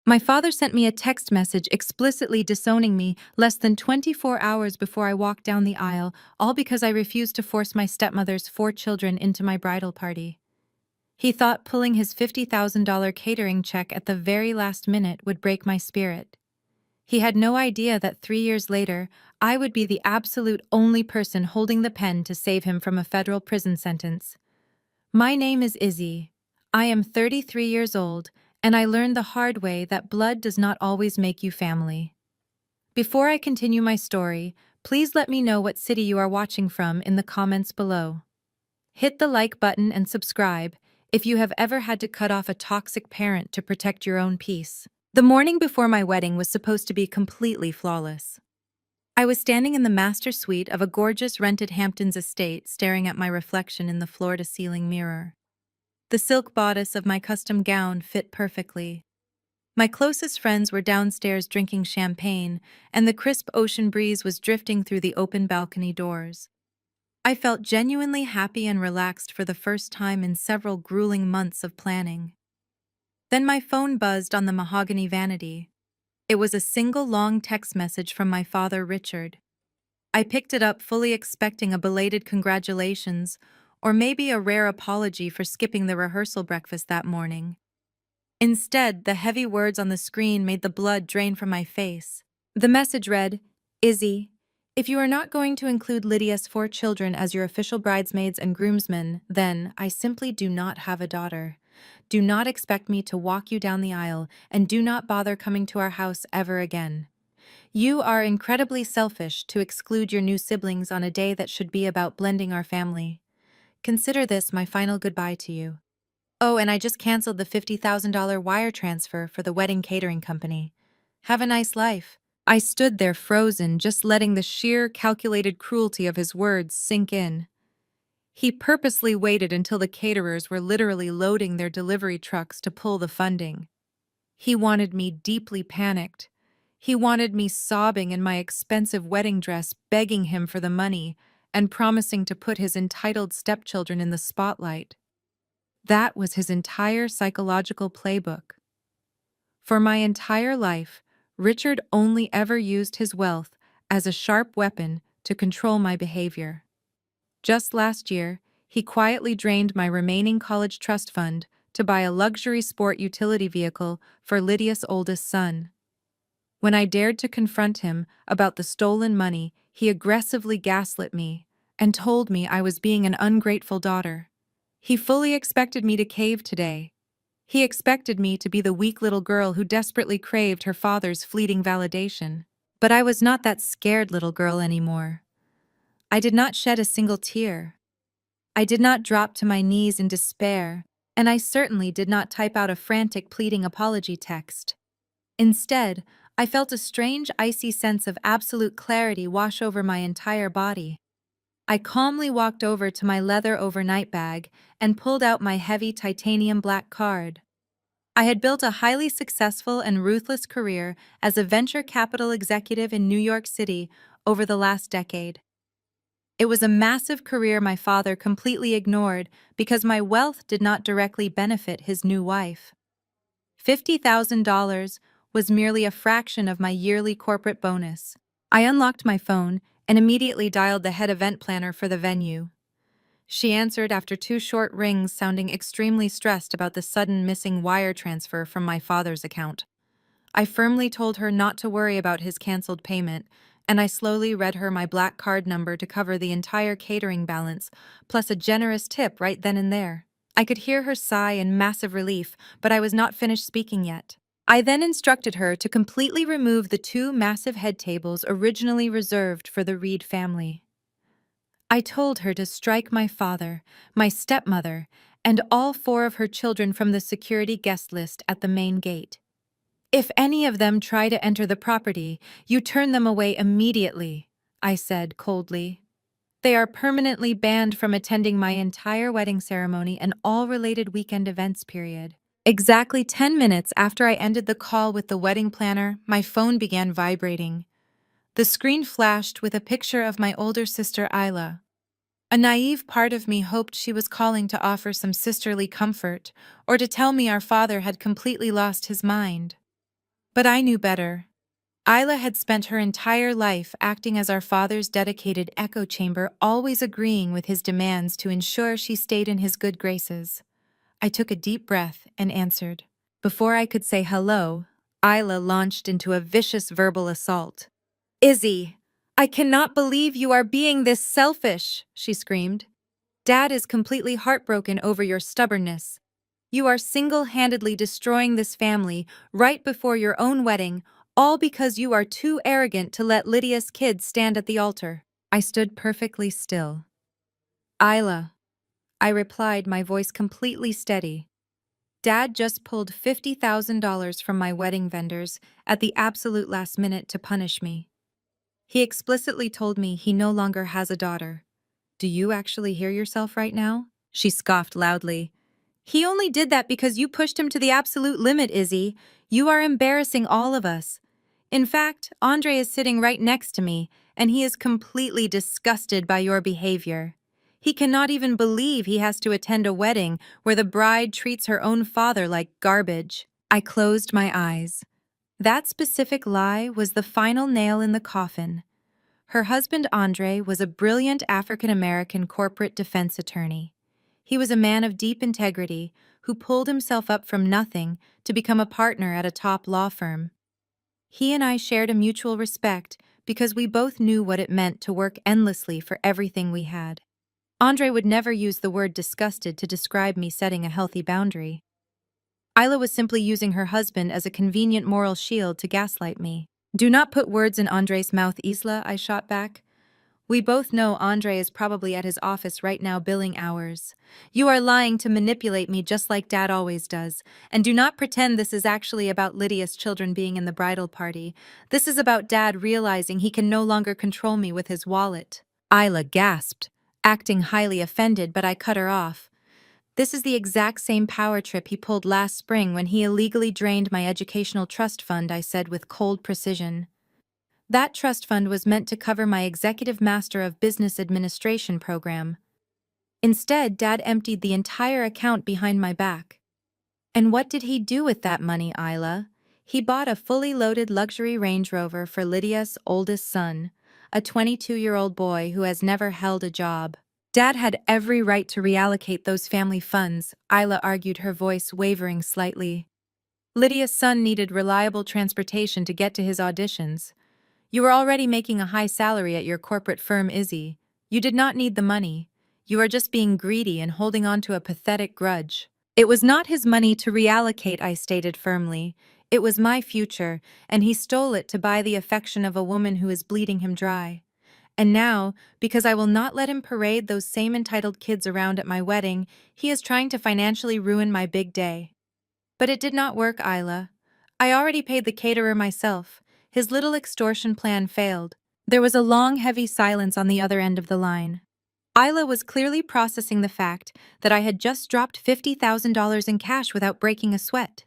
My father sent me a text message explicitly disowning me less than 24 hours before I walked down the aisle, all because I refused to force my stepmother's 4 children into my bridal party. He thought pulling his $50,000 catering check at the very last minute would break my spirit. He had no idea that 3 years later, I would be the absolute only person holding the pen to save him from a federal prison sentence. My name is Izzy. I am 33 years old, and I learned the hard way that blood does not always make you family. Before I continue my story, please let me know what city you are watching from in the comments below. Hit the like button and subscribe if you have ever had to cut off a toxic parent to protect your own peace. The morning before my wedding was supposed to be completely flawless. I was standing in the master suite of a gorgeous rented Hamptons estate staring at my reflection in the floor-to-ceiling mirror. The silk bodice of my custom gown fit perfectly. My closest friends were downstairs drinking champagne, and the crisp ocean breeze was drifting through the open balcony doors. I felt genuinely happy and relaxed for the first time in several grueling months of planning. Then my phone buzzed on the mahogany vanity. It was a single long text message from my father, Richard. I picked it up fully expecting a belated congratulations, or maybe a rare apology for skipping the rehearsal breakfast that morning. Instead, the heavy words on the screen made the blood drain from my face. The message read, "Izzy, if you are not going to include Lydia's 4 children as your official bridesmaids and groomsmen, then I simply do not have a daughter. Do not expect me to walk you down the aisle, and do not bother coming to our house ever again. You are incredibly selfish to exclude your new siblings on a day that should be about blending our family. Consider this my final goodbye to you. Oh, and I just canceled the $50,000 wire transfer for the wedding catering company. Have a nice life." I stood there frozen, just letting the sheer, calculated cruelty of his words sink in. He purposely waited until the caterers were literally loading their delivery trucks to pull the funding. He wanted me deeply panicked. He wanted me sobbing in my expensive wedding dress, begging him for the money, and promising to put his entitled stepchildren in the spotlight. That was his entire psychological playbook. For my entire life, Richard only ever used his wealth as a sharp weapon to control my behavior. Just last year, he quietly drained my remaining college trust fund to buy a luxury sport utility vehicle for Lydia's oldest son. When I dared to confront him about the stolen money, he aggressively gaslit me and told me I was being an ungrateful daughter. He fully expected me to cave today. He expected me to be the weak little girl who desperately craved her father's fleeting validation. But I was not that scared little girl anymore. I did not shed a single tear. I did not drop to my knees in despair, and I certainly did not type out a frantic pleading apology text. Instead, I felt a strange icy sense of absolute clarity wash over my entire body. I calmly walked over to my leather overnight bag and pulled out my heavy titanium black card. I had built a highly successful and ruthless career as a venture capital executive in New York City over the last decade. It was a massive career my father completely ignored because my wealth did not directly benefit his new wife. $50,000 was merely a fraction of my yearly corporate bonus. I unlocked my phone and immediately dialed the head event planner for the venue. She answered after 2 short rings, sounding extremely stressed about the sudden missing wire transfer from my father's account. I firmly told her not to worry about his canceled payment, and I slowly read her my black card number to cover the entire catering balance, plus a generous tip right then and there. I could hear her sigh in massive relief, but I was not finished speaking yet. I then instructed her to completely remove the 2 massive head tables originally reserved for the Reed family. I told her to strike my father, my stepmother, and all 4 of her children from the security guest list at the main gate. "If any of them try to enter the property, you turn them away immediately," I said coldly. "They are permanently banned from attending my entire wedding ceremony and all related weekend events, period." Exactly 10 minutes after I ended the call with the wedding planner, my phone began vibrating. The screen flashed with a picture of my older sister, Isla. A naive part of me hoped she was calling to offer some sisterly comfort or to tell me our father had completely lost his mind. But I knew better. Isla had spent her entire life acting as our father's dedicated echo chamber, always agreeing with his demands to ensure she stayed in his good graces. I took a deep breath and answered. Before I could say hello, Isla launched into a vicious verbal assault. Izzy, I cannot believe you are being this selfish, she screamed. Dad is completely heartbroken over your stubbornness. You are single-handedly destroying this family right before your own wedding, all because you are too arrogant to let Lydia's kids stand at the altar. I stood perfectly still. Isla, I replied, my voice completely steady. Dad just pulled $50,000 from my wedding vendors at the absolute last minute to punish me. He explicitly told me he no longer has a daughter. Do you actually hear yourself right now? She scoffed loudly. He only did that because you pushed him to the absolute limit, Izzy. You are embarrassing all of us. In fact, Andre is sitting right next to me, and he is completely disgusted by your behavior. He cannot even believe he has to attend a wedding where the bride treats her own father like garbage. I closed my eyes. That specific lie was the final nail in the coffin. Her husband, Andre, was a brilliant African-American corporate defense attorney. He was a man of deep integrity who pulled himself up from nothing to become a partner at a top law firm. He and I shared a mutual respect because we both knew what it meant to work endlessly for everything we had. Andre would never use the word disgusted to describe me setting a healthy boundary. Isla was simply using her husband as a convenient moral shield to gaslight me. Do not put words in Andre's mouth, Isla, I shot back. We both know Andre is probably at his office right now billing hours. You are lying to manipulate me just like Dad always does. And do not pretend this is actually about Lydia's children being in the bridal party. This is about Dad realizing he can no longer control me with his wallet. Isla gasped, acting highly offended, but I cut her off. This is the exact same power trip he pulled last spring when he illegally drained my educational trust fund, I said with cold precision. That trust fund was meant to cover my Executive Master of Business Administration program. Instead, Dad emptied the entire account behind my back. And what did he do with that money, Isla? He bought a fully loaded luxury Range Rover for Lydia's oldest son, a 22-year-old boy who has never held a job. Dad had every right to reallocate those family funds, Isla argued, her voice wavering slightly. Lydia's son needed reliable transportation to get to his auditions. You were already making a high salary at your corporate firm, Izzy. You did not need the money. You are just being greedy and holding on to a pathetic grudge. It was not his money to reallocate, I stated firmly. It was my future, and he stole it to buy the affection of a woman who is bleeding him dry. And now, because I will not let him parade those same entitled kids around at my wedding, he is trying to financially ruin my big day. But it did not work, Isla. I already paid the caterer myself. His little extortion plan failed. There was a long, heavy silence on the other end of the line. Isla was clearly processing the fact that I had just dropped $50,000 in cash without breaking a sweat.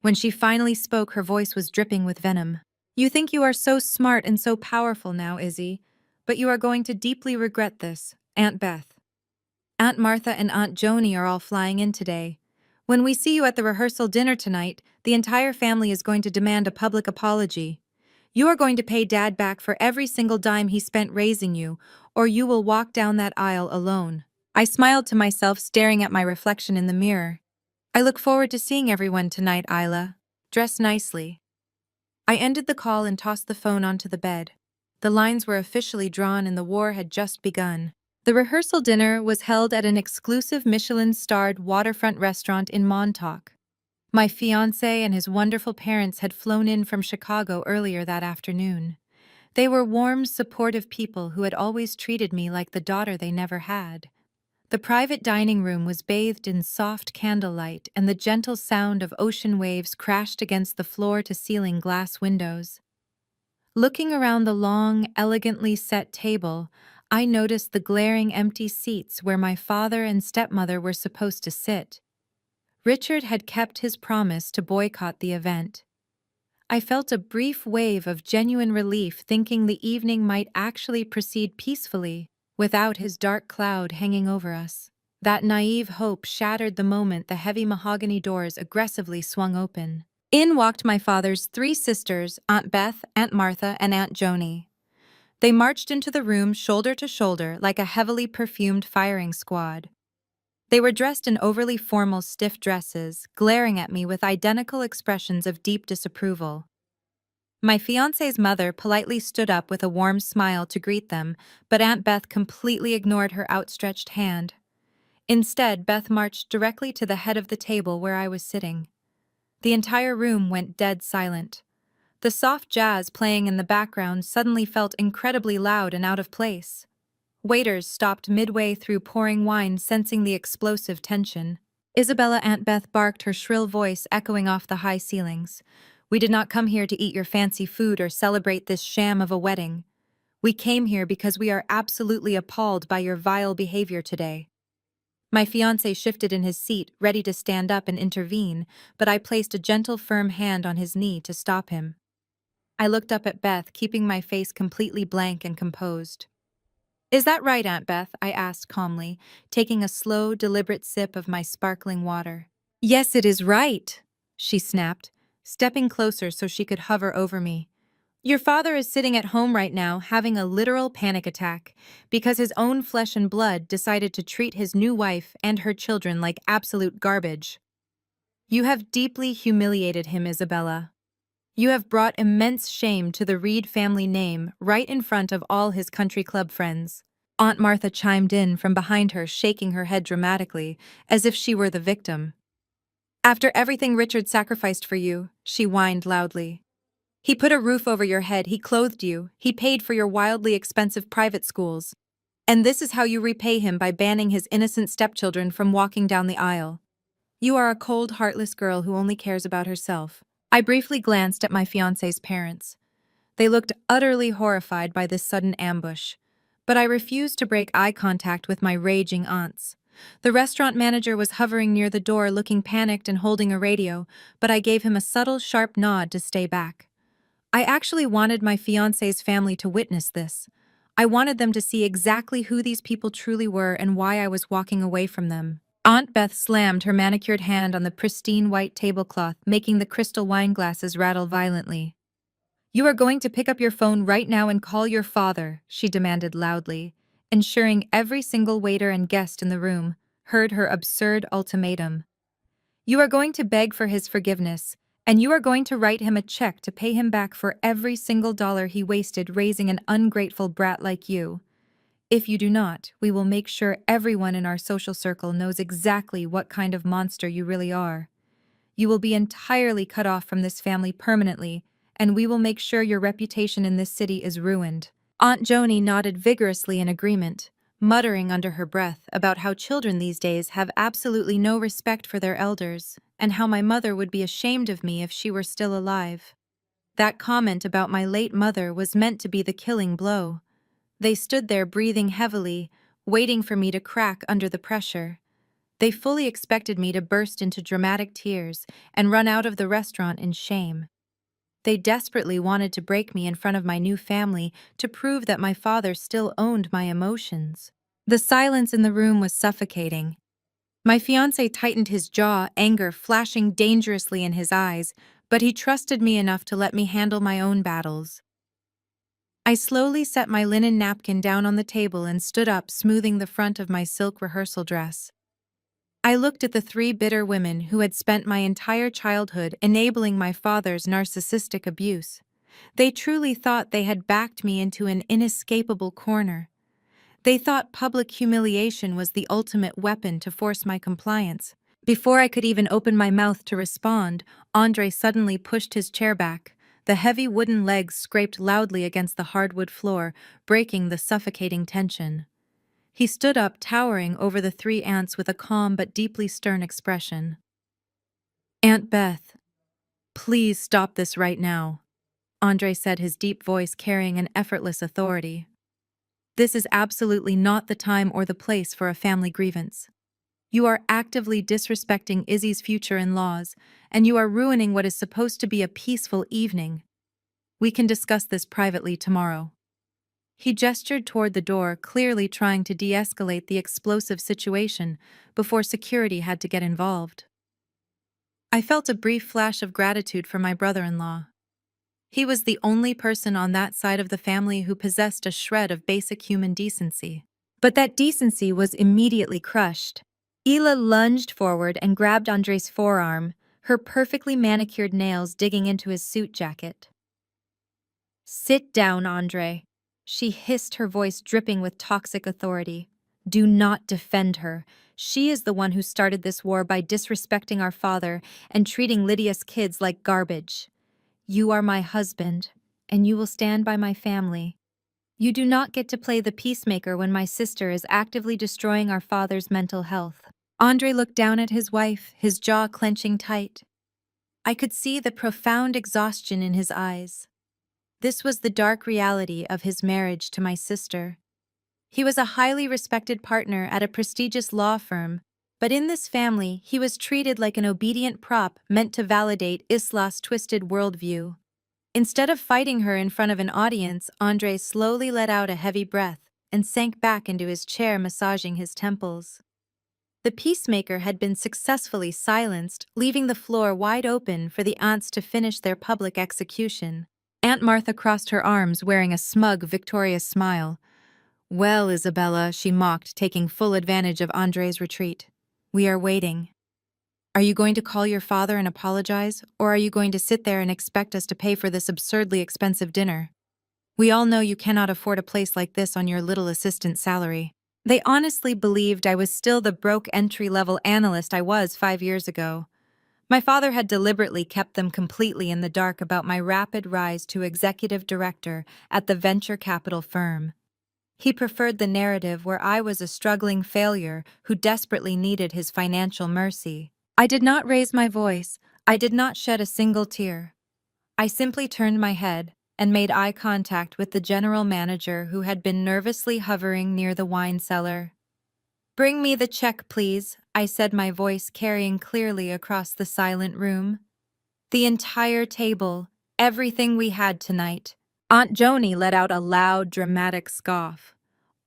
When she finally spoke, her voice was dripping with venom. You think you are so smart and so powerful now, Izzy, but you are going to deeply regret this, Aunt Beth. Aunt Martha and Aunt Joni are all flying in today. When we see you at the rehearsal dinner tonight, the entire family is going to demand a public apology. You are going to pay Dad back for every single dime he spent raising you, or you will walk down that aisle alone. I smiled to myself, staring at my reflection in the mirror. I look forward to seeing everyone tonight, Isla. Dress nicely. I ended the call and tossed the phone onto the bed. The lines were officially drawn and the war had just begun. The rehearsal dinner was held at an exclusive Michelin-starred waterfront restaurant in Montauk. My fiancé and his wonderful parents had flown in from Chicago earlier that afternoon. They were warm, supportive people who had always treated me like the daughter they never had. The private dining room was bathed in soft candlelight, and the gentle sound of ocean waves crashed against the floor-to-ceiling glass windows. Looking around the long, elegantly set table, I noticed the glaring empty seats where my father and stepmother were supposed to sit. Richard had kept his promise to boycott the event. I felt a brief wave of genuine relief, thinking the evening might actually proceed peacefully, without his dark cloud hanging over us. That naive hope shattered the moment the heavy mahogany doors aggressively swung open. In walked my father's three sisters, Aunt Beth, Aunt Martha, and Aunt Joni. They marched into the room shoulder to shoulder like a heavily perfumed firing squad. They were dressed in overly formal, stiff dresses, glaring at me with identical expressions of deep disapproval. My fiancé's mother politely stood up with a warm smile to greet them, but Aunt Beth completely ignored her outstretched hand. Instead, Beth marched directly to the head of the table where I was sitting. The entire room went dead silent. The soft jazz playing in the background suddenly felt incredibly loud and out of place. Waiters stopped midway through pouring wine, sensing the explosive tension. Isabella, Aunt Beth barked, her shrill voice echoing off the high ceilings. "We did not come here to eat your fancy food or celebrate this sham of a wedding. We came here because we are absolutely appalled by your vile behavior today." My fiancé shifted in his seat, ready to stand up and intervene, but I placed a gentle, firm hand on his knee to stop him. I looked up at Beth, keeping my face completely blank and composed. "Is that right, Aunt Beth?" I asked calmly, taking a slow, deliberate sip of my sparkling water. "Yes, it is right," she snapped, stepping closer so she could hover over me. "Your father is sitting at home right now having a literal panic attack because his own flesh and blood decided to treat his new wife and her children like absolute garbage. You have deeply humiliated him, Isabella. You have brought immense shame to the Reed family name right in front of all his country club friends." Aunt Martha chimed in from behind her, shaking her head dramatically, as if she were the victim. "After everything Richard sacrificed for you," she whined loudly. "He put a roof over your head, he clothed you, he paid for your wildly expensive private schools. And this is how you repay him, by banning his innocent stepchildren from walking down the aisle. You are a cold, heartless girl who only cares about herself." I briefly glanced at my fiancé's parents. They looked utterly horrified by this sudden ambush, but I refused to break eye contact with my raging aunts. The restaurant manager was hovering near the door, looking panicked and holding a radio, but I gave him a subtle, sharp nod to stay back. I actually wanted my fiancé's family to witness this. I wanted them to see exactly who these people truly were and why I was walking away from them. Aunt Beth slammed her manicured hand on the pristine white tablecloth, making the crystal wine glasses rattle violently. "You are going to pick up your phone right now and call your father," she demanded loudly, ensuring every single waiter and guest in the room heard her absurd ultimatum. "You are going to beg for his forgiveness, and you are going to write him a check to pay him back for every single dollar he wasted raising an ungrateful brat like you. If you do not, we will make sure everyone in our social circle knows exactly what kind of monster you really are. You will be entirely cut off from this family permanently, and we will make sure your reputation in this city is ruined." Aunt Joni nodded vigorously in agreement, muttering under her breath about how children these days have absolutely no respect for their elders, and how my mother would be ashamed of me if she were still alive. That comment about my late mother was meant to be the killing blow. They stood there breathing heavily, waiting for me to crack under the pressure. They fully expected me to burst into dramatic tears and run out of the restaurant in shame. They desperately wanted to break me in front of my new family to prove that my father still owned my emotions. The silence in the room was suffocating. My fiancé tightened his jaw, anger flashing dangerously in his eyes, but he trusted me enough to let me handle my own battles. I slowly set my linen napkin down on the table and stood up, smoothing the front of my silk rehearsal dress. I looked at the three bitter women who had spent my entire childhood enabling my father's narcissistic abuse. They truly thought they had backed me into an inescapable corner. They thought public humiliation was the ultimate weapon to force my compliance. Before I could even open my mouth to respond, Andre suddenly pushed his chair back. The heavy wooden legs scraped loudly against the hardwood floor, breaking the suffocating tension. He stood up, towering over the three aunts with a calm but deeply stern expression. "Aunt Beth, please stop this right now," Andre said, his deep voice carrying an effortless authority. "This is absolutely not the time or the place for a family grievance. You are actively disrespecting Izzy's future in-laws, and you are ruining what is supposed to be a peaceful evening. We can discuss this privately tomorrow." He gestured toward the door, clearly trying to de-escalate the explosive situation before security had to get involved. I felt a brief flash of gratitude for my brother-in-law. He was the only person on that side of the family who possessed a shred of basic human decency. But that decency was immediately crushed. Ela lunged forward and grabbed Andre's forearm, her perfectly manicured nails digging into his suit jacket. "Sit down, Andre," she hissed, her voice dripping with toxic authority. "Do not defend her. She is the one who started this war by disrespecting our father and treating Lydia's kids like garbage. You are my husband, and you will stand by my family. You do not get to play the peacemaker when my sister is actively destroying our father's mental health." Andre looked down at his wife, his jaw clenching tight. I could see the profound exhaustion in his eyes. This was the dark reality of his marriage to my sister. He was a highly respected partner at a prestigious law firm, but in this family, he was treated like an obedient prop meant to validate Isla's twisted worldview. Instead of fighting her in front of an audience, Andre slowly let out a heavy breath and sank back into his chair, massaging his temples. The peacemaker had been successfully silenced, leaving the floor wide open for the aunts to finish their public execution. Aunt Martha crossed her arms, wearing a smug, victorious smile. "Well, Isabella," she mocked, taking full advantage of Andre's retreat. "We are waiting. Are you going to call your father and apologize, or are you going to sit there and expect us to pay for this absurdly expensive dinner? We all know you cannot afford a place like this on your little assistant salary." They honestly believed I was still the broke entry-level analyst I was 5 years ago. My father had deliberately kept them completely in the dark about my rapid rise to executive director at the venture capital firm. He preferred the narrative where I was a struggling failure who desperately needed his financial mercy. I did not raise my voice. I did not shed a single tear. I simply turned my head and made eye contact with the general manager who had been nervously hovering near the wine cellar. "Bring me the check, please," I said, my voice carrying clearly across the silent room. "The entire table, everything we had tonight." Aunt Joni let out a loud, dramatic scoff.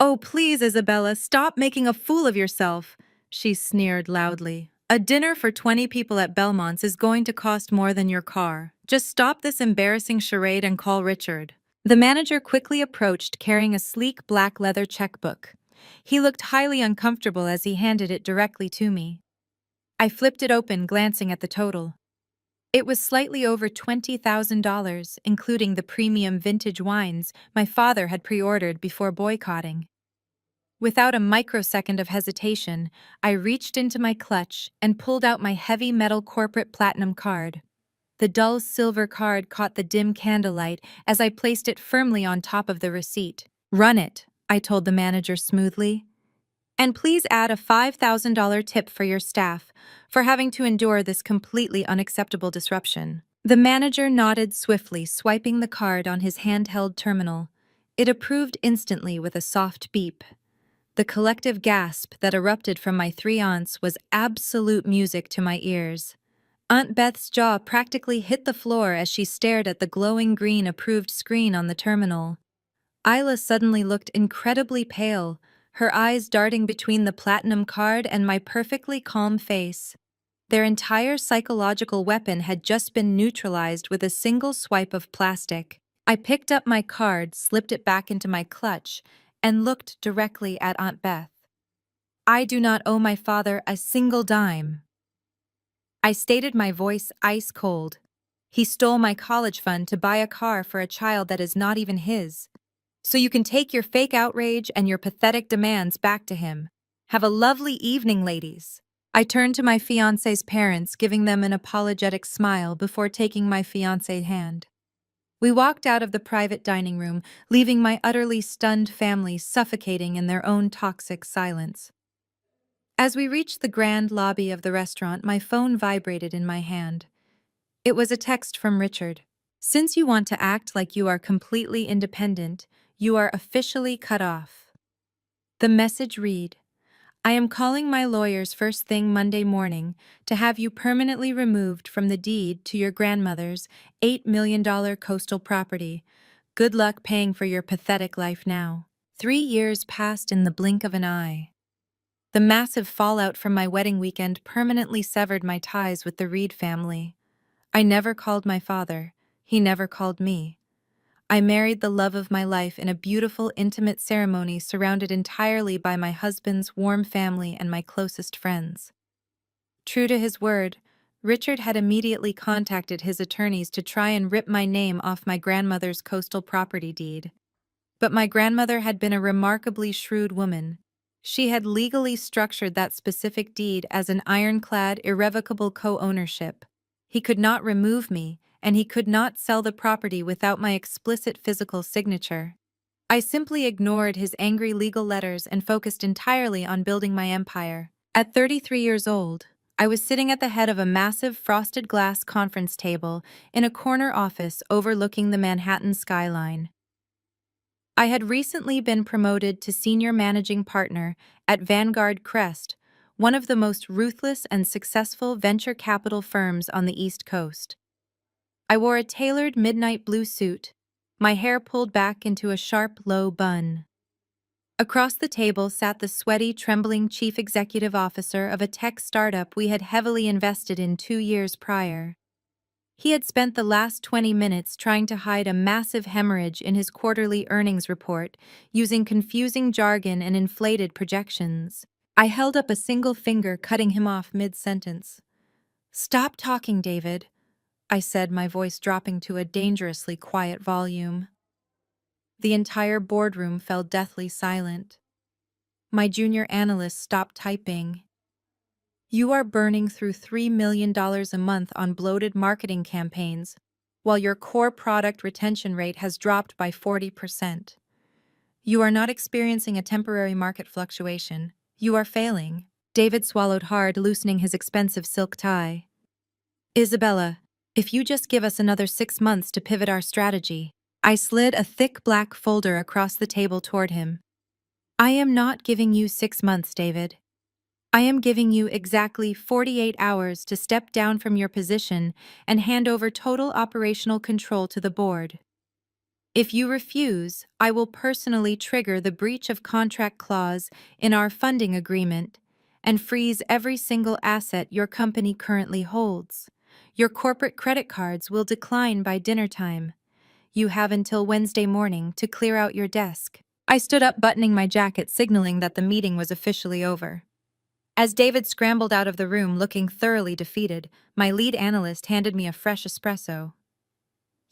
"Oh, please, Isabella, stop making a fool of yourself," she sneered loudly. "A dinner for 20 people at Belmont's is going to cost more than your car. Just stop this embarrassing charade and call Richard." The manager quickly approached, carrying a sleek black leather checkbook. He looked highly uncomfortable as he handed it directly to me. I flipped it open, glancing at the total. It was slightly over $20,000, including the premium vintage wines my father had pre-ordered before boycotting. Without a microsecond of hesitation, I reached into my clutch and pulled out my heavy metal corporate platinum card. The dull silver card caught the dim candlelight as I placed it firmly on top of the receipt. "Run it," I told the manager smoothly. "And please add a $5,000 tip for your staff for having to endure this completely unacceptable disruption." The manager nodded swiftly, swiping the card on his handheld terminal. It approved instantly with a soft beep. The collective gasp that erupted from my 3 aunts was absolute music to my ears. Aunt Beth's jaw practically hit the floor as she stared at the glowing green approved screen on the terminal. Isla suddenly looked incredibly pale, her eyes darting between the platinum card and my perfectly calm face. Their entire psychological weapon had just been neutralized with a single swipe of plastic. I picked up my card, slipped it back into my clutch, and looked directly at Aunt Beth. "I do not owe my father a single dime." I stated, my voice ice cold. "He stole my college fund to buy a car for a child that is not even his. So you can take your fake outrage and your pathetic demands back to him. Have a lovely evening, ladies." I turned to my fiancé's parents, giving them an apologetic smile before taking my fiancé's hand. We walked out of the private dining room, leaving my utterly stunned family suffocating in their own toxic silence. As we reached the grand lobby of the restaurant, my phone vibrated in my hand. It was a text from Richard. "Since you want to act like you are completely independent, you are officially cut off." The message read, "I am calling my lawyers first thing Monday morning to have you permanently removed from the deed to your grandmother's $8 million coastal property. Good luck paying for your pathetic life now." 3 years passed in the blink of an eye. The massive fallout from my wedding weekend permanently severed my ties with the Reed family. I never called my father. He never called me. I married the love of my life in a beautiful, intimate ceremony surrounded entirely by my husband's warm family and my closest friends. True to his word, Richard had immediately contacted his attorneys to try and rip my name off my grandmother's coastal property deed. But my grandmother had been a remarkably shrewd woman. She had legally structured that specific deed as an ironclad, irrevocable co-ownership. He could not remove me, and he could not sell the property without my explicit physical signature. I simply ignored his angry legal letters and focused entirely on building my empire. At 33 years old, I was sitting at the head of a massive frosted glass conference table in a corner office overlooking the Manhattan skyline. I had recently been promoted to senior managing partner at Vanguard Crest, one of the most ruthless and successful venture capital firms on the East Coast. I wore a tailored midnight blue suit, my hair pulled back into a sharp, low bun. Across the table sat the sweaty, trembling chief executive officer of a tech startup we had heavily invested in 2 years prior. He had spent the last 20 minutes trying to hide a massive hemorrhage in his quarterly earnings report, using confusing jargon and inflated projections. I held up a single finger, cutting him off mid-sentence. "Stop talking, David," I said, my voice dropping to a dangerously quiet volume. The entire boardroom fell deathly silent. My junior analyst stopped typing. "You are burning through $3 million a month on bloated marketing campaigns, while your core product retention rate has dropped by 40%. You are not experiencing a temporary market fluctuation. You are failing." David swallowed hard, loosening his expensive silk tie. "Isabella, if you just give us another 6 months to pivot our strategy." I slid a thick black folder across the table toward him. "I am not giving you 6 months, David. I am giving you exactly 48 hours to step down from your position and hand over total operational control to the board. If you refuse, I will personally trigger the breach of contract clause in our funding agreement and freeze every single asset your company currently holds. Your corporate credit cards will decline by dinner time. You have until Wednesday morning to clear out your desk." I stood up, buttoning my jacket, signaling that the meeting was officially over. As David scrambled out of the room looking thoroughly defeated, my lead analyst handed me a fresh espresso.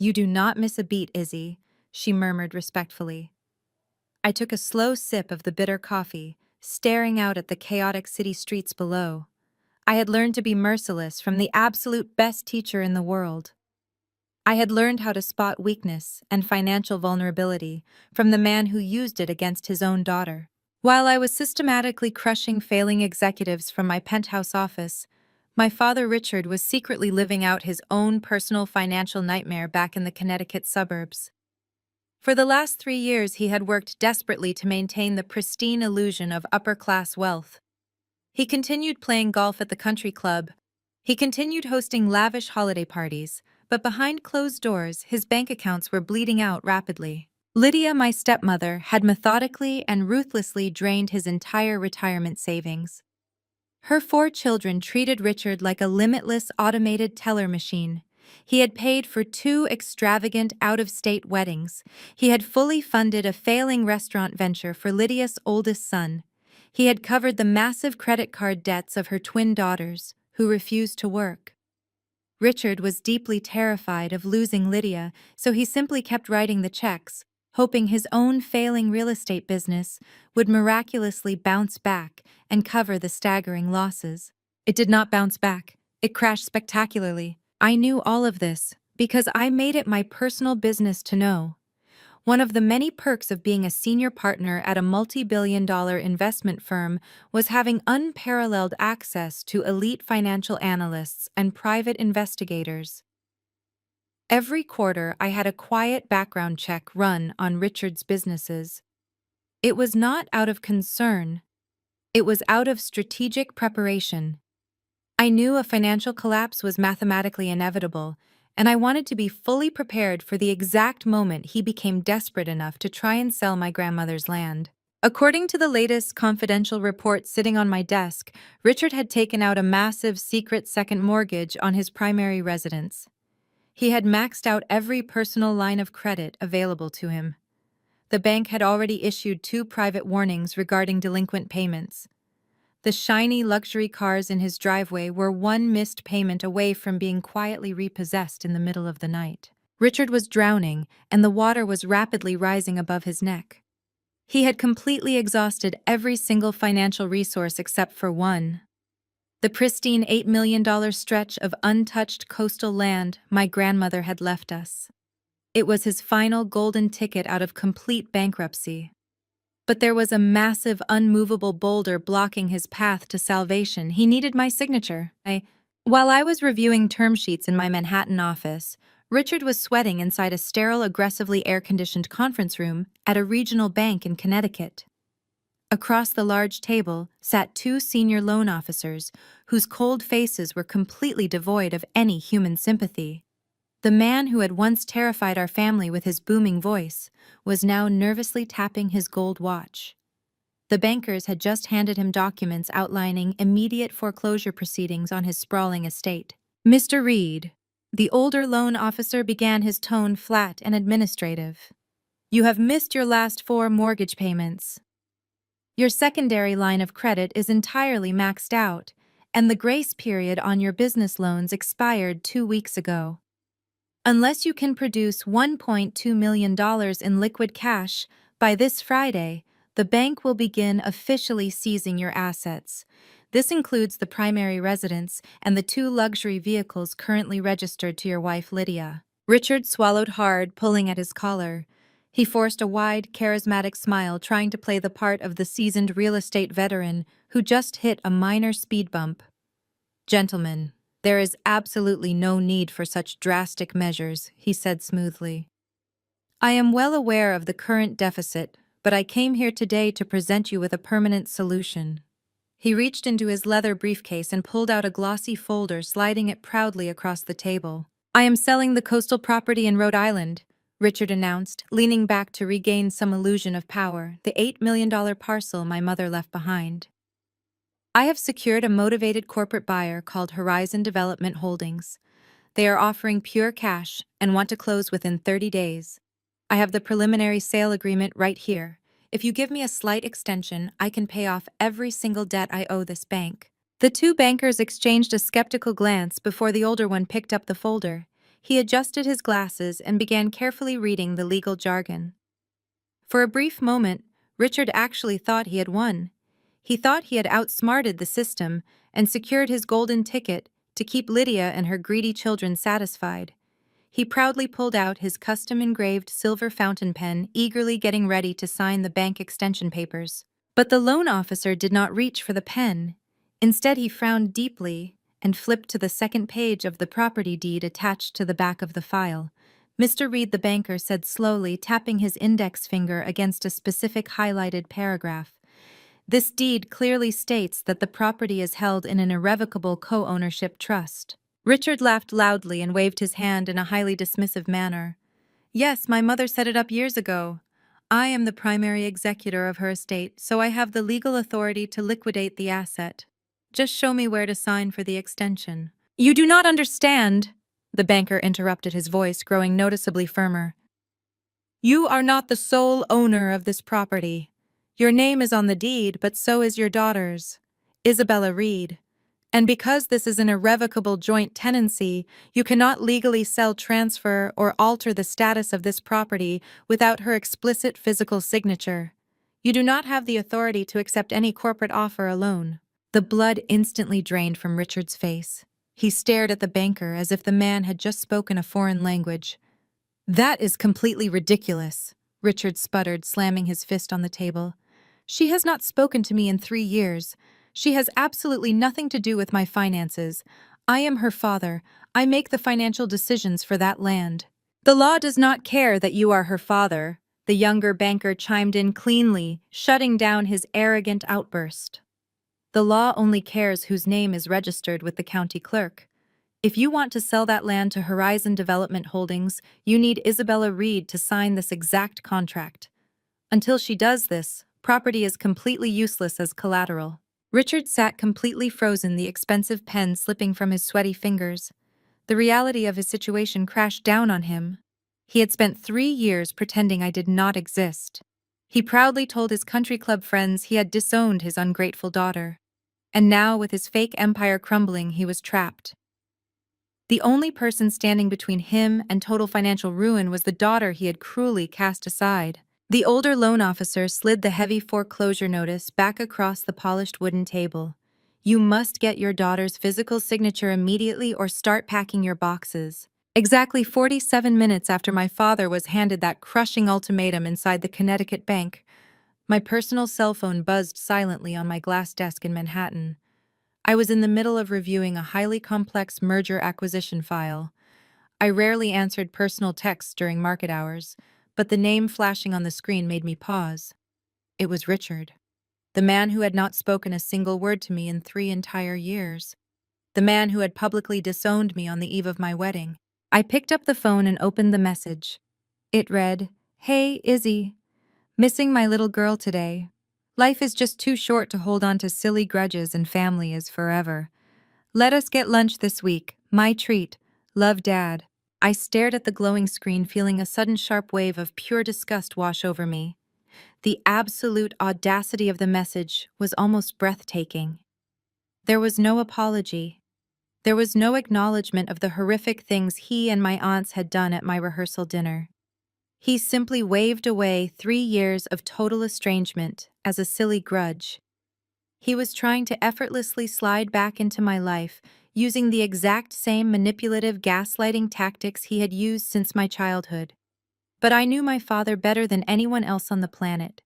"You do not miss a beat, Izzy," she murmured respectfully. I took a slow sip of the bitter coffee, staring out at the chaotic city streets below. I had learned to be merciless from the absolute best teacher in the world. I had learned how to spot weakness and financial vulnerability from the man who used it against his own daughter. While I was systematically crushing failing executives from my penthouse office, my father Richard was secretly living out his own personal financial nightmare back in the Connecticut suburbs. For the last 3 years, he had worked desperately to maintain the pristine illusion of upper-class wealth. He continued playing golf at the country club. He continued hosting lavish holiday parties, but behind closed doors, his bank accounts were bleeding out rapidly. Lydia, my stepmother, had methodically and ruthlessly drained his entire retirement savings. Her 4 children treated Richard like a limitless automated teller machine. He had paid for 2 extravagant out-of-state weddings. He had fully funded a failing restaurant venture for Lydia's oldest son. He had covered the massive credit card debts of her twin daughters, who refused to work. Richard was deeply terrified of losing Lydia, so he simply kept writing the checks, hoping his own failing real estate business would miraculously bounce back and cover the staggering losses. It did not bounce back. It crashed spectacularly. I knew all of this because I made it my personal business to know. One of the many perks of being a senior partner at a multi-billion-dollar investment firm was having unparalleled access to elite financial analysts and private investigators. Every quarter, I had a quiet background check run on Richard's businesses. It was not out of concern. It was out of strategic preparation. I knew a financial collapse was mathematically inevitable, and I wanted to be fully prepared for the exact moment he became desperate enough to try and sell my grandmother's land. According to the latest confidential report sitting on my desk, Richard had taken out a massive secret second mortgage on his primary residence. He had maxed out every personal line of credit available to him. The bank had already issued 2 private warnings regarding delinquent payments. The shiny luxury cars in his driveway were one missed payment away from being quietly repossessed in the middle of the night. Richard was drowning, and the water was rapidly rising above his neck. He had completely exhausted every single financial resource except for one: the pristine $8 million stretch of untouched coastal land my grandmother had left us. It was his final golden ticket out of complete bankruptcy. But there was a massive, unmovable boulder blocking his path to salvation. He needed my signature. While I was reviewing term sheets in my Manhattan office, Richard was sweating inside a sterile, aggressively air-conditioned conference room at a regional bank in Connecticut. Across the large table sat 2 senior loan officers whose cold faces were completely devoid of any human sympathy. The man who had once terrified our family with his booming voice was now nervously tapping his gold watch. The bankers had just handed him documents outlining immediate foreclosure proceedings on his sprawling estate. "Mr. Reed," the older loan officer began, his tone flat and administrative, "you have missed your last 4 mortgage payments. Your secondary line of credit is entirely maxed out, and the grace period on your business loans expired 2 weeks ago. Unless you can produce $1.2 million in liquid cash by this Friday, the bank will begin officially seizing your assets. This includes the primary residence and the 2 luxury vehicles currently registered to your wife, Lydia." Richard swallowed hard, pulling at his collar. He forced a wide, charismatic smile, trying to play the part of the seasoned real estate veteran who just hit a minor speed bump. "Gentlemen, there is absolutely no need for such drastic measures," he said smoothly. "I am well aware of the current deficit, but I came here today to present you with a permanent solution." He reached into his leather briefcase and pulled out a glossy folder, sliding it proudly across the table. "I am selling the coastal property in Rhode Island," Richard announced, leaning back to regain some illusion of power, "the $8 million parcel my mother left behind. I have secured a motivated corporate buyer called Horizon Development Holdings. They are offering pure cash and want to close within 30 days. I have the preliminary sale agreement right here. If you give me a slight extension, I can pay off every single debt I owe this bank." The 2 bankers exchanged a skeptical glance before the older one picked up the folder. He adjusted his glasses and began carefully reading the legal jargon. For a brief moment, Richard actually thought he had won. He thought he had outsmarted the system and secured his golden ticket to keep Lydia and her greedy children satisfied. He proudly pulled out his custom-engraved silver fountain pen, eagerly getting ready to sign the bank extension papers. But the loan officer did not reach for the pen. Instead, he frowned deeply and flipped to the second page of the property deed attached to the back of the file. "Mr. Reed," the banker said slowly, tapping his index finger against a specific highlighted paragraph, "this deed clearly states that the property is held in an irrevocable co-ownership trust." Richard laughed loudly and waved his hand in a highly dismissive manner. "Yes, my mother set it up years ago. I am the primary executor of her estate, so I have the legal authority to liquidate the asset. Just show me where to sign for the extension." "You do not understand," the banker interrupted, his voice growing noticeably firmer. "You are not the sole owner of this property. Your name is on the deed, but so is your daughter's, Isabella Reed. And because this is an irrevocable joint tenancy, you cannot legally sell, transfer, or alter the status of this property without her explicit physical signature. You do not have the authority to accept any corporate offer alone." The blood instantly drained from Richard's face. He stared at the banker as if the man had just spoken a foreign language. "That is completely ridiculous," Richard sputtered, slamming his fist on the table. "She has not spoken to me in 3 years. She has absolutely nothing to do with my finances. I am her father. I make the financial decisions for that land." "The law does not care that you are her father," the younger banker chimed in cleanly, shutting down his arrogant outburst. "The law only cares whose name is registered with the county clerk. If you want to sell that land to Horizon Development Holdings, you need Isabella Reed to sign this exact contract. Until she does this, Property is completely useless as collateral. Richard sat completely frozen, the expensive pen slipping from his sweaty fingers. The reality of his situation crashed down on him. He had spent 3 years pretending I did not exist. He proudly told his country club friends he had disowned his ungrateful daughter. And now, with his fake empire crumbling, he was trapped. The only person standing between him and total financial ruin was the daughter he had cruelly cast aside. The older loan officer slid the heavy foreclosure notice back across the polished wooden table. You must get your daughter's physical signature immediately or start packing your boxes. Exactly 47 minutes after my father was handed that crushing ultimatum inside the Connecticut bank, my personal cell phone buzzed silently on my glass desk in Manhattan. I was in the middle of reviewing a highly complex merger acquisition file. I rarely answered personal texts during market hours, but the name flashing on the screen made me pause. It was Richard, the man who had not spoken a single word to me in 3 entire years. The man who had publicly disowned me on the eve of my wedding. I picked up the phone and opened the message. It read, "Hey, Izzy. Missing my little girl today. Life is just too short to hold on to silly grudges, and family is forever. Let us get lunch this week. My treat. Love, Dad." I stared at the glowing screen, feeling a sudden sharp wave of pure disgust wash over me. The absolute audacity of the message was almost breathtaking. There was no apology. There was no acknowledgement of the horrific things he and my aunts had done at my rehearsal dinner. He simply waved away 3 years of total estrangement as a silly grudge. He was trying to effortlessly slide back into my life, using the exact same manipulative gaslighting tactics he had used since my childhood. But I knew my father better than anyone else on the planet.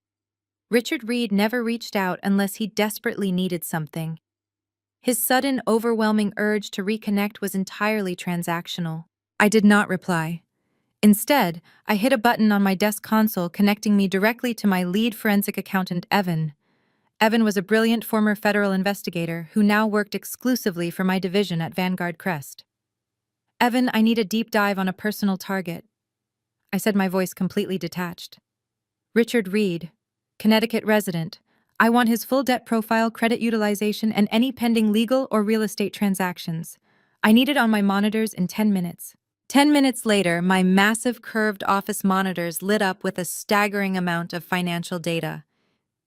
Richard Reed never reached out unless he desperately needed something. His sudden, overwhelming urge to reconnect was entirely transactional. I did not reply. Instead, I hit a button on my desk console connecting me directly to my lead forensic accountant, Evan. Evan was a brilliant former federal investigator who now worked exclusively for my division at Vanguard Crest. "Evan, I need a deep dive on a personal target," I said, my voice completely detached. "Richard Reed, Connecticut resident. I want his full debt profile, credit utilization, and any pending legal or real estate transactions. I need it on my monitors in 10 minutes. 10 minutes later, my massive curved office monitors lit up with a staggering amount of financial data.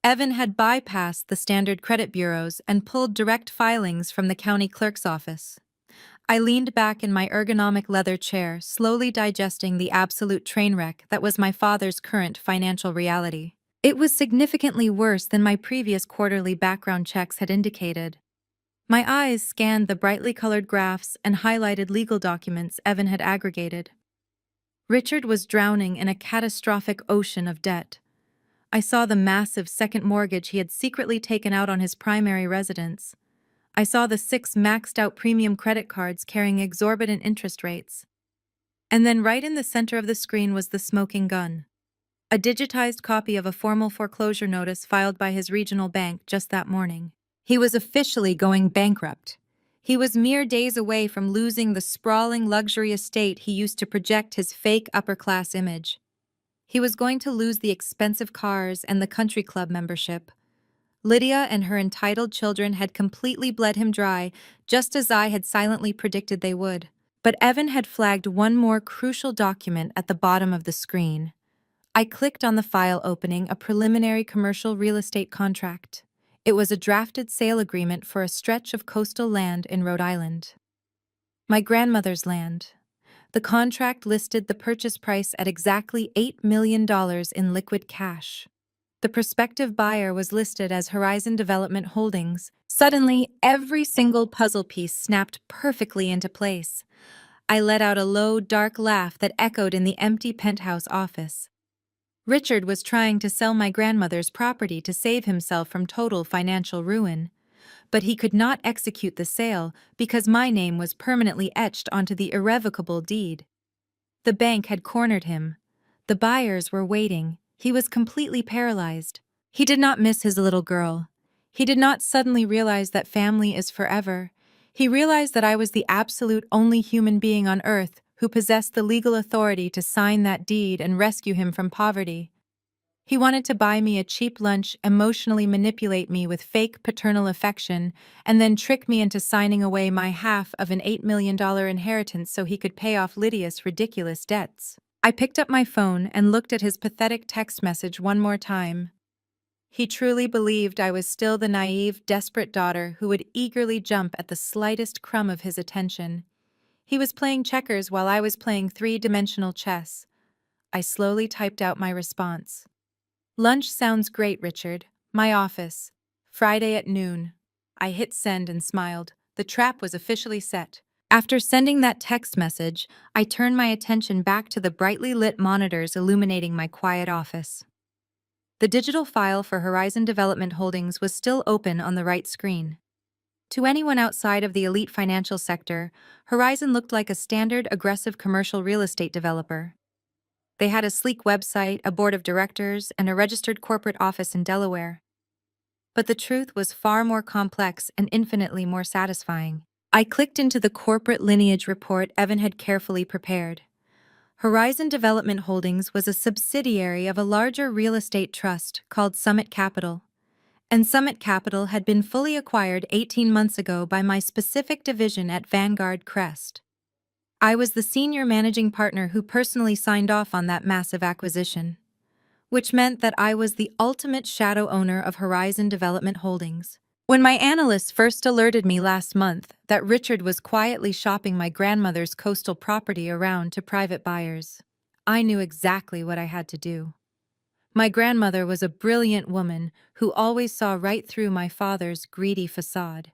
Evan had bypassed the standard credit bureaus and pulled direct filings from the county clerk's office. I leaned back in my ergonomic leather chair, slowly digesting the absolute train wreck that was my father's current financial reality. It was significantly worse than my previous quarterly background checks had indicated. My eyes scanned the brightly colored graphs and highlighted legal documents Evan had aggregated. Richard was drowning in a catastrophic ocean of debt. I saw the massive second mortgage he had secretly taken out on his primary residence. I saw the 6 maxed-out premium credit cards carrying exorbitant interest rates. And then right in the center of the screen was the smoking gun. A digitized copy of a formal foreclosure notice filed by his regional bank just that morning. He was officially going bankrupt. He was mere days away from losing the sprawling luxury estate he used to project his fake upper-class image. He was going to lose the expensive cars and the country club membership. Lydia and her entitled children had completely bled him dry, just as I had silently predicted they would. But Evan had flagged one more crucial document at the bottom of the screen. I clicked on the file opening a preliminary commercial real estate contract. It was a drafted sale agreement for a stretch of coastal land in Rhode Island. My grandmother's land. The contract listed the purchase price at exactly $8 million in liquid cash. The prospective buyer was listed as Horizon Development Holdings. Suddenly, every single puzzle piece snapped perfectly into place. I let out a low, dark laugh that echoed in the empty penthouse office. Richard was trying to sell my grandmother's property to save himself from total financial ruin. But he could not execute the sale because my name was permanently etched onto the irrevocable deed. The bank had cornered him. The buyers were waiting. He was completely paralyzed. He did not miss his little girl. He did not suddenly realize that family is forever. He realized that I was the absolute only human being on earth who possessed the legal authority to sign that deed and rescue him from poverty. He wanted to buy me a cheap lunch, emotionally manipulate me with fake paternal affection, and then trick me into signing away my half of an $8 million inheritance so he could pay off Lydia's ridiculous debts. I picked up my phone and looked at his pathetic text message one more time. He truly believed I was still the naive, desperate daughter who would eagerly jump at the slightest crumb of his attention. He was playing checkers while I was playing three-dimensional chess. I slowly typed out my response. Lunch sounds great, Richard. My office. Friday at noon. I hit send and smiled. The trap was officially set. After sending that text message, I turned my attention back to the brightly lit monitors illuminating my quiet office. The digital file for Horizon Development Holdings was still open on the right screen. To anyone outside of the elite financial sector, Horizon looked like a standard, aggressive commercial real estate developer. They had a sleek website, a board of directors, and a registered corporate office in Delaware. But the truth was far more complex and infinitely more satisfying. I clicked into the corporate lineage report Evan had carefully prepared. Horizon Development Holdings was a subsidiary of a larger real estate trust called Summit Capital, and Summit Capital had been fully acquired 18 months ago by my specific division at Vanguard Crest. I was the senior managing partner who personally signed off on that massive acquisition, which meant that I was the ultimate shadow owner of Horizon Development Holdings. When my analysts first alerted me last month that Richard was quietly shopping my grandmother's coastal property around to private buyers, I knew exactly what I had to do. My grandmother was a brilliant woman who always saw right through my father's greedy facade.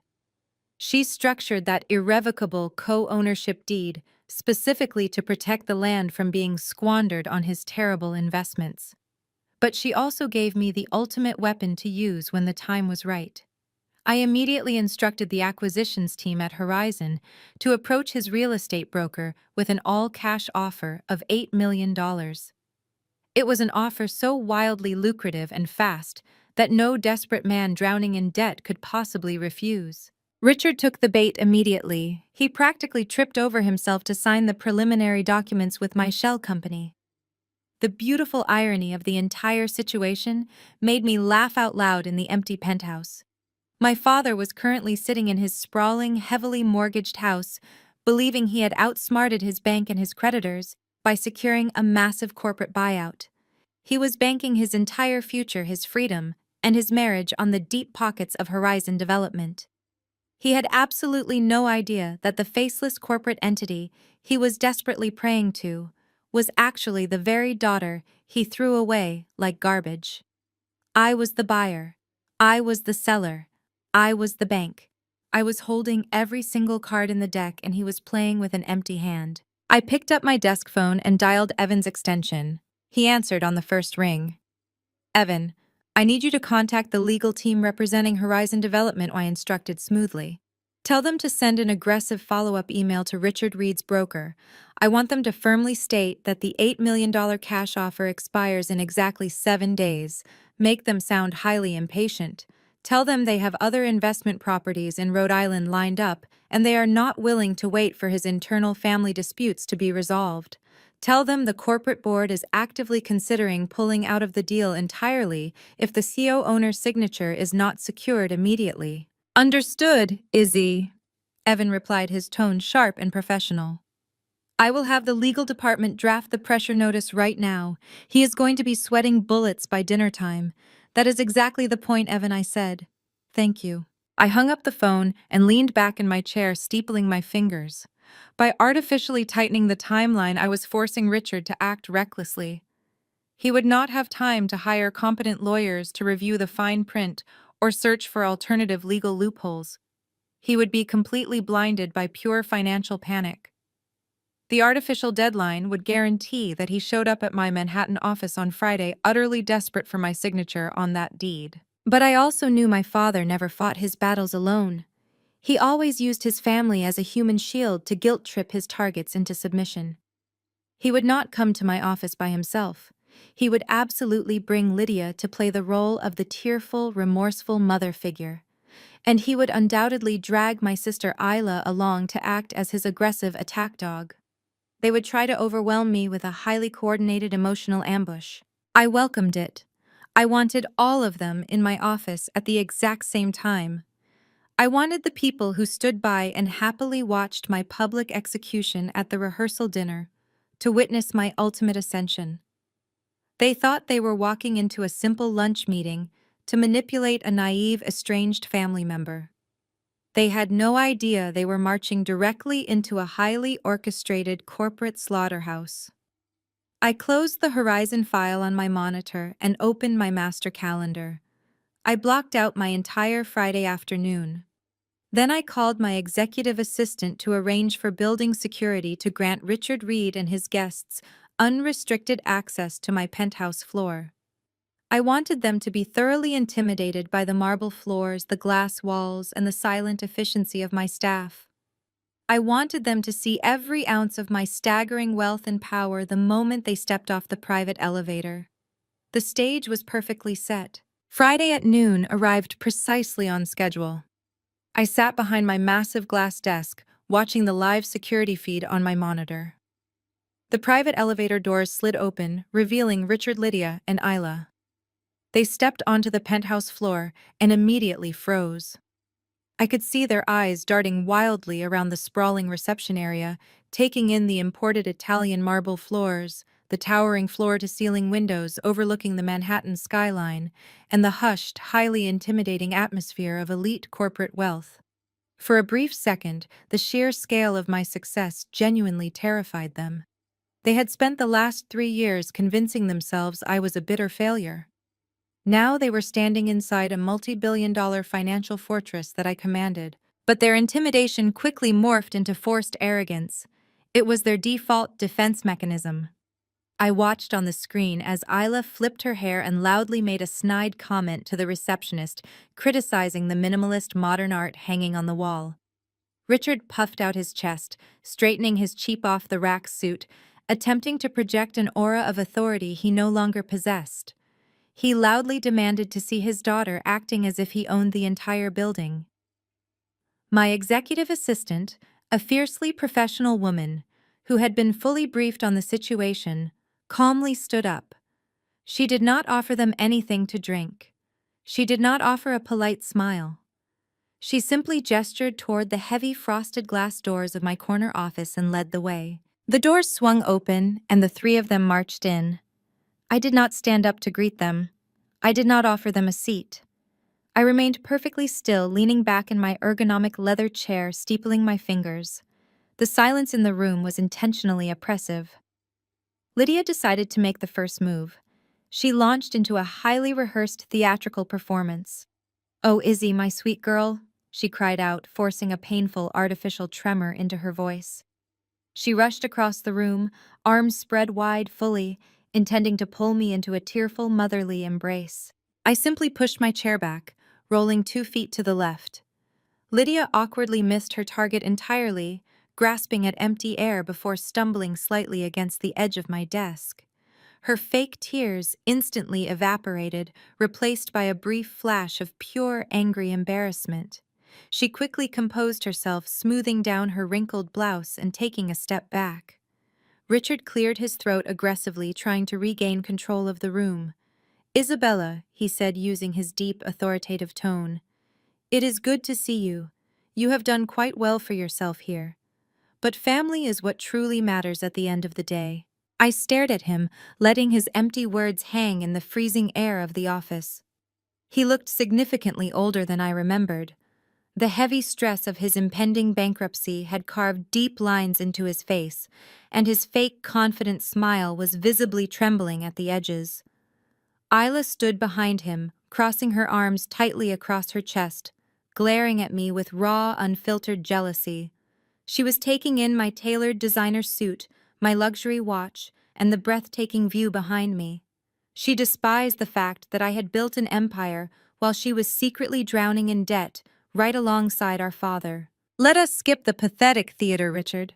She structured that irrevocable co-ownership deed specifically to protect the land from being squandered on his terrible investments. But she also gave me the ultimate weapon to use when the time was right. I immediately instructed the acquisitions team at Horizon to approach his real estate broker with an all-cash offer of $8 million. It was an offer so wildly lucrative and fast that no desperate man drowning in debt could possibly refuse. Richard took the bait immediately. He practically tripped over himself to sign the preliminary documents with my shell company. The beautiful irony of the entire situation made me laugh out loud in the empty penthouse. My father was currently sitting in his sprawling, heavily mortgaged house, believing he had outsmarted his bank and his creditors by securing a massive corporate buyout. He was banking his entire future, his freedom, and his marriage on the deep pockets of Horizon Development. He had absolutely no idea that the faceless corporate entity he was desperately praying to was actually the very daughter he threw away like garbage. I was the buyer. I was the seller. I was the bank. I was holding every single card in the deck and he was playing with an empty hand. I picked up my desk phone and dialed Evan's extension. He answered on the first ring. Evan, I need you to contact the legal team representing Horizon Development, I instructed smoothly. Tell them to send an aggressive follow-up email to Richard Reed's broker. I want them to firmly state that the $8 million cash offer expires in exactly 7 days. Make them sound highly impatient. Tell them they have other investment properties in Rhode Island lined up, and they are not willing to wait for his internal family disputes to be resolved. Tell them the corporate board is actively considering pulling out of the deal entirely if the CO-owner's signature is not secured immediately. Understood, Izzy, Evan replied, his tone sharp and professional. I will have the legal department draft the pressure notice right now. He is going to be sweating bullets by dinner time. That is exactly the point, Evan, I said. Thank you. I hung up the phone and leaned back in my chair, steepling my fingers. By artificially tightening the timeline, I was forcing Richard to act recklessly. He would not have time to hire competent lawyers to review the fine print or search for alternative legal loopholes. He would be completely blinded by pure financial panic. The artificial deadline would guarantee that he showed up at my Manhattan office on Friday, utterly desperate for my signature on that deed. But I also knew my father never fought his battles alone. He always used his family as a human shield to guilt-trip his targets into submission. He would not come to my office by himself. He would absolutely bring Lydia to play the role of the tearful, remorseful mother figure. And he would undoubtedly drag my sister Isla along to act as his aggressive attack dog. They would try to overwhelm me with a highly coordinated emotional ambush. I welcomed it. I wanted all of them in my office at the exact same time. I wanted the people who stood by and happily watched my public execution at the rehearsal dinner to witness my ultimate ascension. They thought they were walking into a simple lunch meeting to manipulate a naive, estranged family member. They had no idea they were marching directly into a highly orchestrated corporate slaughterhouse. I closed the Horizon file on my monitor and opened my master calendar. I blocked out my entire Friday afternoon. Then I called my executive assistant to arrange for building security to grant Richard Reed and his guests unrestricted access to my penthouse floor. I wanted them to be thoroughly intimidated by the marble floors, the glass walls, and the silent efficiency of my staff. I wanted them to see every ounce of my staggering wealth and power the moment they stepped off the private elevator. The stage was perfectly set. Friday at noon arrived precisely on schedule. I sat behind my massive glass desk, watching the live security feed on my monitor. The private elevator doors slid open, revealing Richard, Lydia, and Isla. They stepped onto the penthouse floor and immediately froze. I could see their eyes darting wildly around the sprawling reception area, taking in the imported Italian marble floors, the towering floor-to-ceiling windows overlooking the Manhattan skyline, and the hushed, highly intimidating atmosphere of elite corporate wealth. For a brief second, the sheer scale of my success genuinely terrified them. They had spent the last 3 years convincing themselves I was a bitter failure. Now they were standing inside a multi-billion-dollar financial fortress that I commanded. But their intimidation quickly morphed into forced arrogance. It was their default defense mechanism. I watched on the screen as Isla flipped her hair and loudly made a snide comment to the receptionist, criticizing the minimalist modern art hanging on the wall. Richard puffed out his chest, straightening his cheap off-the-rack suit, attempting to project an aura of authority he no longer possessed. He loudly demanded to see his daughter acting as if he owned the entire building. My executive assistant, a fiercely professional woman, who had been fully briefed on the situation, calmly stood up. She did not offer them anything to drink. She did not offer a polite smile. She simply gestured toward the heavy frosted glass doors of my corner office and led the way. The doors swung open, and the 3 of them marched in. I did not stand up to greet them. I did not offer them a seat. I remained perfectly still, leaning back in my ergonomic leather chair, steepling my fingers. The silence in the room was intentionally oppressive. Lydia decided to make the first move. She launched into a highly rehearsed theatrical performance. "Oh, Izzy, my sweet girl," she cried out, forcing a painful, artificial tremor into her voice. She rushed across the room, arms spread wide fully, intending to pull me into a tearful, motherly embrace. I simply pushed my chair back, rolling 2 feet to the left. Lydia awkwardly missed her target entirely, grasping at empty air before stumbling slightly against the edge of my desk. Her fake tears instantly evaporated, replaced by a brief flash of pure, angry embarrassment. She quickly composed herself, smoothing down her wrinkled blouse and taking a step back. Richard cleared his throat aggressively, trying to regain control of the room. "Isabella," he said using his deep, authoritative tone, "it is good to see you. You have done quite well for yourself here. But family is what truly matters at the end of the day." I stared at him, letting his empty words hang in the freezing air of the office. He looked significantly older than I remembered. The heavy stress of his impending bankruptcy had carved deep lines into his face, and his fake confident smile was visibly trembling at the edges. Isla stood behind him, crossing her arms tightly across her chest, glaring at me with raw, unfiltered jealousy. She was taking in my tailored designer suit, my luxury watch, and the breathtaking view behind me. She despised the fact that I had built an empire while she was secretly drowning in debt, right alongside our father. "Let us skip the pathetic theater, Richard,"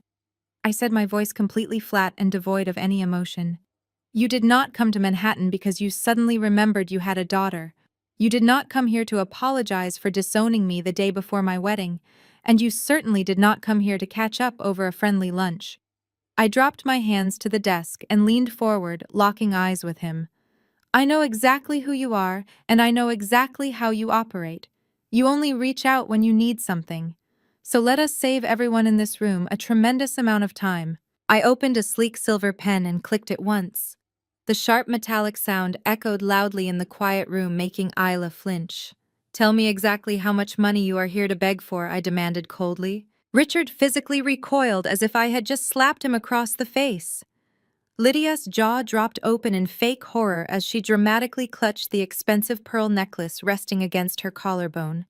I said, my voice completely flat and devoid of any emotion. "You did not come to Manhattan because you suddenly remembered you had a daughter. You did not come here to apologize for disowning me the day before my wedding, and you certainly did not come here to catch up over a friendly lunch." I dropped my hands to the desk and leaned forward, locking eyes with him. I know exactly who you are, and I know exactly how you operate. You only reach out when you need something. So let us save everyone in this room a tremendous amount of time. I opened a sleek silver pen and clicked it once. The sharp metallic sound echoed loudly in the quiet room, making Isla flinch. Tell me exactly how much money you are here to beg for, I demanded coldly. Richard physically recoiled as if I had just slapped him across the face. Lydia's jaw dropped open in fake horror as she dramatically clutched the expensive pearl necklace resting against her collarbone.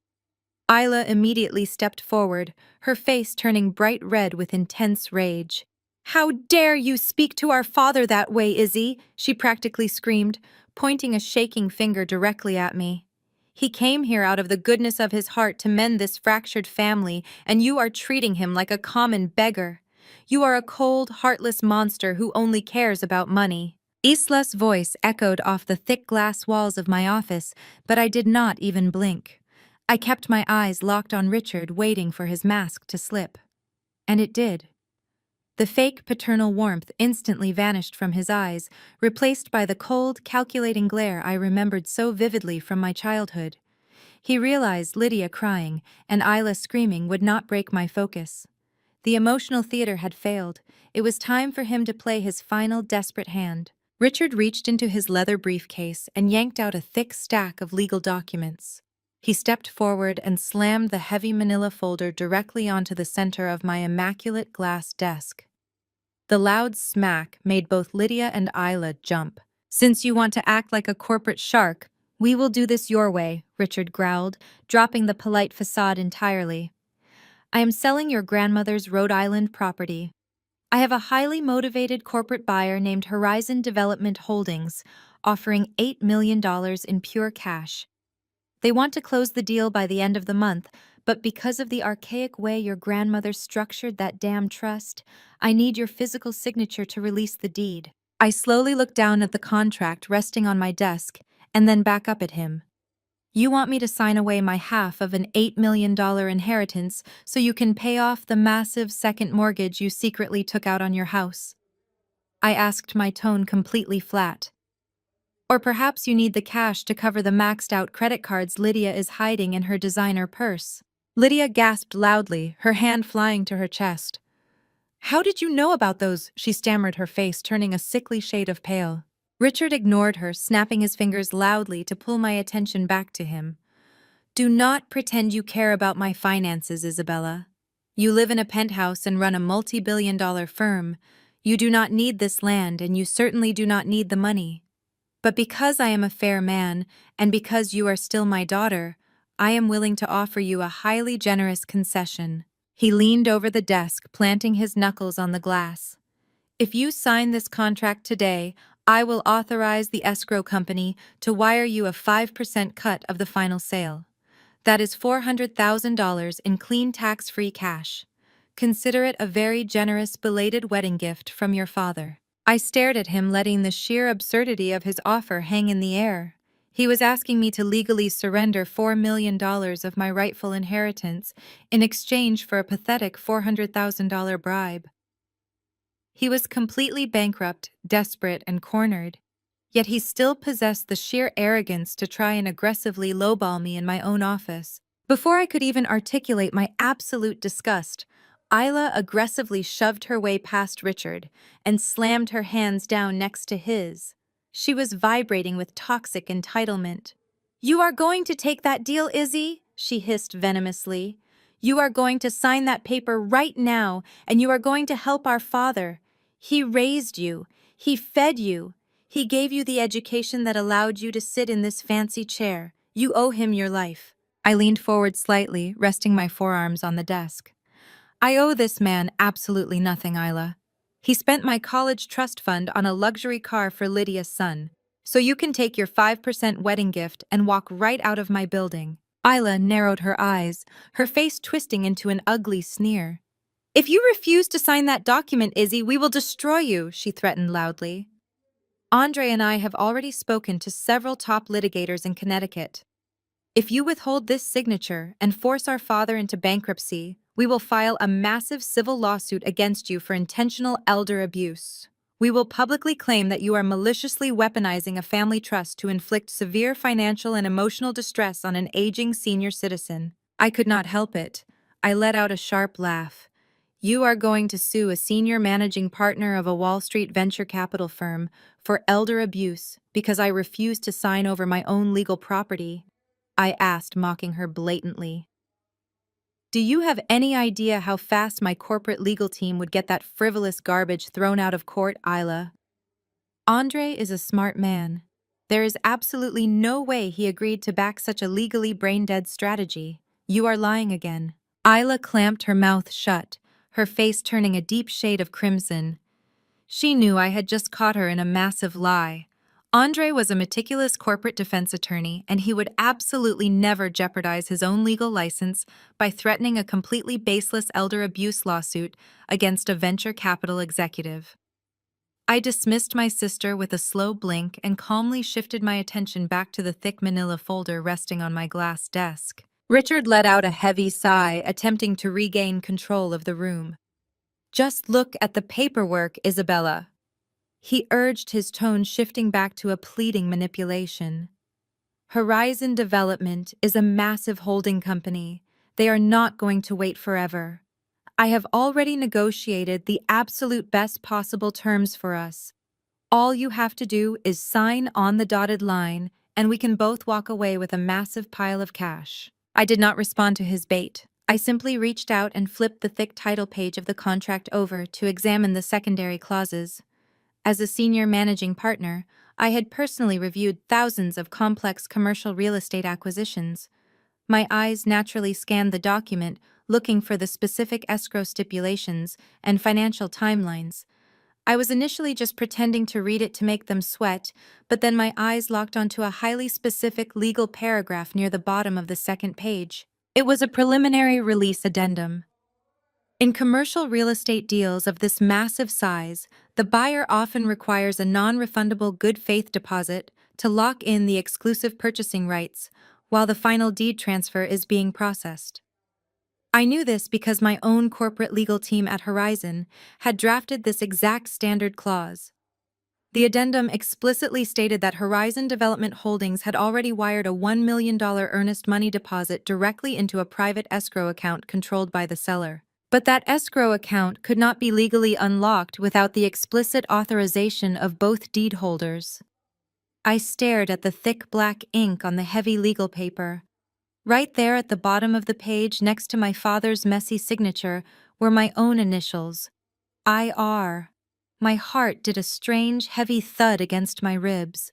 Isla immediately stepped forward, her face turning bright red with intense rage. "How dare you speak to our father that way, Izzy?" she practically screamed, pointing a shaking finger directly at me. "He came here out of the goodness of his heart to mend this fractured family, and you are treating him like a common beggar. You are a cold, heartless monster who only cares about money." Isla's voice echoed off the thick glass walls of my office, but I did not even blink. I kept my eyes locked on Richard, waiting for his mask to slip. And it did. The fake paternal warmth instantly vanished from his eyes, replaced by the cold, calculating glare I remembered so vividly from my childhood. He realized Lydia crying and Isla screaming would not break my focus. The emotional theater had failed. It was time for him to play his final desperate hand. Richard reached into his leather briefcase and yanked out a thick stack of legal documents. He stepped forward and slammed the heavy manila folder directly onto the center of my immaculate glass desk. The loud smack made both Lydia and Isla jump. "Since you want to act like a corporate shark, we will do this your way," Richard growled, dropping the polite facade entirely. "I am selling your grandmother's Rhode Island property. I have a highly motivated corporate buyer named Horizon Development Holdings, offering $8 million in pure cash. They want to close the deal by the end of the month, but because of the archaic way your grandmother structured that damn trust, I need your physical signature to release the deed." I slowly looked down at the contract resting on my desk, and then back up at him. "You want me to sign away my half of an $8 million inheritance so you can pay off the massive second mortgage you secretly took out on your house?" I asked, my tone completely flat. "Or perhaps you need the cash to cover the maxed-out credit cards Lydia is hiding in her designer purse." Lydia gasped loudly, her hand flying to her chest. "How did you know about those?" she stammered, her face turning a sickly shade of pale. Richard ignored her, snapping his fingers loudly to pull my attention back to him. "Do not pretend you care about my finances, Isabella. You live in a penthouse and run a multi-billion-dollar firm. You do not need this land, and you certainly do not need the money. But because I am a fair man, and because you are still my daughter, I am willing to offer you a highly generous concession." He leaned over the desk, planting his knuckles on the glass. "If you sign this contract today, I will authorize the escrow company to wire you a 5% cut of the final sale. That is $400,000 in clean tax-free cash. Consider it a very generous belated wedding gift from your father." I stared at him, letting the sheer absurdity of his offer hang in the air. He was asking me to legally surrender $4 million of my rightful inheritance in exchange for a pathetic $400,000 bribe. He was completely bankrupt, desperate, and cornered. Yet he still possessed the sheer arrogance to try and aggressively lowball me in my own office. Before I could even articulate my absolute disgust, Isla aggressively shoved her way past Richard and slammed her hands down next to his. She was vibrating with toxic entitlement. "You are going to take that deal, Izzy?" she hissed venomously. "You are going to sign that paper right now, and you are going to help our father. He raised you. He fed you. He gave you the education that allowed you to sit in this fancy chair. You owe him your life." I leaned forward slightly, resting my forearms on the desk. "I owe this man absolutely nothing, Isla. He spent my college trust fund on a luxury car for Lydia's son. So you can take your 5% wedding gift and walk right out of my building." Isla narrowed her eyes, her face twisting into an ugly sneer. "If you refuse to sign that document, Izzy, we will destroy you," she threatened loudly. "Andre and I have already spoken to several top litigators in Connecticut. If you withhold this signature and force our father into bankruptcy, we will file a massive civil lawsuit against you for intentional elder abuse. We will publicly claim that you are maliciously weaponizing a family trust to inflict severe financial and emotional distress on an aging senior citizen. I could not help it. I let out a sharp laugh. You are going to sue a senior managing partner of a Wall Street venture capital firm for elder abuse because I refused to sign over my own legal property? I asked, mocking her blatantly. Do you have any idea how fast my corporate legal team would get that frivolous garbage thrown out of court, Isla? Andre is a smart man. There is absolutely no way he agreed to back such a legally brain-dead strategy. You are lying again. Isla clamped her mouth shut, her face turning a deep shade of crimson. She knew I had just caught her in a massive lie. Andre was a meticulous corporate defense attorney, and he would absolutely never jeopardize his own legal license by threatening a completely baseless elder abuse lawsuit against a venture capital executive. I dismissed my sister with a slow blink and calmly shifted my attention back to the thick manila folder resting on my glass desk. Richard let out a heavy sigh, attempting to regain control of the room. Just look at the paperwork, Isabella. He urged, his tone shifting back to a pleading manipulation. Horizon Development is a massive holding company. They are not going to wait forever. I have already negotiated the absolute best possible terms for us. All you have to do is sign on the dotted line, and we can both walk away with a massive pile of cash. I did not respond to his bait. I simply reached out and flipped the thick title page of the contract over to examine the secondary clauses. As a senior managing partner, I had personally reviewed thousands of complex commercial real estate acquisitions. My eyes naturally scanned the document, looking for the specific escrow stipulations and financial timelines. I was initially just pretending to read it to make them sweat, but then my eyes locked onto a highly specific legal paragraph near the bottom of the second page. It was a preliminary release addendum. In commercial real estate deals of this massive size, the buyer often requires a non-refundable good faith deposit to lock in the exclusive purchasing rights while the final deed transfer is being processed. I knew this because my own corporate legal team at Horizon had drafted this exact standard clause. The addendum explicitly stated that Horizon Development Holdings had already wired a $1 million earnest money deposit directly into a private escrow account controlled by the seller. But that escrow account could not be legally unlocked without the explicit authorization of both deed holders. I stared at the thick black ink on the heavy legal paper. Right there at the bottom of the page, next to my father's messy signature, were my own initials, IR. My heart did a strange, heavy thud against my ribs.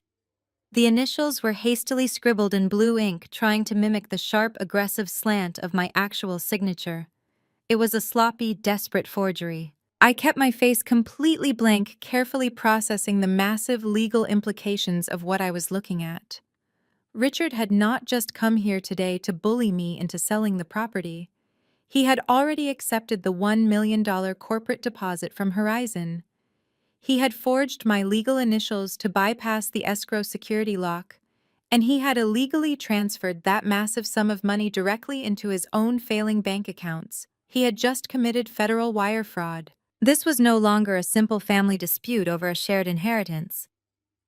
The initials were hastily scribbled in blue ink, trying to mimic the sharp, aggressive slant of my actual signature. It was a sloppy, desperate forgery. I kept my face completely blank, carefully processing the massive legal implications of what I was looking at. Richard had not just come here today to bully me into selling the property. He had already accepted the $1 million corporate deposit from Horizon. He had forged my legal initials to bypass the escrow security lock, and he had illegally transferred that massive sum of money directly into his own failing bank accounts. He had just committed federal wire fraud. This was no longer a simple family dispute over a shared inheritance.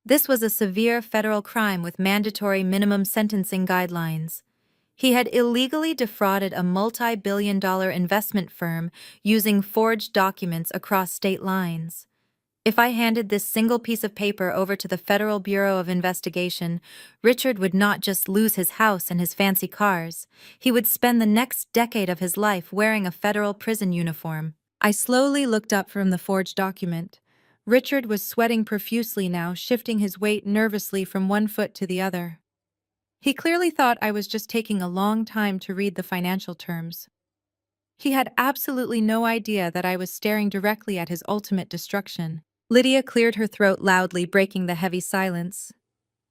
This was a severe federal crime with mandatory minimum sentencing guidelines. He had illegally defrauded a multi-billion-dollar investment firm using forged documents across state lines. If I handed this single piece of paper over to the Federal Bureau of Investigation, Richard would not just lose his house and his fancy cars. He would spend the next decade of his life wearing a federal prison uniform. I slowly looked up from the forged document. Richard was sweating profusely now, shifting his weight nervously from one foot to the other. He clearly thought I was just taking a long time to read the financial terms. He had absolutely no idea that I was staring directly at his ultimate destruction. Lydia cleared her throat loudly, breaking the heavy silence.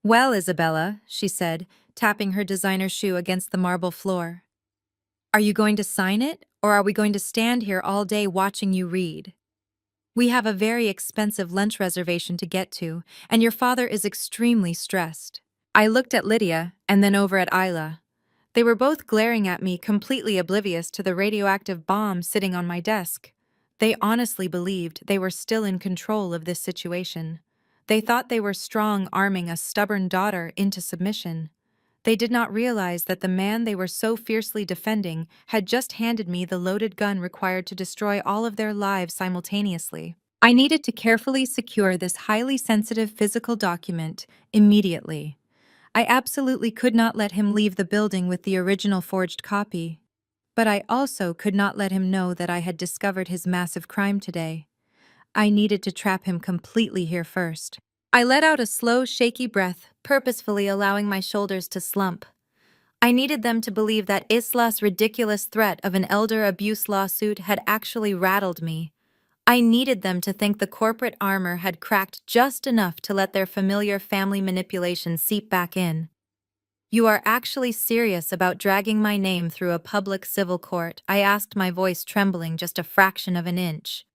"Well, Isabella," she said, tapping her designer shoe against the marble floor. "Are you going to sign it, or are we going to stand here all day watching you read? We have a very expensive lunch reservation to get to, and your father is extremely stressed." I looked at Lydia and then over at Isla. They were both glaring at me, completely oblivious to the radioactive bomb sitting on my desk. They honestly believed they were still in control of this situation. They thought they were strong-arming a stubborn daughter into submission. They did not realize that the man they were so fiercely defending had just handed me the loaded gun required to destroy all of their lives simultaneously. I needed to carefully secure this highly sensitive physical document immediately. I absolutely could not let him leave the building with the original forged copy. But I also could not let him know that I had discovered his massive crime today. I needed to trap him completely here first. I let out a slow, shaky breath, purposefully allowing my shoulders to slump. I needed them to believe that Isla's ridiculous threat of an elder abuse lawsuit had actually rattled me. I needed them to think the corporate armor had cracked just enough to let their familiar family manipulation seep back in. "You are actually serious about dragging my name through a public civil court?" I asked, my voice trembling just a fraction of an inch.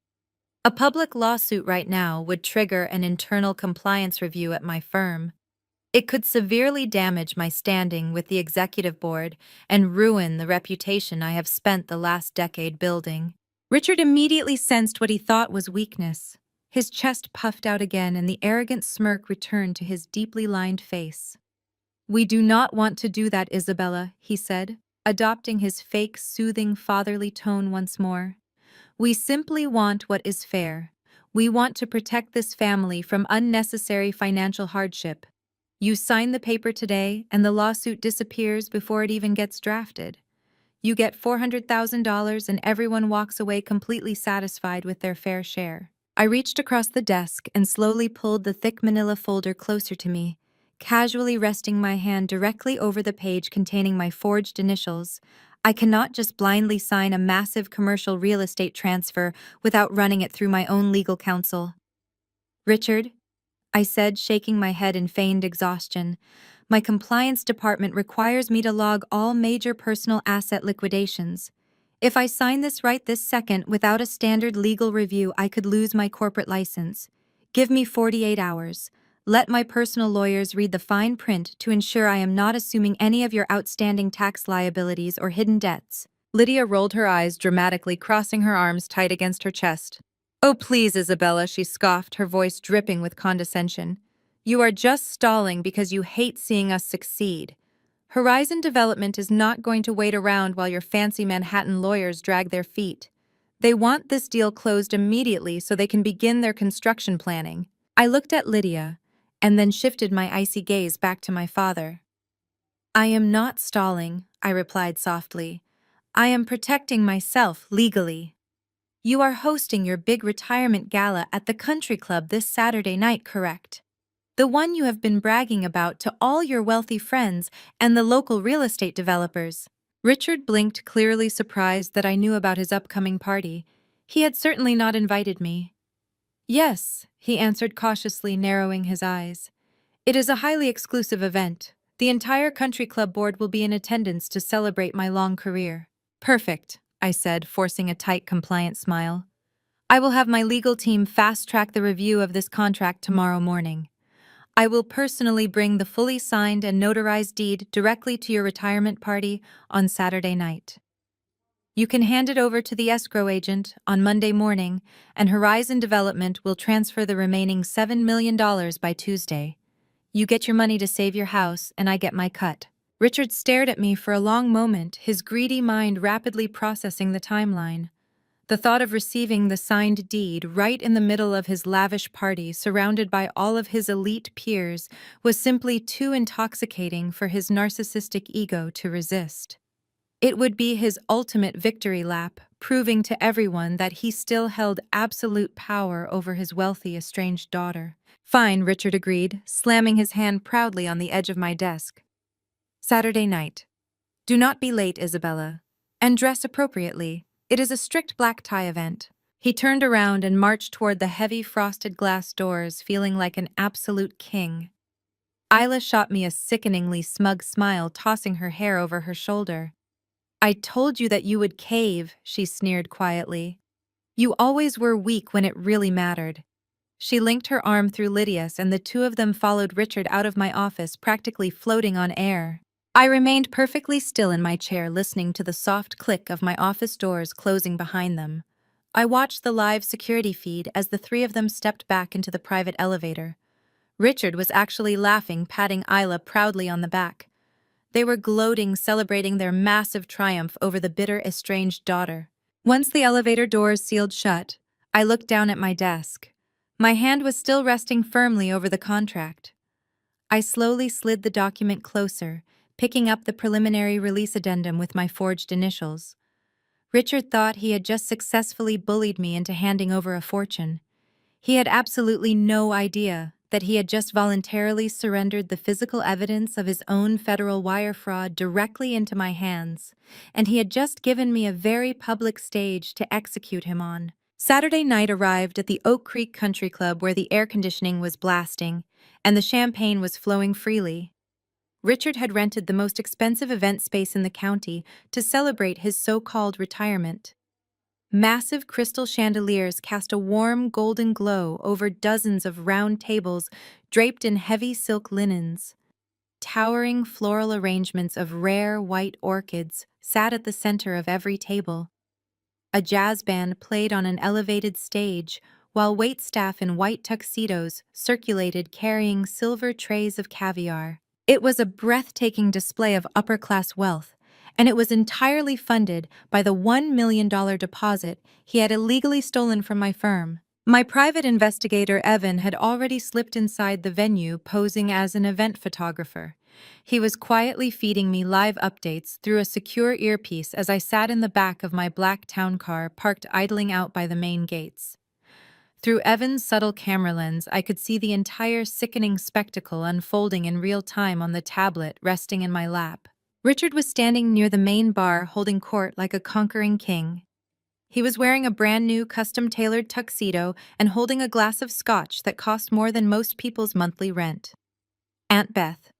A public lawsuit right now would trigger an internal compliance review at my firm. It could severely damage my standing with the executive board and ruin the reputation I have spent the last decade building. Richard immediately sensed what he thought was weakness. His chest puffed out again and the arrogant smirk returned to his deeply lined face. "We do not want to do that, Isabella," he said, adopting his fake, soothing, fatherly tone once more. "We simply want what is fair. We want to protect this family from unnecessary financial hardship. You sign the paper today, and the lawsuit disappears before it even gets drafted. You get $400,000 and everyone walks away completely satisfied with their fair share." I reached across the desk and slowly pulled the thick manila folder closer to me, casually resting my hand directly over the page containing my forged initials. I cannot just blindly sign a massive commercial real estate transfer without running it through my own legal counsel. "Richard," I said, shaking my head in feigned exhaustion, "my compliance department requires me to log all major personal asset liquidations. If I sign this right this second without a standard legal review, I could lose my corporate license. Give me 48 hours. Let my personal lawyers read the fine print to ensure I am not assuming any of your outstanding tax liabilities or hidden debts." Lydia rolled her eyes dramatically, crossing her arms tight against her chest. "Oh, please, Isabella," she scoffed, her voice dripping with condescension. "You are just stalling because you hate seeing us succeed. Horizon Development is not going to wait around while your fancy Manhattan lawyers drag their feet. They want this deal closed immediately so they can begin their construction planning." I looked at Lydia, and then shifted my icy gaze back to my father. "I am not stalling," I replied softly. "I am protecting myself legally. You are hosting your big retirement gala at the country club this Saturday night, correct? The one you have been bragging about to all your wealthy friends and the local real estate developers." Richard blinked, clearly surprised that I knew about his upcoming party. He had certainly not invited me. "Yes," he answered cautiously, narrowing his eyes. "It is a highly exclusive event. The entire country club board will be in attendance to celebrate my long career." "Perfect," I said, forcing a tight, compliant smile. "I will have my legal team fast-track the review of this contract tomorrow morning. I will personally bring the fully signed and notarized deed directly to your retirement party on Saturday night. You can hand it over to the escrow agent on Monday morning, and Horizon Development will transfer the remaining $7 million by Tuesday. You get your money to save your house, and I get my cut." Richard stared at me for a long moment, his greedy mind rapidly processing the timeline. The thought of receiving the signed deed right in the middle of his lavish party, surrounded by all of his elite peers, was simply too intoxicating for his narcissistic ego to resist. It would be his ultimate victory lap, proving to everyone that he still held absolute power over his wealthy, estranged daughter. "Fine," Richard agreed, slamming his hand proudly on the edge of my desk. "Saturday night. Do not be late, Isabella. And dress appropriately. It is a strict black tie event." He turned around and marched toward the heavy frosted glass doors, feeling like an absolute king. Isla shot me a sickeningly smug smile, tossing her hair over her shoulder. "I told you that you would cave," she sneered quietly. "You always were weak when it really mattered." She linked her arm through Lydia's, and the two of them followed Richard out of my office, practically floating on air. I remained perfectly still in my chair, listening to the soft click of my office doors closing behind them. I watched the live security feed as the three of them stepped back into the private elevator. Richard was actually laughing, patting Isla proudly on the back. They were gloating, celebrating their massive triumph over the bitter, estranged daughter. Once the elevator doors sealed shut, I looked down at my desk. My hand was still resting firmly over the contract. I slowly slid the document closer, picking up the preliminary release addendum with my forged initials. Richard thought he had just successfully bullied me into handing over a fortune. He had absolutely no idea that he had just voluntarily surrendered the physical evidence of his own federal wire fraud directly into my hands, and he had just given me a very public stage to execute him on. Saturday night arrived at the Oak Creek Country Club where the air conditioning was blasting, and the champagne was flowing freely. Richard had rented the most expensive event space in the county to celebrate his so-called retirement. Massive crystal chandeliers cast a warm golden glow over dozens of round tables draped in heavy silk linens. Towering floral arrangements of rare white orchids sat at the center of every table. A jazz band played on an elevated stage, while waitstaff in white tuxedos circulated carrying silver trays of caviar. It was a breathtaking display of upper-class wealth, and it was entirely funded by the $1 million deposit he had illegally stolen from my firm. My private investigator, Evan, had already slipped inside the venue posing as an event photographer. He was quietly feeding me live updates through a secure earpiece as I sat in the back of my black town car parked idling out by the main gates. Through Evan's subtle camera lens, I could see the entire sickening spectacle unfolding in real time on the tablet resting in my lap. Richard was standing near the main bar holding court like a conquering king. He was wearing a brand-new custom-tailored tuxedo and holding a glass of scotch that cost more than most people's monthly rent. Aunt Beth,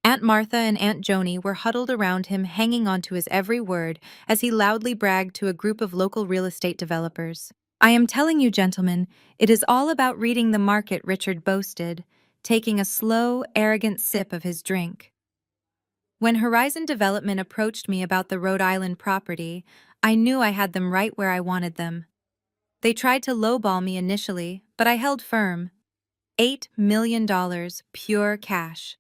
Aunt Martha and Aunt Joni were huddled around him, hanging onto his every word as he loudly bragged to a group of local real estate developers. "I am telling you, gentlemen, it is all about reading the market," Richard boasted, taking a slow, arrogant sip of his drink. When Horizon Development approached me about the Rhode Island property, I knew I had them right where I wanted them. They tried to lowball me initially, but I held firm. $8 million, pure cash.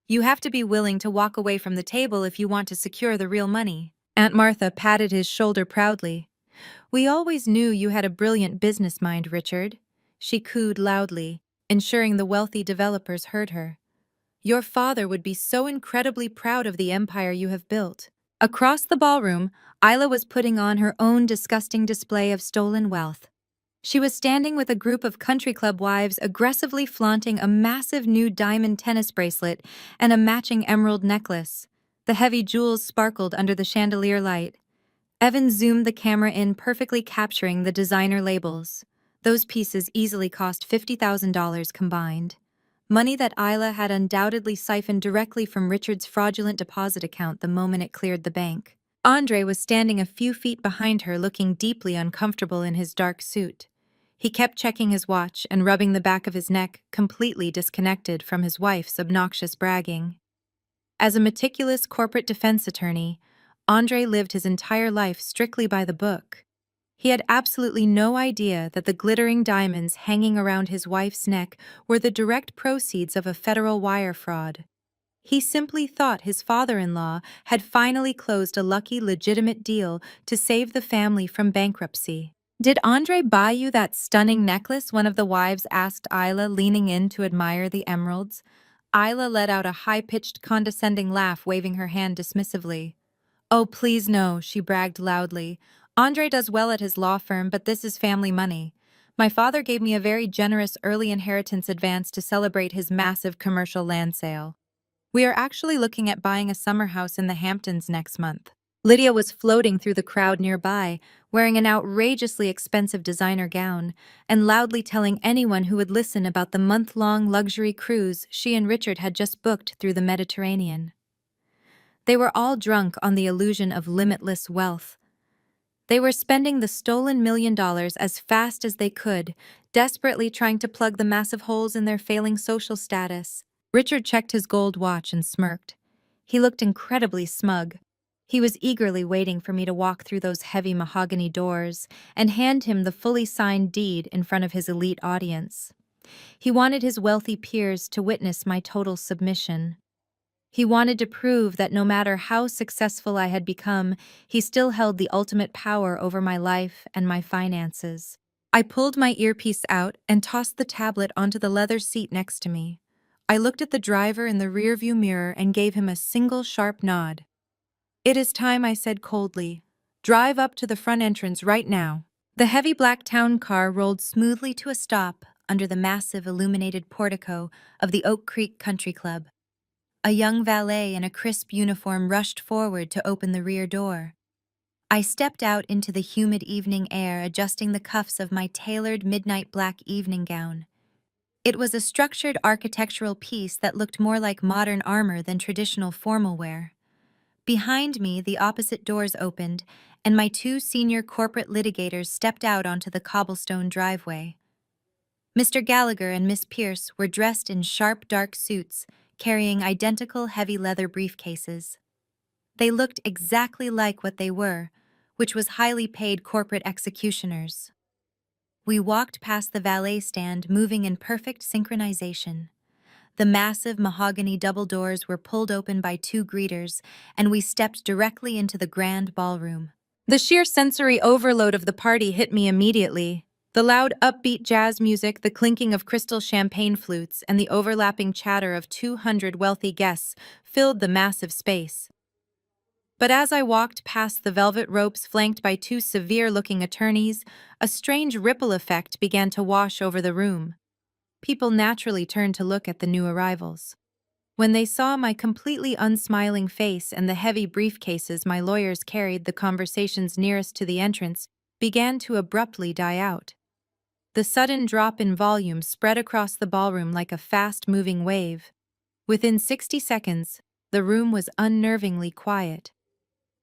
"You have to be willing to walk away from the table if you want to secure the real money." Aunt Martha patted his shoulder proudly. "We always knew you had a brilliant business mind, Richard," she cooed loudly, ensuring the wealthy developers heard her. "Your father would be so incredibly proud of the empire you have built." Across the ballroom, Isla was putting on her own disgusting display of stolen wealth. She was standing with a group of country club wives aggressively flaunting a massive new diamond tennis bracelet and a matching emerald necklace. The heavy jewels sparkled under the chandelier light. Evan zoomed the camera in, perfectly capturing the designer labels. Those pieces easily cost $50,000 combined. Money that Isla had undoubtedly siphoned directly from Richard's fraudulent deposit account the moment it cleared the bank. Andre was standing a few feet behind her, looking deeply uncomfortable in his dark suit. He kept checking his watch and rubbing the back of his neck, completely disconnected from his wife's obnoxious bragging. As a meticulous corporate defense attorney, Andre lived his entire life strictly by the book. He had absolutely no idea that the glittering diamonds hanging around his wife's neck were the direct proceeds of a federal wire fraud. He simply thought his father-in-law had finally closed a lucky, legitimate deal to save the family from bankruptcy. "Did Andre buy you that stunning necklace?" one of the wives asked Isla, leaning in to admire the emeralds. Isla let out a high-pitched, condescending laugh, waving her hand dismissively. "Oh, please no," she bragged loudly. "Andre does well at his law firm, but this is family money. My father gave me a very generous early inheritance advance to celebrate his massive commercial land sale. We are actually looking at buying a summer house in the Hamptons next month." Lydia was floating through the crowd nearby, wearing an outrageously expensive designer gown, and loudly telling anyone who would listen about the month-long luxury cruise she and Richard had just booked through the Mediterranean. They were all drunk on the illusion of limitless wealth. They were spending the stolen $1 million as fast as they could, desperately trying to plug the massive holes in their failing social status. Richard checked his gold watch and smirked. He looked incredibly smug. He was eagerly waiting for me to walk through those heavy mahogany doors and hand him the fully signed deed in front of his elite audience. He wanted his wealthy peers to witness my total submission. He wanted to prove that no matter how successful I had become, he still held the ultimate power over my life and my finances. I pulled my earpiece out and tossed the tablet onto the leather seat next to me. I looked at the driver in the rearview mirror and gave him a single sharp nod. "It is time," I said coldly. "Drive up to the front entrance right now." The heavy black town car rolled smoothly to a stop under the massive illuminated portico of the Oak Creek Country Club. A young valet in a crisp uniform rushed forward to open the rear door. I stepped out into the humid evening air, adjusting the cuffs of my tailored midnight black evening gown. It was a structured architectural piece that looked more like modern armor than traditional formal wear. Behind me, the opposite doors opened, and my two senior corporate litigators stepped out onto the cobblestone driveway. Mr. Gallagher and Miss Pierce were dressed in sharp, dark suits, carrying identical heavy leather briefcases. They looked exactly like what they were, which was highly paid corporate executioners. We walked past the valet stand, moving in perfect synchronization. The massive mahogany double doors were pulled open by two greeters, and we stepped directly into the grand ballroom. The sheer sensory overload of the party hit me immediately. The loud, upbeat jazz music, the clinking of crystal champagne flutes, and the overlapping chatter of 200 wealthy guests filled the massive space. But as I walked past the velvet ropes flanked by two severe-looking attorneys, a strange ripple effect began to wash over the room. People naturally turned to look at the new arrivals. When they saw my completely unsmiling face and the heavy briefcases my lawyers carried, the conversations nearest to the entrance began to abruptly die out. The sudden drop in volume spread across the ballroom like a fast-moving wave. Within 60 seconds, the room was unnervingly quiet.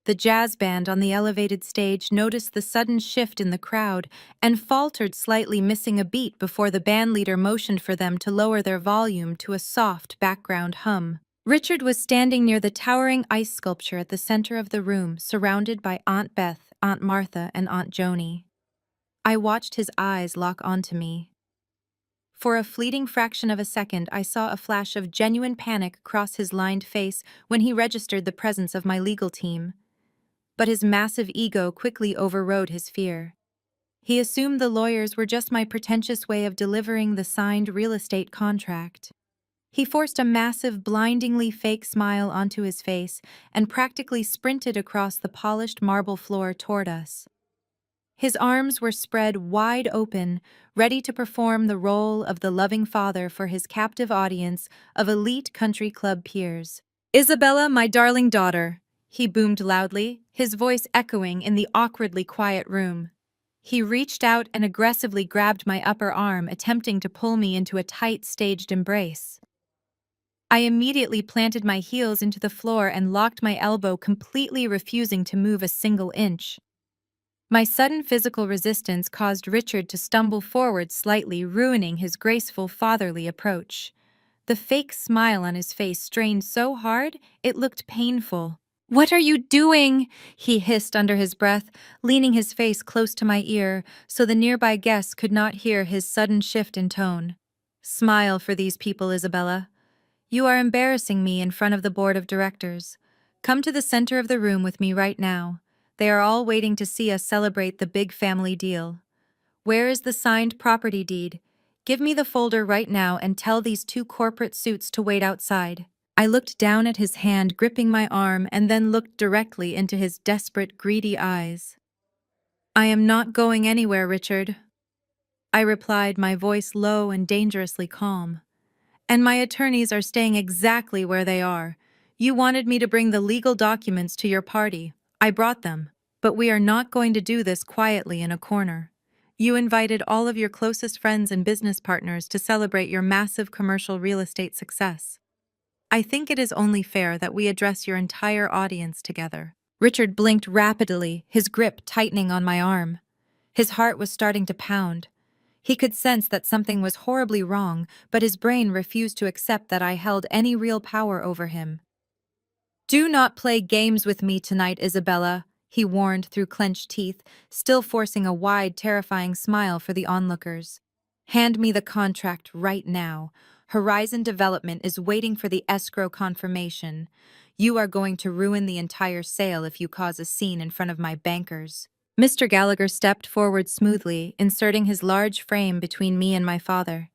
The jazz band on the elevated stage noticed the sudden shift in the crowd and faltered slightly, missing a beat before the bandleader motioned for them to lower their volume to a soft background hum. Richard was standing near the towering ice sculpture at the center of the room, surrounded by Aunt Beth, Aunt Martha, and Aunt Joni. I watched his eyes lock onto me. For a fleeting fraction of a second, I saw a flash of genuine panic cross his lined face when he registered the presence of my legal team. But his massive ego quickly overrode his fear. He assumed the lawyers were just my pretentious way of delivering the signed real estate contract. He forced a massive, blindingly fake smile onto his face and practically sprinted across the polished marble floor toward us. His arms were spread wide open, ready to perform the role of the loving father for his captive audience of elite country club peers. "Isabella, my darling daughter," he boomed loudly, his voice echoing in the awkwardly quiet room. He reached out and aggressively grabbed my upper arm, attempting to pull me into a tight, staged embrace. I immediately planted my heels into the floor and locked my elbow, completely refusing to move a single inch. My sudden physical resistance caused Richard to stumble forward slightly, ruining his graceful, fatherly approach. The fake smile on his face strained so hard, it looked painful. "What are you doing?" he hissed under his breath, leaning his face close to my ear so the nearby guests could not hear his sudden shift in tone. "Smile for these people, Isabella. You are embarrassing me in front of the board of directors. Come to the center of the room with me right now. They are all waiting to see us celebrate the big family deal. Where is the signed property deed? Give me the folder right now and tell these two corporate suits to wait outside." I looked down at his hand gripping my arm and then looked directly into his desperate, greedy eyes. "I am not going anywhere, Richard," I replied, my voice low and dangerously calm. "And my attorneys are staying exactly where they are. You wanted me to bring the legal documents to your party. I brought them, but we are not going to do this quietly in a corner. You invited all of your closest friends and business partners to celebrate your massive commercial real estate success. I think it is only fair that we address your entire audience together." Richard blinked rapidly, his grip tightening on my arm. His heart was starting to pound. He could sense that something was horribly wrong, but his brain refused to accept that I held any real power over him. Do not play games with me tonight, Isabella, he warned through clenched teeth, still forcing a wide, terrifying smile for the onlookers. Hand me the contract right now. Horizon Development is waiting for the escrow confirmation. You are going to ruin the entire sale if you cause a scene in front of my bankers. Mr. Gallagher stepped forward smoothly, inserting his large frame between me and my father.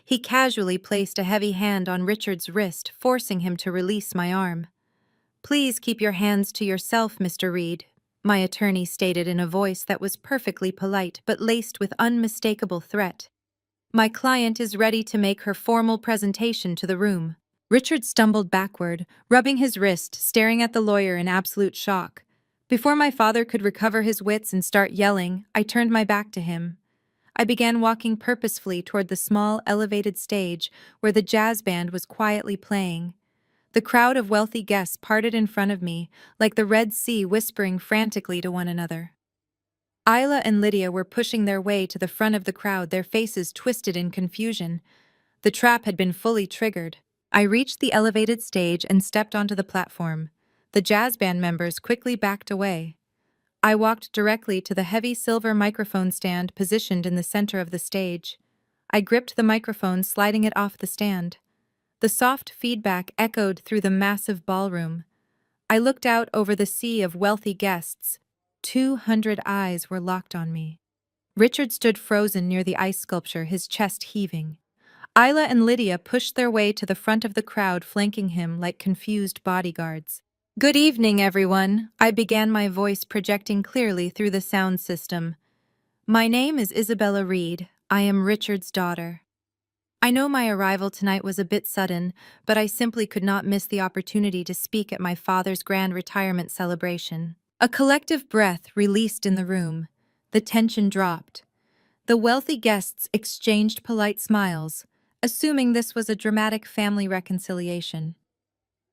He casually placed a heavy hand on Richard's wrist, forcing him to release my arm. Please keep your hands to yourself, Mr. Reed, my attorney stated in a voice that was perfectly polite but laced with unmistakable threat. My client is ready to make her formal presentation to the room. Richard stumbled backward, rubbing his wrist, staring at the lawyer in absolute shock. Before my father could recover his wits and start yelling, I turned my back to him. I began walking purposefully toward the small, elevated stage where the jazz band was quietly playing. The crowd of wealthy guests parted in front of me, like the Red Sea whispering frantically to one another. Isla and Lydia were pushing their way to the front of the crowd, their faces twisted in confusion. The trap had been fully triggered. I reached the elevated stage and stepped onto the platform. The jazz band members quickly backed away. I walked directly to the heavy silver microphone stand positioned in the center of the stage. I gripped the microphone, sliding it off the stand. The soft feedback echoed through the massive ballroom. I looked out over the sea of wealthy guests. 200 eyes were locked on me. Richard stood frozen near the ice sculpture, his chest heaving. Isla and Lydia pushed their way to the front of the crowd, flanking him like confused bodyguards. Good evening, everyone, I began, my voice projecting clearly through the sound system. My name is Isabella Reed. I am Richard's daughter. I know my arrival tonight was a bit sudden, but I simply could not miss the opportunity to speak at my father's grand retirement celebration. A collective breath released in the room. The tension dropped. The wealthy guests exchanged polite smiles, assuming this was a dramatic family reconciliation.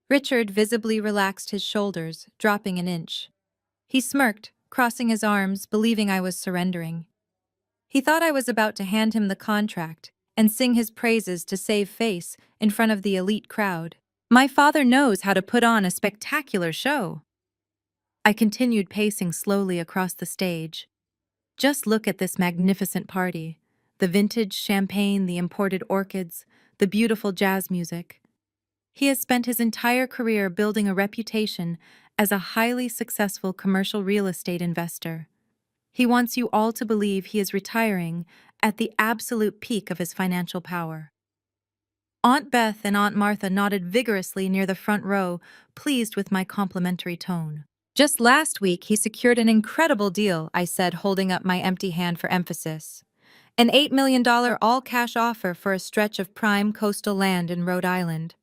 Richard visibly relaxed his shoulders, dropping an inch. He smirked, crossing his arms, believing I was surrendering. He thought I was about to hand him the contract and sing his praises to save face in front of the elite crowd. My father knows how to put on a spectacular show. I continued pacing slowly across the stage. Just look at this magnificent party. The vintage champagne, the imported orchids, the beautiful jazz music. He has spent his entire career building a reputation as a highly successful commercial real estate investor. He wants you all to believe he is retiring at the absolute peak of his financial power. Aunt Beth and Aunt Martha nodded vigorously near the front row, pleased with my complimentary tone. Just last week, he secured an incredible deal, I said, holding up my empty hand for emphasis. An $8 million all-cash offer for a stretch of prime coastal land in Rhode Island.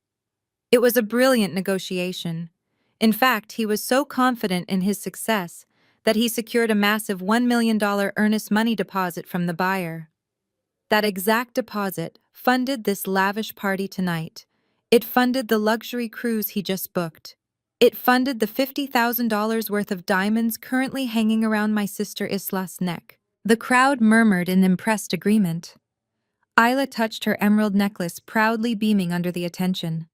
It was a brilliant negotiation. In fact, he was so confident in his success that he secured a massive $1 million earnest money deposit from the buyer. That exact deposit funded this lavish party tonight. It funded the luxury cruise he just booked. It funded the $50,000 worth of diamonds currently hanging around my sister Isla's neck. The crowd murmured in impressed agreement. Isla touched her emerald necklace, proudly beaming under the attention.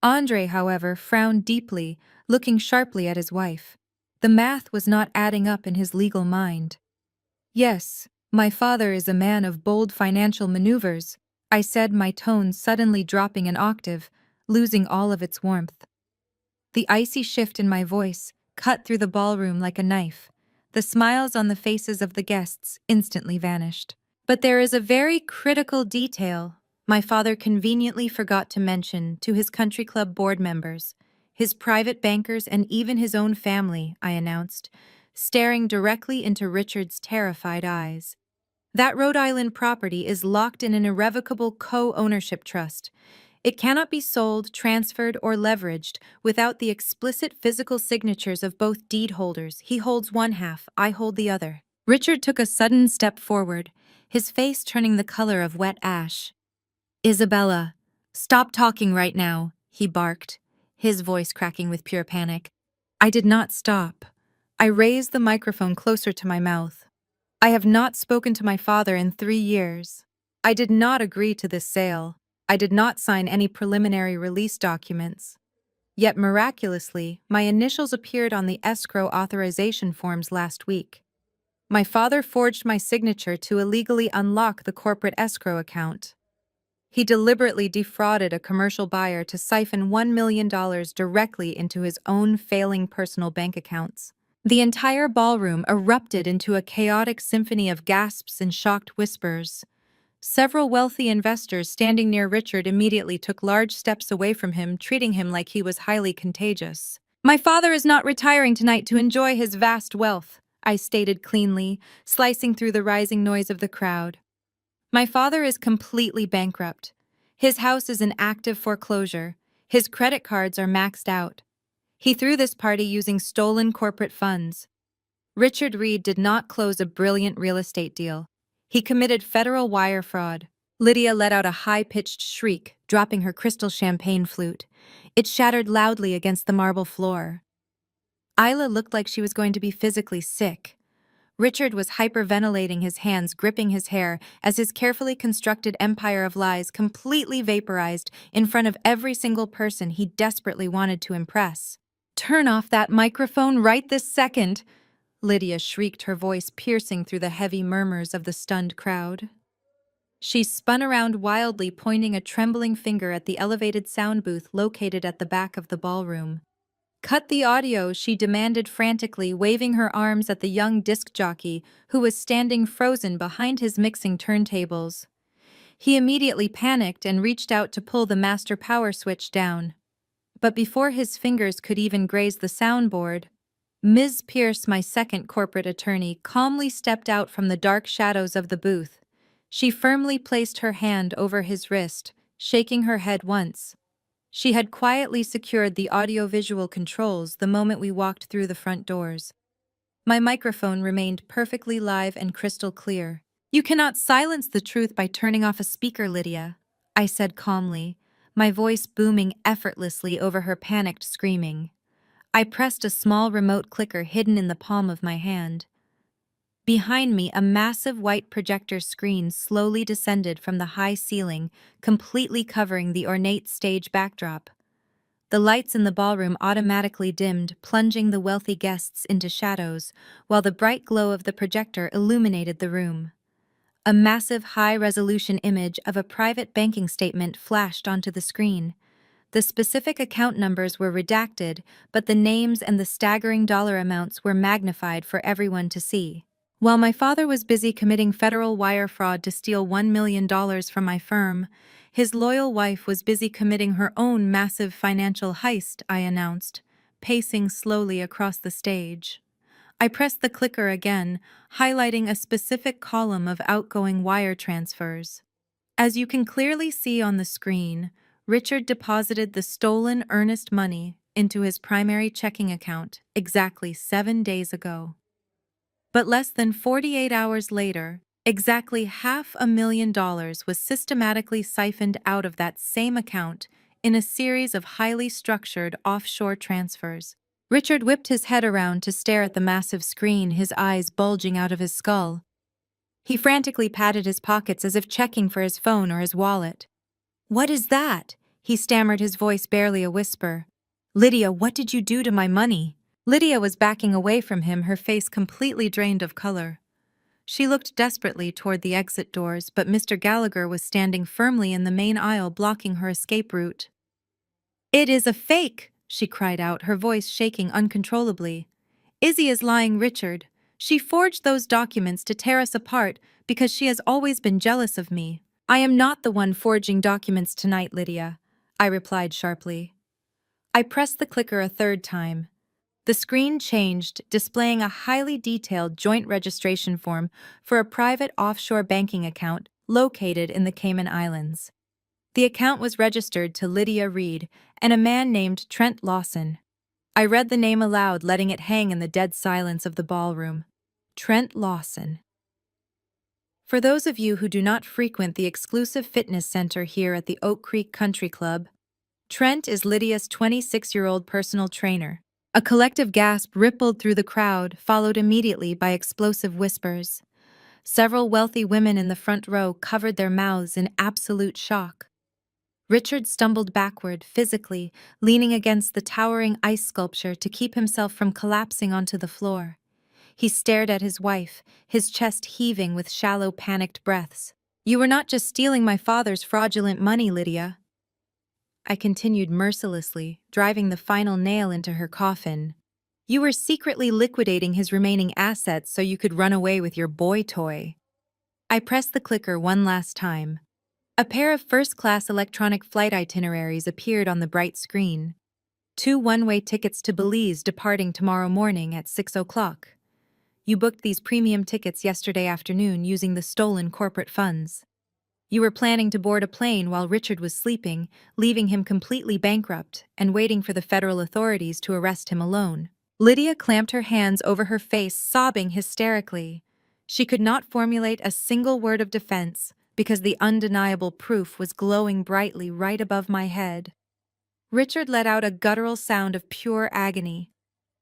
Andre, however, frowned deeply, looking sharply at his wife. The math was not adding up in his legal mind. Yes, my father is a man of bold financial maneuvers, I said, my tone suddenly dropping an octave, losing all of its warmth. The icy shift in my voice cut through the ballroom like a knife. The smiles on the faces of the guests instantly vanished. But there is a very critical detail my father conveniently forgot to mention to his country club board members, his private bankers, and even his own family, I announced, staring directly into Richard's terrified eyes. That Rhode Island property is locked in an irrevocable co-ownership trust. It cannot be sold, transferred, or leveraged without the explicit physical signatures of both deed holders. He holds one half, I hold the other. Richard took a sudden step forward, his face turning the color of wet ash. Isabella, stop talking right now, he barked, his voice cracking with pure panic. I did not stop. I raised the microphone closer to my mouth. I have not spoken to my father in 3 years. I did not agree to this sale. I did not sign any preliminary release documents. Yet miraculously, my initials appeared on the escrow authorization forms last week. My father forged my signature to illegally unlock the corporate escrow account. He deliberately defrauded a commercial buyer to siphon $1 million directly into his own failing personal bank accounts. The entire ballroom erupted into a chaotic symphony of gasps and shocked whispers. Several wealthy investors standing near Richard immediately took large steps away from him, treating him like he was highly contagious. "My father is not retiring tonight to enjoy his vast wealth," I stated cleanly, slicing through the rising noise of the crowd. "My father is completely bankrupt. His house is in active foreclosure. His credit cards are maxed out. He threw this party using stolen corporate funds. Richard Reed did not close a brilliant real estate deal. He committed federal wire fraud." Lydia let out a high-pitched shriek, dropping her crystal champagne flute. It shattered loudly against the marble floor. Isla looked like she was going to be physically sick. Richard was hyperventilating, his hands gripping his hair as his carefully constructed empire of lies completely vaporized in front of every single person he desperately wanted to impress. "Turn off that microphone right this second!" Lydia shrieked, her voice piercing through the heavy murmurs of the stunned crowd. She spun around wildly, pointing a trembling finger at the elevated sound booth located at the back of the ballroom. "Cut the audio," she demanded frantically, waving her arms at the young disc jockey who was standing frozen behind his mixing turntables. He immediately panicked and reached out to pull the master power switch down. But before his fingers could even graze the soundboard, Ms. Pierce, my second corporate attorney, calmly stepped out from the dark shadows of the booth. She firmly placed her hand over his wrist, shaking her head once. She had quietly secured the audiovisual controls the moment we walked through the front doors. My microphone remained perfectly live and crystal clear. "You cannot silence the truth by turning off a speaker, Lydia," I said calmly, my voice booming effortlessly over her panicked screaming. I pressed a small remote clicker hidden in the palm of my hand. Behind me, a massive white projector screen slowly descended from the high ceiling, completely covering the ornate stage backdrop. The lights in the ballroom automatically dimmed, plunging the wealthy guests into shadows, while the bright glow of the projector illuminated the room. A massive high-resolution image of a private banking statement flashed onto the screen. The specific account numbers were redacted, but the names and the staggering dollar amounts were magnified for everyone to see. While my father was busy committing federal wire fraud to steal $1 million from my firm, his loyal wife was busy committing her own massive financial heist, I announced, pacing slowly across the stage. I pressed the clicker again, highlighting a specific column of outgoing wire transfers. As you can clearly see on the screen, Richard deposited the stolen earnest money into his primary checking account exactly 7 days ago. But less than 48 hours later, exactly $500,000 was systematically siphoned out of that same account in a series of highly structured offshore transfers. Richard whipped his head around to stare at the massive screen, his eyes bulging out of his skull. He frantically patted his pockets as if checking for his phone or his wallet. "What is that?" he stammered, his voice barely a whisper. "Lydia, what did you do to my money?" Lydia was backing away from him, her face completely drained of color. She looked desperately toward the exit doors, but Mr. Gallagher was standing firmly in the main aisle, blocking her escape route. "It is a fake!" she cried out, her voice shaking uncontrollably. "Izzy is lying, Richard. She forged those documents to tear us apart because she has always been jealous of me." "I am not the one forging documents tonight, Lydia," I replied sharply. I pressed the clicker a third time. The screen changed, displaying a highly detailed joint registration form for a private offshore banking account located in the Cayman Islands. The account was registered to Lydia Reed and a man named Trent Lawson. I read the name aloud, letting it hang in the dead silence of the ballroom. Trent Lawson. For those of you who do not frequent the exclusive fitness center here at the Oak Creek Country Club, Trent is Lydia's 26-year-old personal trainer. A collective gasp rippled through the crowd, followed immediately by explosive whispers. Several wealthy women in the front row covered their mouths in absolute shock. Richard stumbled backward, physically, leaning against the towering ice sculpture to keep himself from collapsing onto the floor. He stared at his wife, his chest heaving with shallow, panicked breaths. "You were not just stealing my father's fraudulent money, Lydia," I continued mercilessly, driving the final nail into her coffin. "You were secretly liquidating his remaining assets so you could run away with your boy toy." I pressed the clicker one last time. A pair of first-class electronic flight itineraries appeared on the bright screen. 2 one-way tickets to Belize departing tomorrow morning at 6 o'clock. You booked these premium tickets yesterday afternoon using the stolen corporate funds. You were planning to board a plane while Richard was sleeping, leaving him completely bankrupt and waiting for the federal authorities to arrest him alone. Lydia clamped her hands over her face, sobbing hysterically. She could not formulate a single word of defense because the undeniable proof was glowing brightly right above my head. Richard let out a guttural sound of pure agony.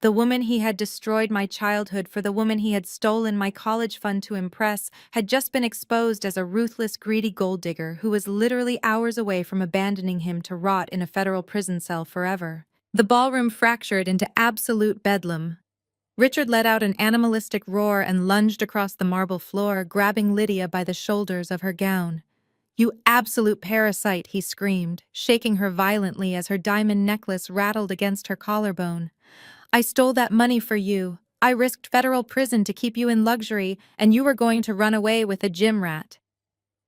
The woman he had destroyed my childhood for, the woman he had stolen my college fund to impress, had just been exposed as a ruthless, greedy gold digger who was literally hours away from abandoning him to rot in a federal prison cell forever. The ballroom fractured into absolute bedlam. Richard let out an animalistic roar and lunged across the marble floor, grabbing Lydia by the shoulders of her gown. "You absolute parasite," he screamed, shaking her violently as her diamond necklace rattled against her collarbone. "I stole that money for you. I risked federal prison to keep you in luxury, and you were going to run away with a gym rat."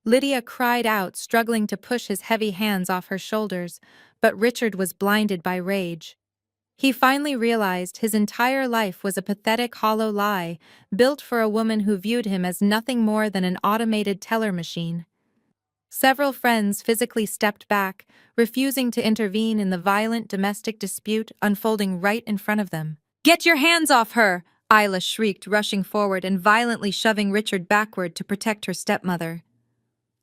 Lydia cried out, struggling to push his heavy hands off her shoulders, but Richard was blinded by rage. He finally realized his entire life was a pathetic, hollow lie, built for a woman who viewed him as nothing more than an automated teller machine. Several friends physically stepped back, refusing to intervene in the violent domestic dispute unfolding right in front of them. "Get your hands off her!" Isla shrieked, rushing forward and violently shoving Richard backward to protect her stepmother.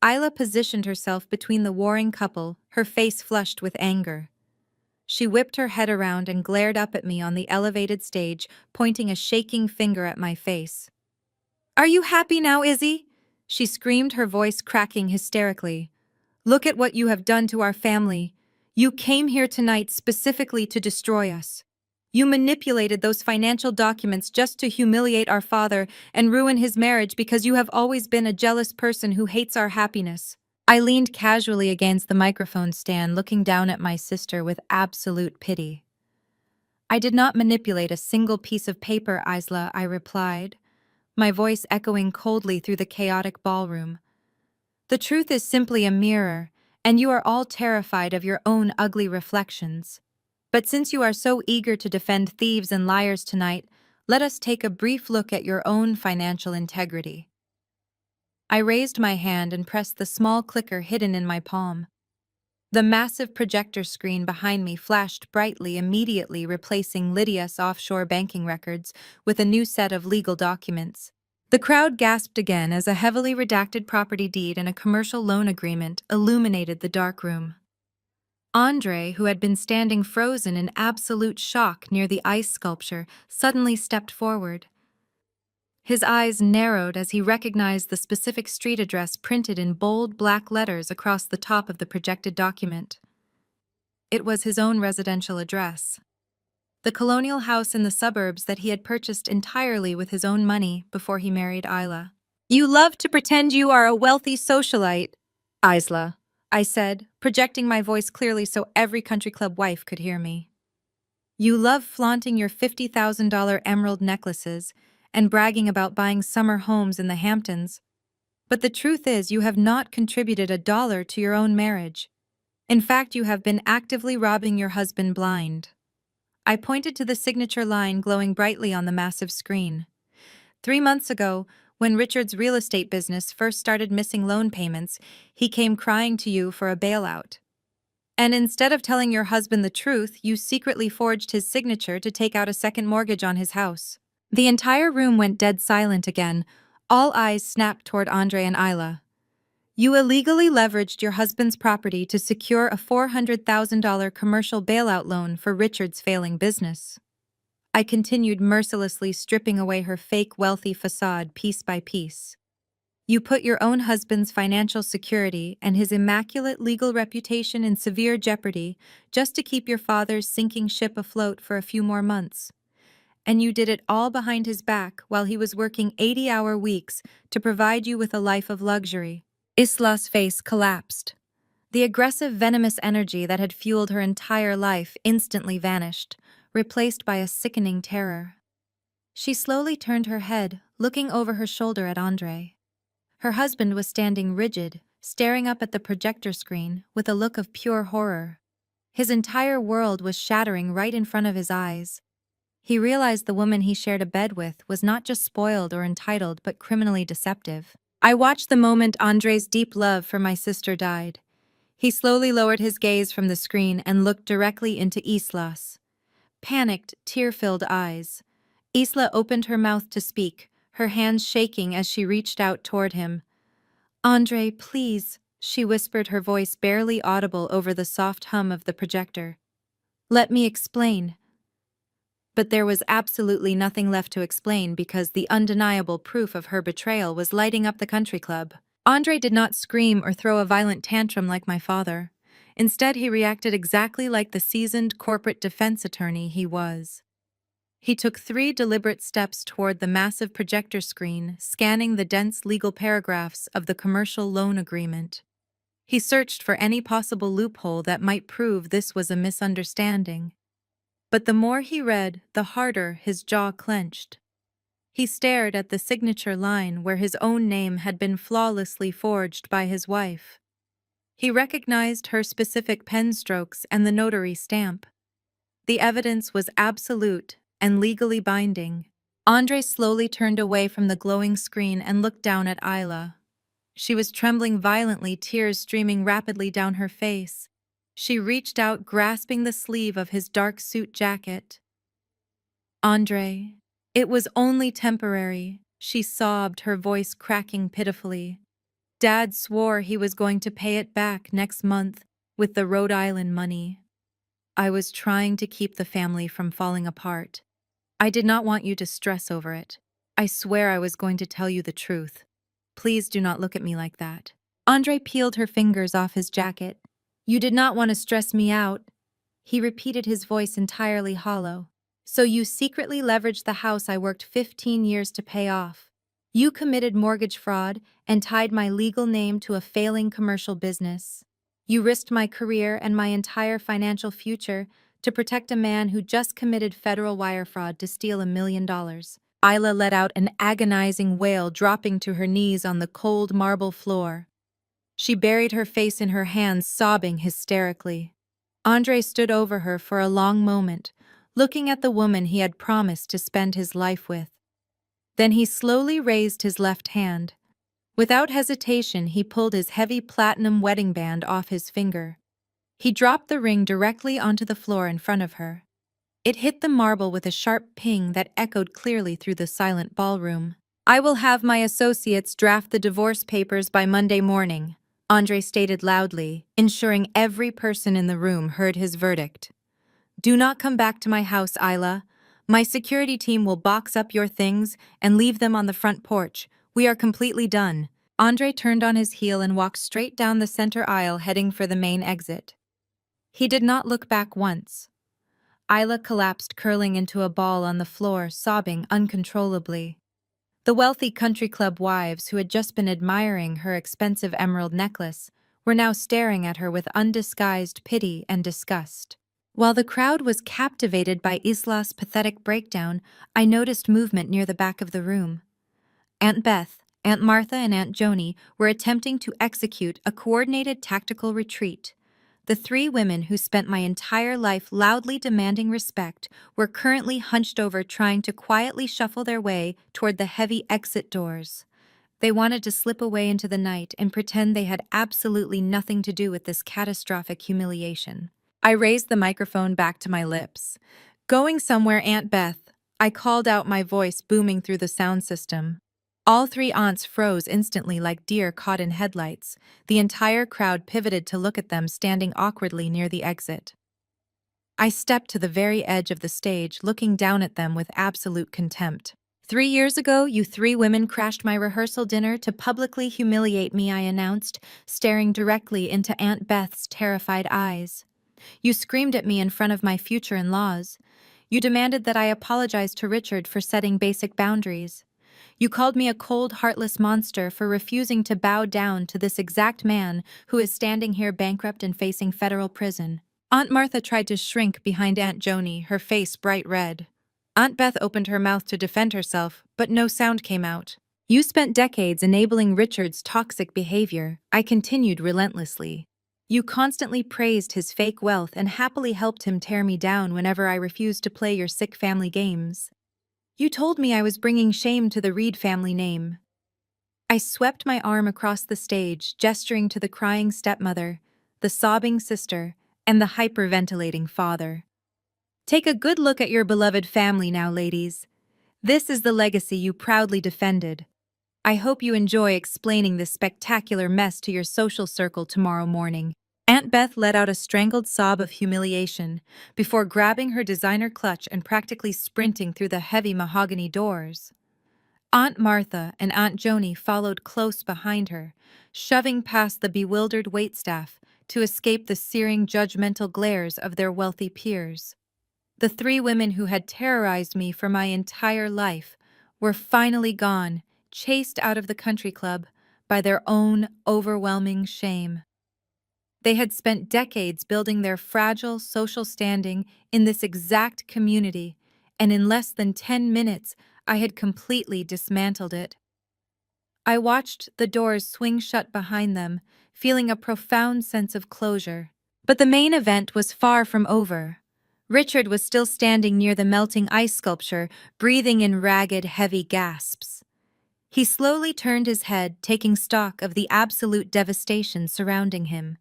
Isla positioned herself between the warring couple, her face flushed with anger. She whipped her head around and glared up at me on the elevated stage, pointing a shaking finger at my face. "Are you happy now, Izzy?" she screamed, her voice cracking hysterically. "Look at what you have done to our family. You came here tonight specifically to destroy us. You manipulated those financial documents just to humiliate our father and ruin his marriage because you have always been a jealous person who hates our happiness." I leaned casually against the microphone stand, looking down at my sister with absolute pity. "I did not manipulate a single piece of paper, Isla," I replied, my voice echoing coldly through the chaotic ballroom. "The truth is simply a mirror, and you are all terrified of your own ugly reflections. But since you are so eager to defend thieves and liars tonight, let us take a brief look at your own financial integrity." I raised my hand and pressed the small clicker hidden in my palm. The massive projector screen behind me flashed brightly, immediately replacing Lydia's offshore banking records with a new set of legal documents. The crowd gasped again as a heavily redacted property deed and a commercial loan agreement illuminated the dark room. Andre, who had been standing frozen in absolute shock near the ice sculpture, suddenly stepped forward. His eyes narrowed as he recognized the specific street address printed in bold black letters across the top of the projected document. It was his own residential address. The colonial house in the suburbs that he had purchased entirely with his own money before he married Isla. "You love to pretend you are a wealthy socialite, Isla," I said, projecting my voice clearly so every country club wife could hear me. "You love flaunting your $50,000 emerald necklaces and bragging about buying summer homes in the Hamptons. But the truth is you have not contributed a dollar to your own marriage. In fact, you have been actively robbing your husband blind." I pointed to the signature line glowing brightly on the massive screen. 3 months ago, when Richard's real estate business first started missing loan payments, he came crying to you for a bailout. And instead of telling your husband the truth, you secretly forged his signature to take out a second mortgage on his house. The entire room went dead silent again. All eyes snapped toward Andre and Isla. "You illegally leveraged your husband's property to secure a $400,000 commercial bailout loan for Richard's failing business." I continued, mercilessly stripping away her fake wealthy facade piece by piece. You put your own husband's financial security and his immaculate legal reputation in severe jeopardy just to keep your father's sinking ship afloat for a few more months. And you did it all behind his back while he was working 80-hour weeks to provide you with a life of luxury. Isla's face collapsed. The aggressive, venomous energy that had fueled her entire life instantly vanished, replaced by a sickening terror. She slowly turned her head, looking over her shoulder at Andre. Her husband was standing rigid, staring up at the projector screen with a look of pure horror. His entire world was shattering right in front of his eyes. He realized the woman he shared a bed with was not just spoiled or entitled but criminally deceptive. I watched the moment Andre's deep love for my sister died. He slowly lowered his gaze from the screen and looked directly into Isla's panicked, tear-filled eyes. Isla opened her mouth to speak, her hands shaking as she reached out toward him. "Andre, please," she whispered, her voice barely audible over the soft hum of the projector. "Let me explain." But there was absolutely nothing left to explain because the undeniable proof of her betrayal was lighting up the country club. Andre did not scream or throw a violent tantrum like my father. Instead, he reacted exactly like the seasoned corporate defense attorney he was. He took 3 deliberate steps toward the massive projector screen, scanning the dense legal paragraphs of the commercial loan agreement. He searched for any possible loophole that might prove this was a misunderstanding. But the more he read, the harder his jaw clenched. He stared at the signature line where his own name had been flawlessly forged by his wife. He recognized her specific pen strokes and the notary stamp. The evidence was absolute and legally binding. Andre slowly turned away from the glowing screen and looked down at Isla. She was trembling violently, tears streaming rapidly down her face. She reached out, grasping the sleeve of his dark suit jacket. "Andre, it was only temporary," she sobbed, her voice cracking pitifully. "Dad swore he was going to pay it back next month with the Rhode Island money. I was trying to keep the family from falling apart. I did not want you to stress over it. I swear I was going to tell you the truth. Please do not look at me like that." Andre peeled her fingers off his jacket. "You did not want to stress me out," he repeated, his voice entirely hollow. "So you secretly leveraged the house I worked 15 years to pay off. You committed mortgage fraud and tied my legal name to a failing commercial business. You risked my career and my entire financial future to protect a man who just committed federal wire fraud to steal $1 million. Isla let out an agonizing wail, dropping to her knees on the cold marble floor. She buried her face in her hands, sobbing hysterically. Andre stood over her for a long moment, looking at the woman he had promised to spend his life with. Then he slowly raised his left hand. Without hesitation, he pulled his heavy platinum wedding band off his finger. He dropped the ring directly onto the floor in front of her. It hit the marble with a sharp ping that echoed clearly through the silent ballroom. "I will have my associates draft the divorce papers by Monday morning," Andre stated loudly, ensuring every person in the room heard his verdict. "Do not come back to my house, Isla. My security team will box up your things and leave them on the front porch. We are completely done." Andre turned on his heel and walked straight down the center aisle, heading for the main exit. He did not look back once. Isla collapsed, curling into a ball on the floor, sobbing uncontrollably. The wealthy country club wives, who had just been admiring her expensive emerald necklace, were now staring at her with undisguised pity and disgust. While the crowd was captivated by Isla's pathetic breakdown, I noticed movement near the back of the room. Aunt Beth, Aunt Martha, and Aunt Joni were attempting to execute a coordinated tactical retreat. The 3 women who spent my entire life loudly demanding respect were currently hunched over, trying to quietly shuffle their way toward the heavy exit doors. They wanted to slip away into the night and pretend they had absolutely nothing to do with this catastrophic humiliation. I raised the microphone back to my lips. "Going somewhere, Aunt Beth," I called out, my voice booming through the sound system. All 3 aunts froze instantly like deer caught in headlights. The entire crowd pivoted to look at them standing awkwardly near the exit. I stepped to the very edge of the stage, looking down at them with absolute contempt. 3 years ago, you three women crashed my rehearsal dinner to publicly humiliate me, I announced, staring directly into Aunt Beth's terrified eyes. You screamed at me in front of my future in-laws. You demanded that I apologize to Richard for setting basic boundaries. You called me a cold, heartless monster for refusing to bow down to this exact man who is standing here bankrupt and facing federal prison. Aunt Martha tried to shrink behind Aunt Joni, her face bright red. Aunt Beth opened her mouth to defend herself, but no sound came out. You spent decades enabling Richard's toxic behavior, I continued relentlessly. You constantly praised his fake wealth and happily helped him tear me down whenever I refused to play your sick family games. You told me I was bringing shame to the Reed family name. I swept my arm across the stage, gesturing to the crying stepmother, the sobbing sister, and the hyperventilating father. Take a good look at your beloved family now, ladies. This is the legacy you proudly defended. I hope you enjoy explaining this spectacular mess to your social circle tomorrow morning. Aunt Beth let out a strangled sob of humiliation before grabbing her designer clutch and practically sprinting through the heavy mahogany doors. Aunt Martha and Aunt Joni followed close behind her, shoving past the bewildered waitstaff to escape the searing judgmental glares of their wealthy peers. The three women who had terrorized me for my entire life were finally gone, chased out of the country club by their own overwhelming shame. They had spent decades building their fragile social standing in this exact community, and in less than 10 minutes, I had completely dismantled it. I watched the doors swing shut behind them, feeling a profound sense of closure. But the main event was far from over. Richard was still standing near the melting ice sculpture, breathing in ragged, heavy gasps. He slowly turned his head, taking stock of the absolute devastation surrounding him.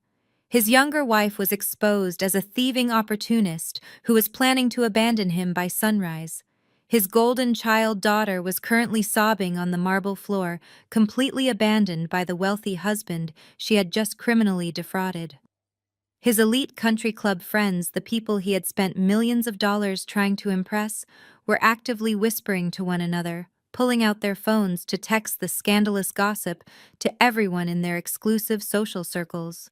His younger wife was exposed as a thieving opportunist who was planning to abandon him by sunrise. His golden child daughter was currently sobbing on the marble floor, completely abandoned by the wealthy husband she had just criminally defrauded. His elite country club friends, the people he had spent millions of dollars trying to impress, were actively whispering to one another, pulling out their phones to text the scandalous gossip to everyone in their exclusive social circles.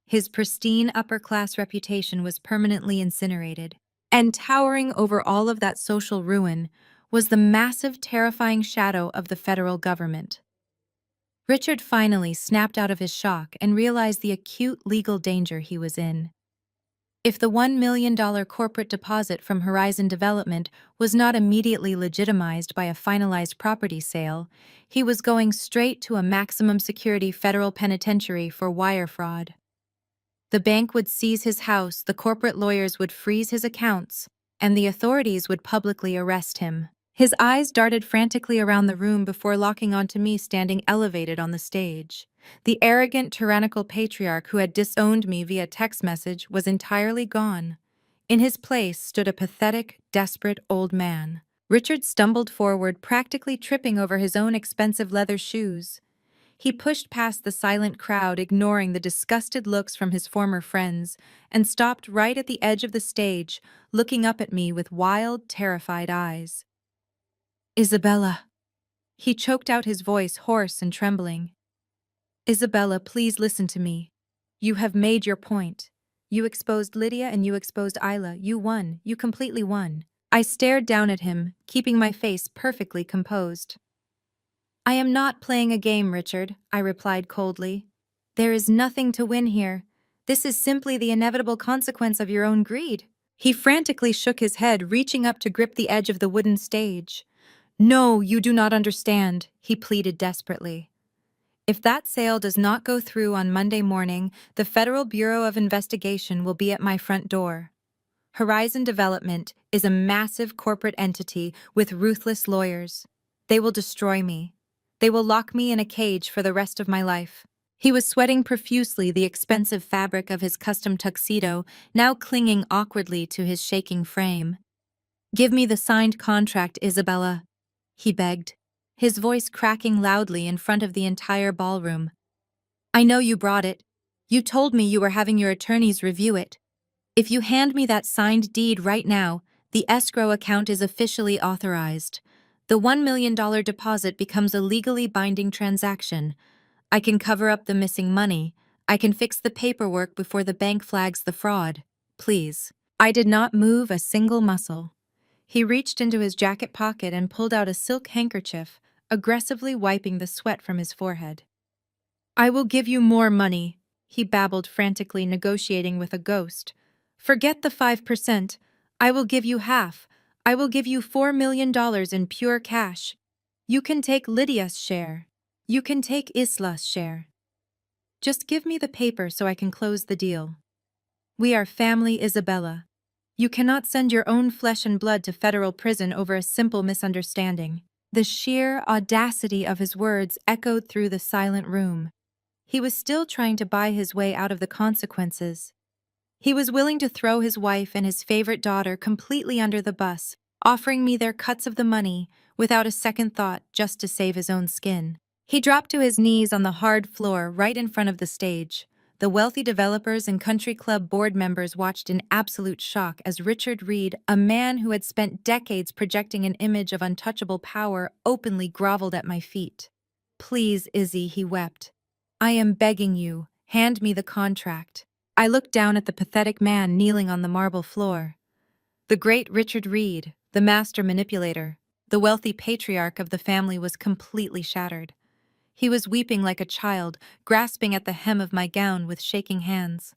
His pristine upper-class reputation was permanently incinerated, and towering over all of that social ruin was the massive, terrifying shadow of the federal government. Richard finally snapped out of his shock and realized the acute legal danger he was in. If the $1 million corporate deposit from Horizon Development was not immediately legitimized by a finalized property sale, he was going straight to a maximum security federal penitentiary for wire fraud. The bank would seize his house, the corporate lawyers would freeze his accounts, and the authorities would publicly arrest him. His eyes darted frantically around the room before locking onto me standing elevated on the stage. The arrogant, tyrannical patriarch who had disowned me via text message was entirely gone. In his place stood a pathetic, desperate old man. Richard stumbled forward, practically tripping over his own expensive leather shoes. He pushed past the silent crowd, ignoring the disgusted looks from his former friends, and stopped right at the edge of the stage, looking up at me with wild, terrified eyes. "Isabella." He choked out, his voice hoarse and trembling. "Isabella, please listen to me. You have made your point. You exposed Lydia and you exposed Isla. You won. You completely won." I stared down at him, keeping my face perfectly composed. "I am not playing a game, Richard," I replied coldly. "There is nothing to win here. This is simply the inevitable consequence of your own greed." He frantically shook his head, reaching up to grip the edge of the wooden stage. "No, you do not understand," he pleaded desperately. "If that sale does not go through on Monday morning, the Federal Bureau of Investigation will be at my front door. Horizon Development is a massive corporate entity with ruthless lawyers. They will destroy me. They will lock me in a cage for the rest of my life." He was sweating profusely, the expensive fabric of his custom tuxedo now clinging awkwardly to his shaking frame. "Give me the signed contract, Isabella," he begged, his voice cracking loudly in front of the entire ballroom. "I know you brought it. You told me you were having your attorneys review it. If you hand me that signed deed right now, the escrow account is officially authorized. The $1 million deposit becomes a legally binding transaction. I can cover up the missing money. I can fix the paperwork before the bank flags the fraud. Please. I did not move a single muscle. He reached into his jacket pocket and pulled out a silk handkerchief, aggressively wiping the sweat from his forehead. I will give you more money, he babbled, frantically negotiating with a ghost. Forget the 5%. I will give you half. I will give you $4 million in pure cash. You can take Lydia's share. You can take Isla's share. Just give me the paper so I can close the deal. We are family, Isabella. You cannot send your own flesh and blood to federal prison over a simple misunderstanding. The sheer audacity of his words echoed through the silent room. He was still trying to buy his way out of the consequences. He was willing to throw his wife and his favorite daughter completely under the bus, offering me their cuts of the money, without a second thought, just to save his own skin. He dropped to his knees on the hard floor right in front of the stage. The wealthy developers and country club board members watched in absolute shock as Richard Reed, a man who had spent decades projecting an image of untouchable power, openly groveled at my feet. Please, Izzy, he wept. I am begging you, hand me the contract. I looked down at the pathetic man kneeling on the marble floor. The great Richard Reed, the master manipulator, the wealthy patriarch of the family, was completely shattered. He was weeping like a child, grasping at the hem of my gown with shaking hands.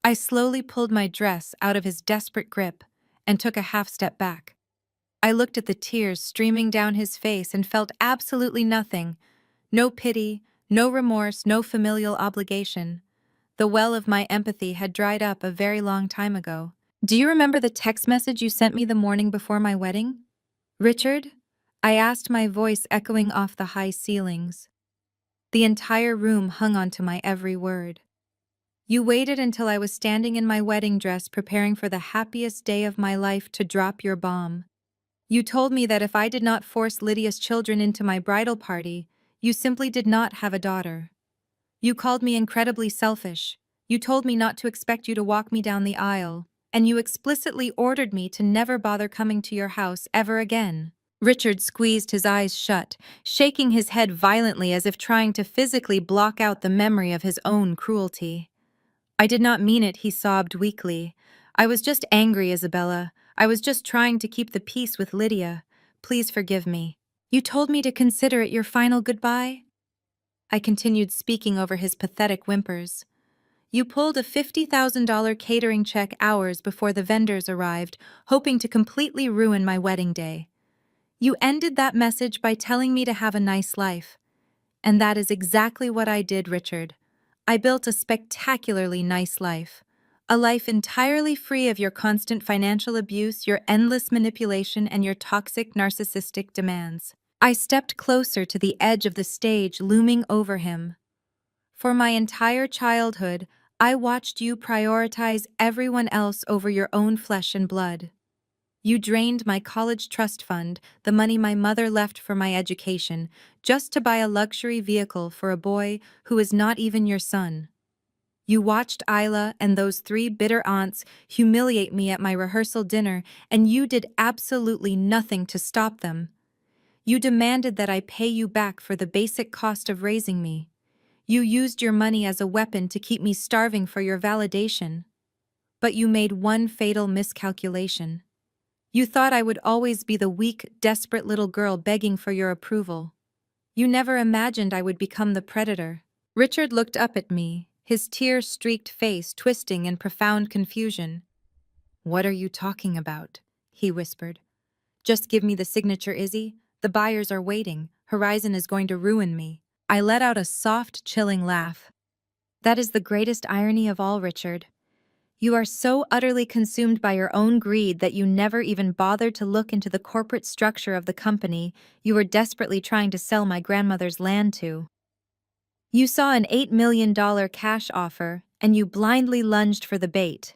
I slowly pulled my dress out of his desperate grip and took a half step back. I looked at the tears streaming down his face and felt absolutely nothing. No pity, no remorse, no familial obligation. The well of my empathy had dried up a very long time ago. Do you remember the text message you sent me the morning before my wedding? Richard? I asked, my voice echoing off the high ceilings. The entire room hung onto my every word. You waited until I was standing in my wedding dress preparing for the happiest day of my life to drop your bomb. You told me that if I did not force Lydia's children into my bridal party, you simply did not have a daughter. You called me incredibly selfish. You told me not to expect you to walk me down the aisle, and you explicitly ordered me to never bother coming to your house ever again. Richard squeezed his eyes shut, shaking his head violently as if trying to physically block out the memory of his own cruelty. I did not mean it, he sobbed weakly. I was just angry, Isabella. I was just trying to keep the peace with Lydia. Please forgive me. You told me to consider it your final goodbye? I continued, speaking over his pathetic whimpers. You pulled a $50,000 catering check hours before the vendors arrived, hoping to completely ruin my wedding day. You ended that message by telling me to have a nice life. And that is exactly what I did, Richard. I built a spectacularly nice life. A life entirely free of your constant financial abuse, your endless manipulation, and your toxic narcissistic demands. I stepped closer to the edge of the stage, looming over him. For my entire childhood, I watched you prioritize everyone else over your own flesh and blood. You drained my college trust fund, the money my mother left for my education, just to buy a luxury vehicle for a boy who is not even your son. You watched Isla and those 3 bitter aunts humiliate me at my rehearsal dinner, and you did absolutely nothing to stop them. You demanded that I pay you back for the basic cost of raising me. You used your money as a weapon to keep me starving for your validation. But you made one fatal miscalculation. You thought I would always be the weak, desperate little girl begging for your approval. You never imagined I would become the predator. Richard looked up at me, his tear-streaked face twisting in profound confusion. What are you talking about? He whispered. Just give me the signature, Izzy. The buyers are waiting. Horizon is going to ruin me. I let out a soft, chilling laugh. That is the greatest irony of all, Richard. You are so utterly consumed by your own greed that you never even bothered to look into the corporate structure of the company you were desperately trying to sell my grandmother's land to. You saw an $8 million cash offer, and you blindly lunged for the bait.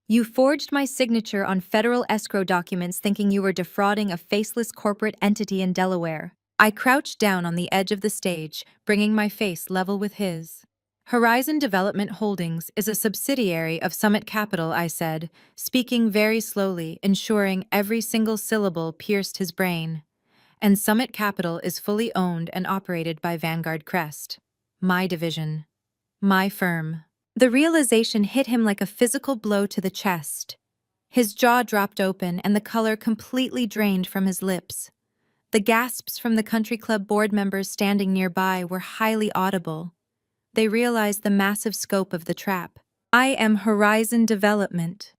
You forged my signature on federal escrow documents thinking you were defrauding a faceless corporate entity in Delaware. I crouched down on the edge of the stage, bringing my face level with his. Horizon Development Holdings is a subsidiary of Summit Capital, I said, speaking very slowly, ensuring every single syllable pierced his brain. and Summit Capital is fully owned and operated by Vanguard Crest. My division. My firm. The realization hit him like a physical blow to the chest. His jaw dropped open and the color completely drained from his lips. The gasps from the country club board members standing nearby were highly audible. They realized the massive scope of the trap. I am Horizon Development.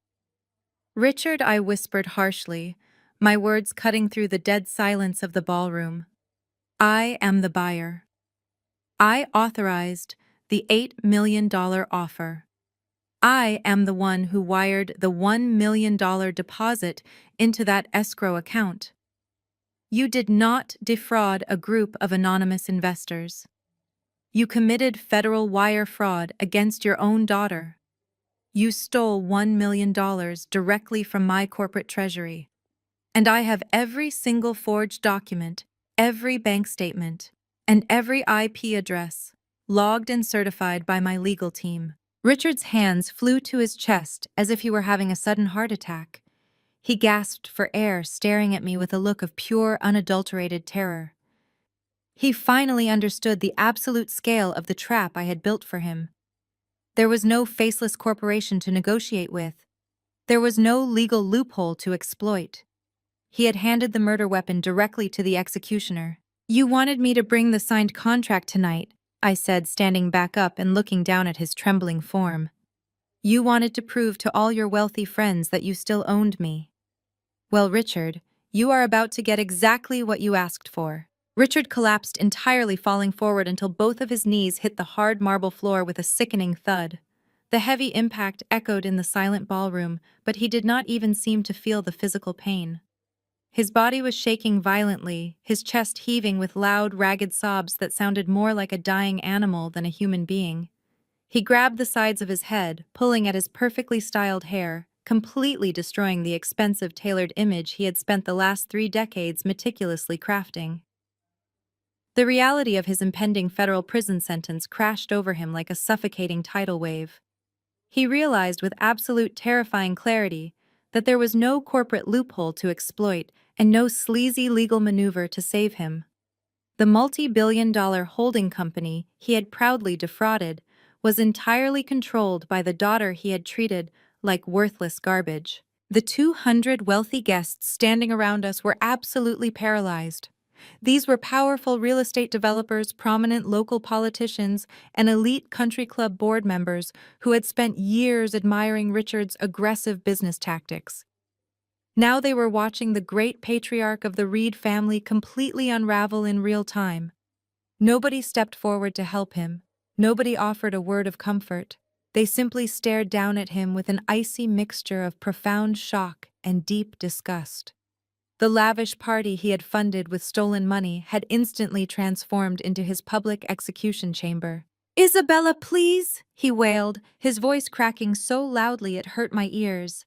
Richard, I whispered harshly, my words cutting through the dead silence of the ballroom. I am the buyer. I authorized the $8 million offer. I am the one who wired the $1 million deposit into that escrow account. You did not defraud a group of anonymous investors. You committed federal wire fraud against your own daughter. You stole $1 million directly from my corporate treasury. And I have every single forged document, every bank statement, and every IP address, logged and certified by my legal team. Richard's hands flew to his chest as if he were having a sudden heart attack. He gasped for air, staring at me with a look of pure, unadulterated terror. He finally understood the absolute scale of the trap I had built for him. There was no faceless corporation to negotiate with. There was no legal loophole to exploit. He had handed the murder weapon directly to the executioner. You wanted me to bring the signed contract tonight, I said, standing back up and looking down at his trembling form. You wanted to prove to all your wealthy friends that you still owned me. Well, Richard, you are about to get exactly what you asked for. Richard collapsed entirely, falling forward until both of his knees hit the hard marble floor with a sickening thud. The heavy impact echoed in the silent ballroom, but he did not even seem to feel the physical pain. His body was shaking violently, his chest heaving with loud, ragged sobs that sounded more like a dying animal than a human being. He grabbed the sides of his head, pulling at his perfectly styled hair, completely destroying the expensive tailored image he had spent the last 3 decades meticulously crafting. The reality of his impending federal prison sentence crashed over him like a suffocating tidal wave. He realized with absolute terrifying clarity that there was no corporate loophole to exploit and no sleazy legal maneuver to save him. The multi-billion-dollar holding company he had proudly defrauded was entirely controlled by the daughter he had treated like worthless garbage. The 200 wealthy guests standing around us were absolutely paralyzed. These were powerful real estate developers, prominent local politicians, and elite country club board members who had spent years admiring Richard's aggressive business tactics. Now they were watching the great patriarch of the Reed family completely unravel in real time. Nobody stepped forward to help him. Nobody offered a word of comfort. They simply stared down at him with an icy mixture of profound shock and deep disgust. The lavish party he had funded with stolen money had instantly transformed into his public execution chamber. "Isabella, please!" he wailed, his voice cracking so loudly it hurt my ears.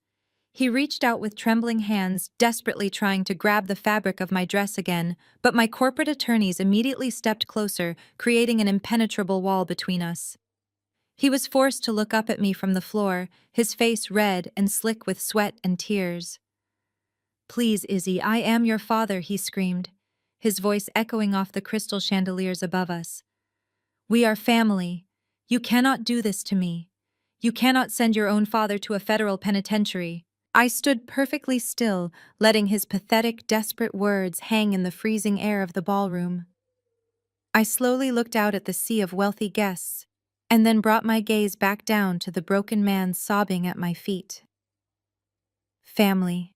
He reached out with trembling hands, desperately trying to grab the fabric of my dress again, but my corporate attorneys immediately stepped closer, creating an impenetrable wall between us. He was forced to look up at me from the floor, his face red and slick with sweat and tears. "Please, Izzy, I am your father," he screamed, his voice echoing off the crystal chandeliers above us. "We are family. You cannot do this to me. You cannot send your own father to a federal penitentiary." I stood perfectly still, letting his pathetic, desperate words hang in the freezing air of the ballroom. I slowly looked out at the sea of wealthy guests, and then brought my gaze back down to the broken man sobbing at my feet. Family.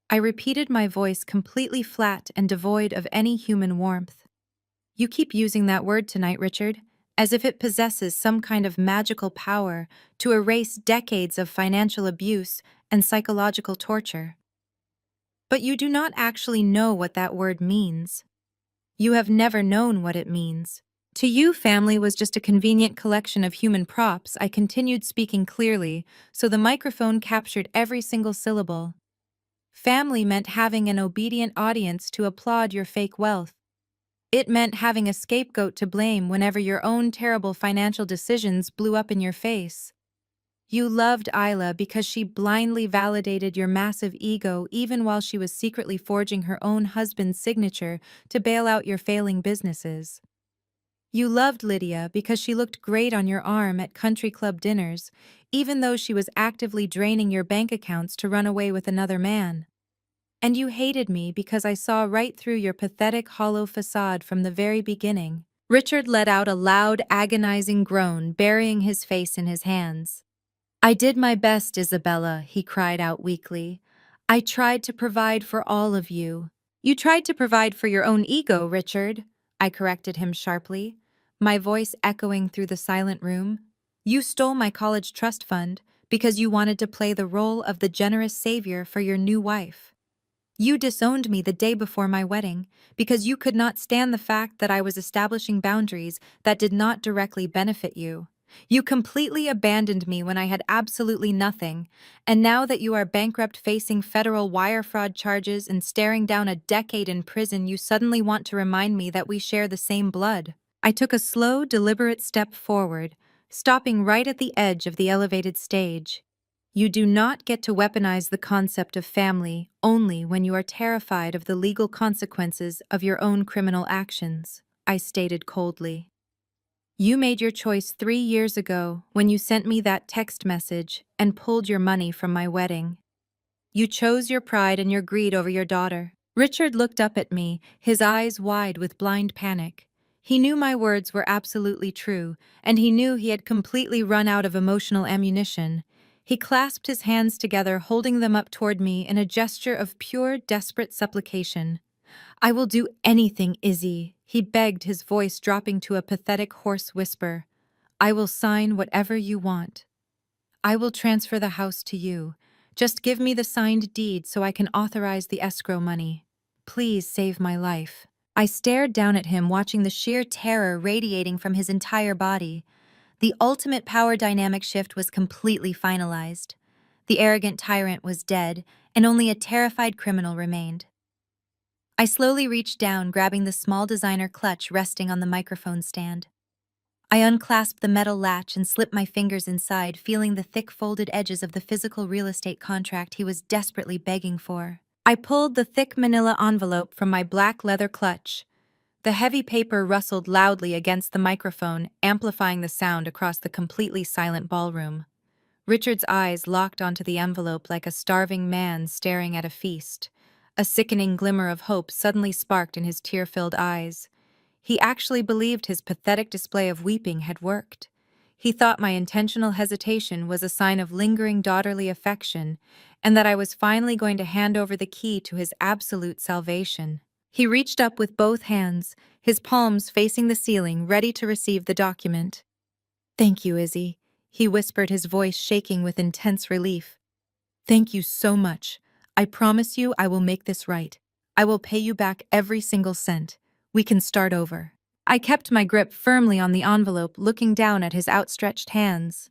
I repeated, my voice completely flat and devoid of any human warmth. You keep using that word tonight, Richard, as if it possesses some kind of magical power to erase decades of financial abuse and psychological torture. But you do not actually know what that word means. You have never known what it means. To you, family was just a convenient collection of human props. I continued, speaking clearly, so the microphone captured every single syllable. Family meant having an obedient audience to applaud your fake wealth. It meant having a scapegoat to blame whenever your own terrible financial decisions blew up in your face. You loved Isla because she blindly validated your massive ego even while she was secretly forging her own husband's signature to bail out your failing businesses. You loved Lydia because she looked great on your arm at country club dinners, even though she was actively draining your bank accounts to run away with another man. And you hated me because I saw right through your pathetic hollow facade from the very beginning. Richard let out a loud, agonizing groan, burying his face in his hands. I did my best, Isabella, he cried out weakly. I tried to provide for all of you. You tried to provide for your own ego, Richard, I corrected him sharply, my voice echoing through the silent room. You stole my college trust fund because you wanted to play the role of the generous savior for your new wife. You disowned me the day before my wedding because you could not stand the fact that I was establishing boundaries that did not directly benefit you. You completely abandoned me when I had absolutely nothing, and now that you are bankrupt facing federal wire fraud charges and staring down a decade in prison, you suddenly want to remind me that we share the same blood. I took a slow, deliberate step forward, stopping right at the edge of the elevated stage. You do not get to weaponize the concept of family only when you are terrified of the legal consequences of your own criminal actions, I stated coldly. You made your choice 3 years ago when you sent me that text message and pulled your money from my wedding. You chose your pride and your greed over your daughter. Richard looked up at me, his eyes wide with blind panic. He knew my words were absolutely true, and he knew he had completely run out of emotional ammunition. He clasped his hands together, holding them up toward me in a gesture of pure, desperate supplication. I will do anything, Izzy, he begged, his voice dropping to a pathetic hoarse whisper. I will sign whatever you want. I will transfer the house to you. Just give me the signed deed so I can authorize the escrow money. Please save my life. I stared down at him, watching the sheer terror radiating from his entire body. The ultimate power dynamic shift was completely finalized. The arrogant tyrant was dead, and only a terrified criminal remained. I slowly reached down, grabbing the small designer clutch resting on the microphone stand. I unclasped the metal latch and slipped my fingers inside, feeling the thick folded edges of the physical real estate contract he was desperately begging for. I pulled the thick manila envelope from my black leather clutch. The heavy paper rustled loudly against the microphone, amplifying the sound across the completely silent ballroom. Richard's eyes locked onto the envelope like a starving man staring at a feast. A sickening glimmer of hope suddenly sparked in his tear-filled eyes. He actually believed his pathetic display of weeping had worked. He thought my intentional hesitation was a sign of lingering daughterly affection, and that I was finally going to hand over the key to his absolute salvation. He reached up with both hands, his palms facing the ceiling, ready to receive the document. Thank you, Izzy, he whispered, his voice shaking with intense relief. Thank you so much. I promise you I will make this right. I will pay you back every single cent. We can start over. I kept my grip firmly on the envelope, looking down at his outstretched hands.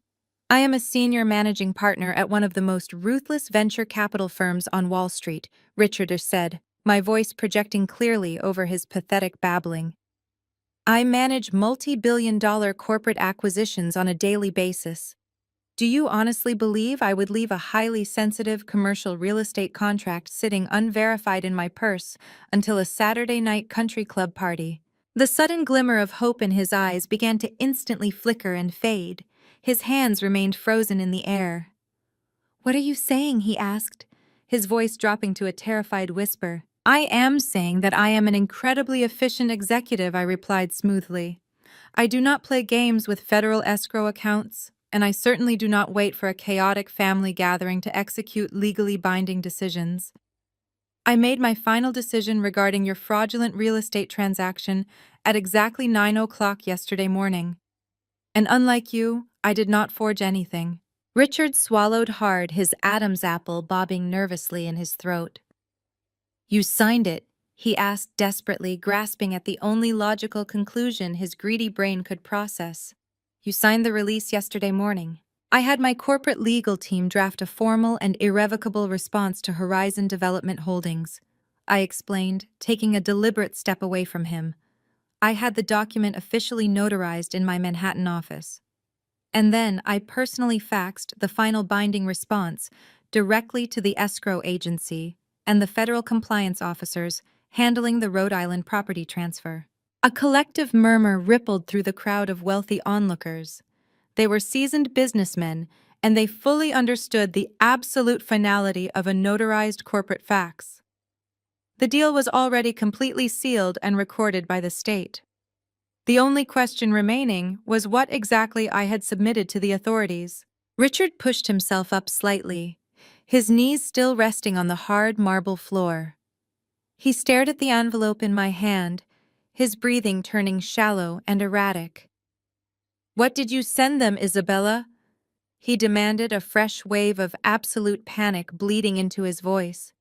I am a senior managing partner at one of the most ruthless venture capital firms on Wall Street, Richard said, my voice projecting clearly over his pathetic babbling. I manage multi-billion-dollar corporate acquisitions on a daily basis. Do you honestly believe I would leave a highly sensitive commercial real estate contract sitting unverified in my purse until a Saturday night country club party? The sudden glimmer of hope in his eyes began to instantly flicker and fade. His hands remained frozen in the air. What are you saying? He asked, his voice dropping to a terrified whisper. I am saying that I am an incredibly efficient executive, I replied smoothly. I do not play games with federal escrow accounts, and I certainly do not wait for a chaotic family gathering to execute legally binding decisions. I made my final decision regarding your fraudulent real estate transaction at exactly 9 o'clock yesterday morning. And unlike you, I did not forge anything. Richard swallowed hard, his Adam's apple bobbing nervously in his throat. You signed it, he asked desperately, grasping at the only logical conclusion his greedy brain could process. You signed the release yesterday morning. I had my corporate legal team draft a formal and irrevocable response to Horizon Development Holdings, I explained, taking a deliberate step away from him. I had the document officially notarized in my Manhattan office. And then I personally faxed the final binding response directly to the escrow agency and the federal compliance officers handling the Rhode Island property transfer. A collective murmur rippled through the crowd of wealthy onlookers. They were seasoned businessmen, and they fully understood the absolute finality of a notarized corporate fax. The deal was already completely sealed and recorded by the state. The only question remaining was what exactly I had submitted to the authorities. Richard pushed himself up slightly, his knees still resting on the hard marble floor. He stared at the envelope in my hand, his breathing turning shallow and erratic. "What did you send them, Isabella?" he demanded, a fresh wave of absolute panic bleeding into his voice.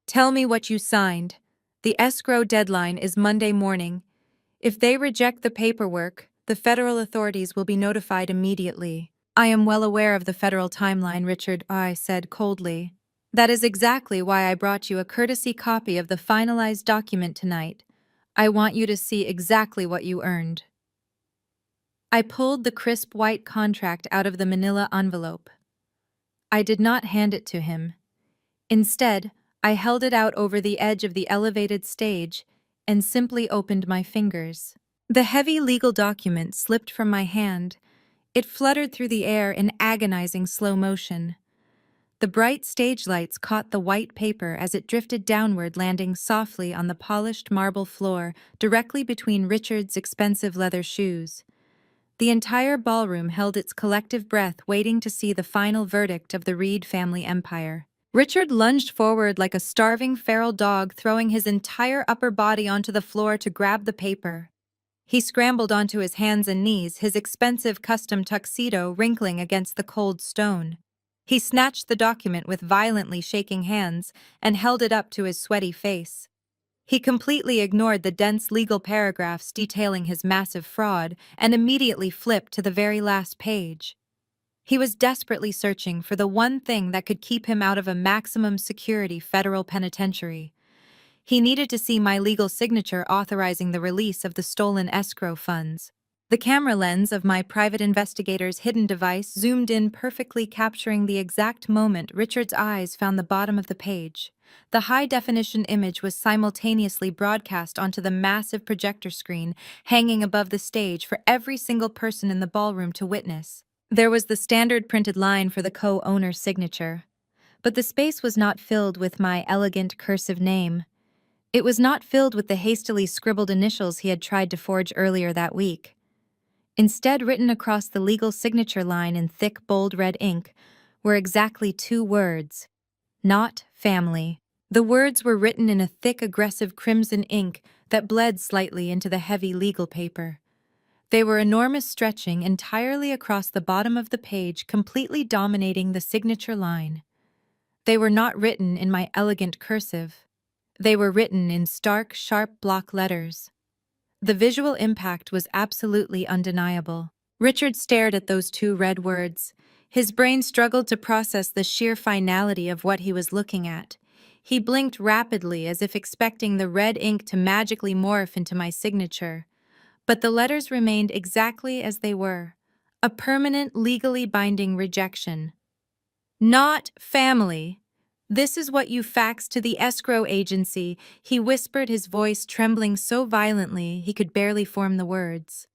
"Tell me what you signed. The escrow deadline is Monday morning. If they reject the paperwork, the federal authorities will be notified immediately." "I am well aware of the federal timeline," Richard I said coldly. "That is exactly why I brought you a courtesy copy of the finalized document tonight. I want you to see exactly what you earned." I pulled the crisp white contract out of the manila envelope. I did not hand it to him. Instead, I held it out over the edge of the elevated stage and simply opened my fingers. The heavy legal document slipped from my hand. It fluttered through the air in agonizing slow motion. The bright stage lights caught the white paper as it drifted downward, landing softly on the polished marble floor directly between Richard's expensive leather shoes. The entire ballroom held its collective breath, waiting to see the final verdict of the Reed family empire. Richard lunged forward like a starving feral dog, throwing his entire upper body onto the floor to grab the paper. He scrambled onto his hands and knees, his expensive custom tuxedo wrinkling against the cold stone. He snatched the document with violently shaking hands and held it up to his sweaty face. He completely ignored the dense legal paragraphs detailing his massive fraud and immediately flipped to the very last page. He was desperately searching for the one thing that could keep him out of a maximum security federal penitentiary. He needed to see my legal signature authorizing the release of the stolen escrow funds. The camera lens of my private investigator's hidden device zoomed in, perfectly capturing the exact moment Richard's eyes found the bottom of the page. The high-definition image was simultaneously broadcast onto the massive projector screen hanging above the stage for every single person in the ballroom to witness. There was the standard printed line for the co-owner's signature, but the space was not filled with my elegant cursive name. It was not filled with the hastily scribbled initials he had tried to forge earlier that week. Instead, written across the legal signature line in thick, bold red ink were exactly 2 words: "Not family." The words were written in a thick, aggressive crimson ink that bled slightly into the heavy legal paper. They were enormous, stretching entirely across the bottom of the page, completely dominating the signature line. They were not written in my elegant cursive. They were written in stark, sharp block letters. The visual impact was absolutely undeniable. Richard stared at those 2 red words. His brain struggled to process the sheer finality of what he was looking at. He blinked rapidly, as if expecting the red ink to magically morph into my signature. But the letters remained exactly as they were. A permanent, legally binding rejection. "Not family. This is what you faxed to the escrow agency," he whispered, his voice trembling so violently he could barely form the words.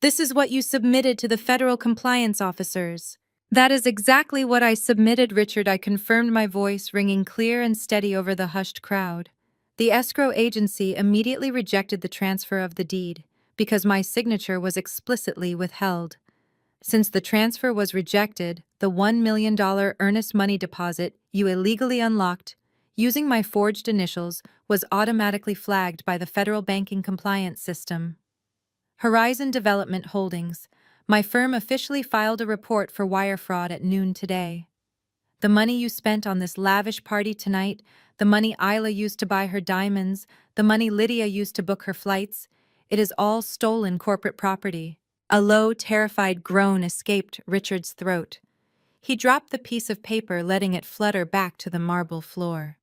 "This is what you submitted to the federal compliance officers." "That is exactly what I submitted, Richard," I confirmed, my voice ringing clear and steady over the hushed crowd. "The escrow agency immediately rejected the transfer of the deed because my signature was explicitly withheld. Since the transfer was rejected, the $1 million earnest money deposit you illegally unlocked using my forged initials was automatically flagged by the federal banking compliance system. Horizon Development Holdings, my firm, officially filed a report for wire fraud at noon today. The money you spent on this lavish party tonight, the money Isla used to buy her diamonds, the money Lydia used to book her flights, it is all stolen corporate property." A low, terrified groan escaped Richard's throat. He dropped the piece of paper, letting it flutter back to the marble floor.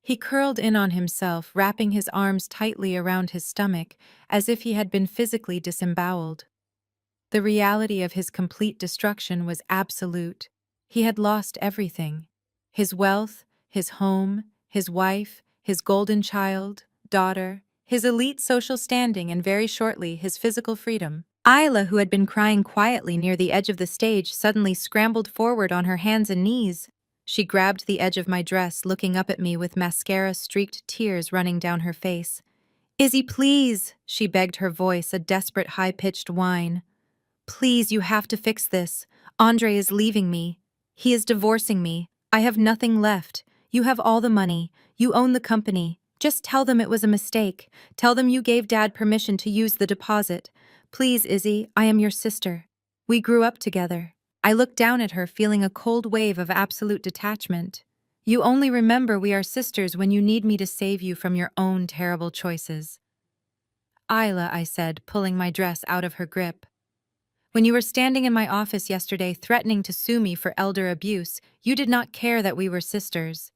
He curled in on himself, wrapping his arms tightly around his stomach, as if he had been physically disemboweled. The reality of his complete destruction was absolute. He had lost everything. His wealth, his home, his wife, his golden child, daughter, his elite social standing, and very shortly, his physical freedom. Isla, who had been crying quietly near the edge of the stage, suddenly scrambled forward on her hands and knees. She grabbed the edge of my dress, looking up at me with mascara-streaked tears running down her face. "Izzy, please," she begged, her voice a desperate high-pitched whine. "Please, you have to fix this. Andre is leaving me. He is divorcing me. I have nothing left. You have all the money. You own the company. Just tell them it was a mistake. Tell them you gave Dad permission to use the deposit. Please, Izzy, I am your sister. We grew up together." I looked down at her, feeling a cold wave of absolute detachment. "You only remember we are sisters when you need me to save you from your own terrible choices." "Isla," I said, pulling my dress out of her grip. "When you were standing in my office yesterday threatening to sue me for elder abuse, you did not care that we were sisters.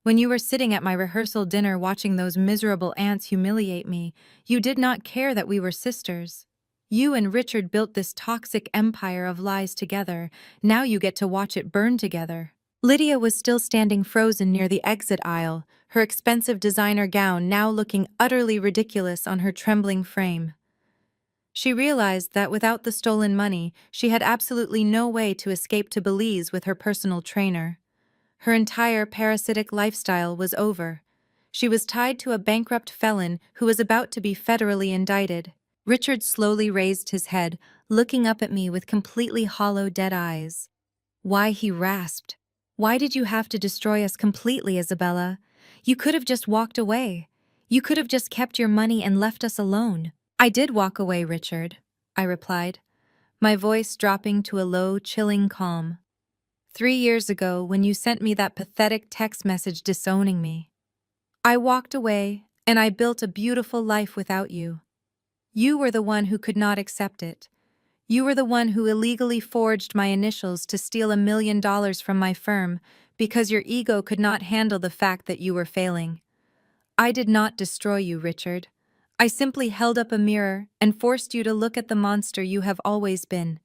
When you were sitting at my rehearsal dinner watching those miserable ants humiliate me, you did not care that we were sisters. You and Richard built this toxic empire of lies together. Now you get to watch it burn together." Lydia was still standing frozen near the exit aisle, her expensive designer gown now looking utterly ridiculous on her trembling frame. She realized that without the stolen money, she had absolutely no way to escape to Belize with her personal trainer. Her entire parasitic lifestyle was over. She was tied to a bankrupt felon who was about to be federally indicted. Richard slowly raised his head, looking up at me with completely hollow, dead eyes. "Why?" he rasped. "Why did you have to destroy us completely, Isabella? You could have just walked away. You could have just kept your money and left us alone." "I did walk away, Richard," I replied, my voice dropping to a low, chilling calm. "3 years ago, when you sent me that pathetic text message disowning me. I walked away, and I built a beautiful life without you. You were the one who could not accept it. You were the one who illegally forged my initials to steal $1 million from my firm because your ego could not handle the fact that you were failing. I did not destroy you, Richard. I simply held up a mirror and forced you to look at the monster you have always been.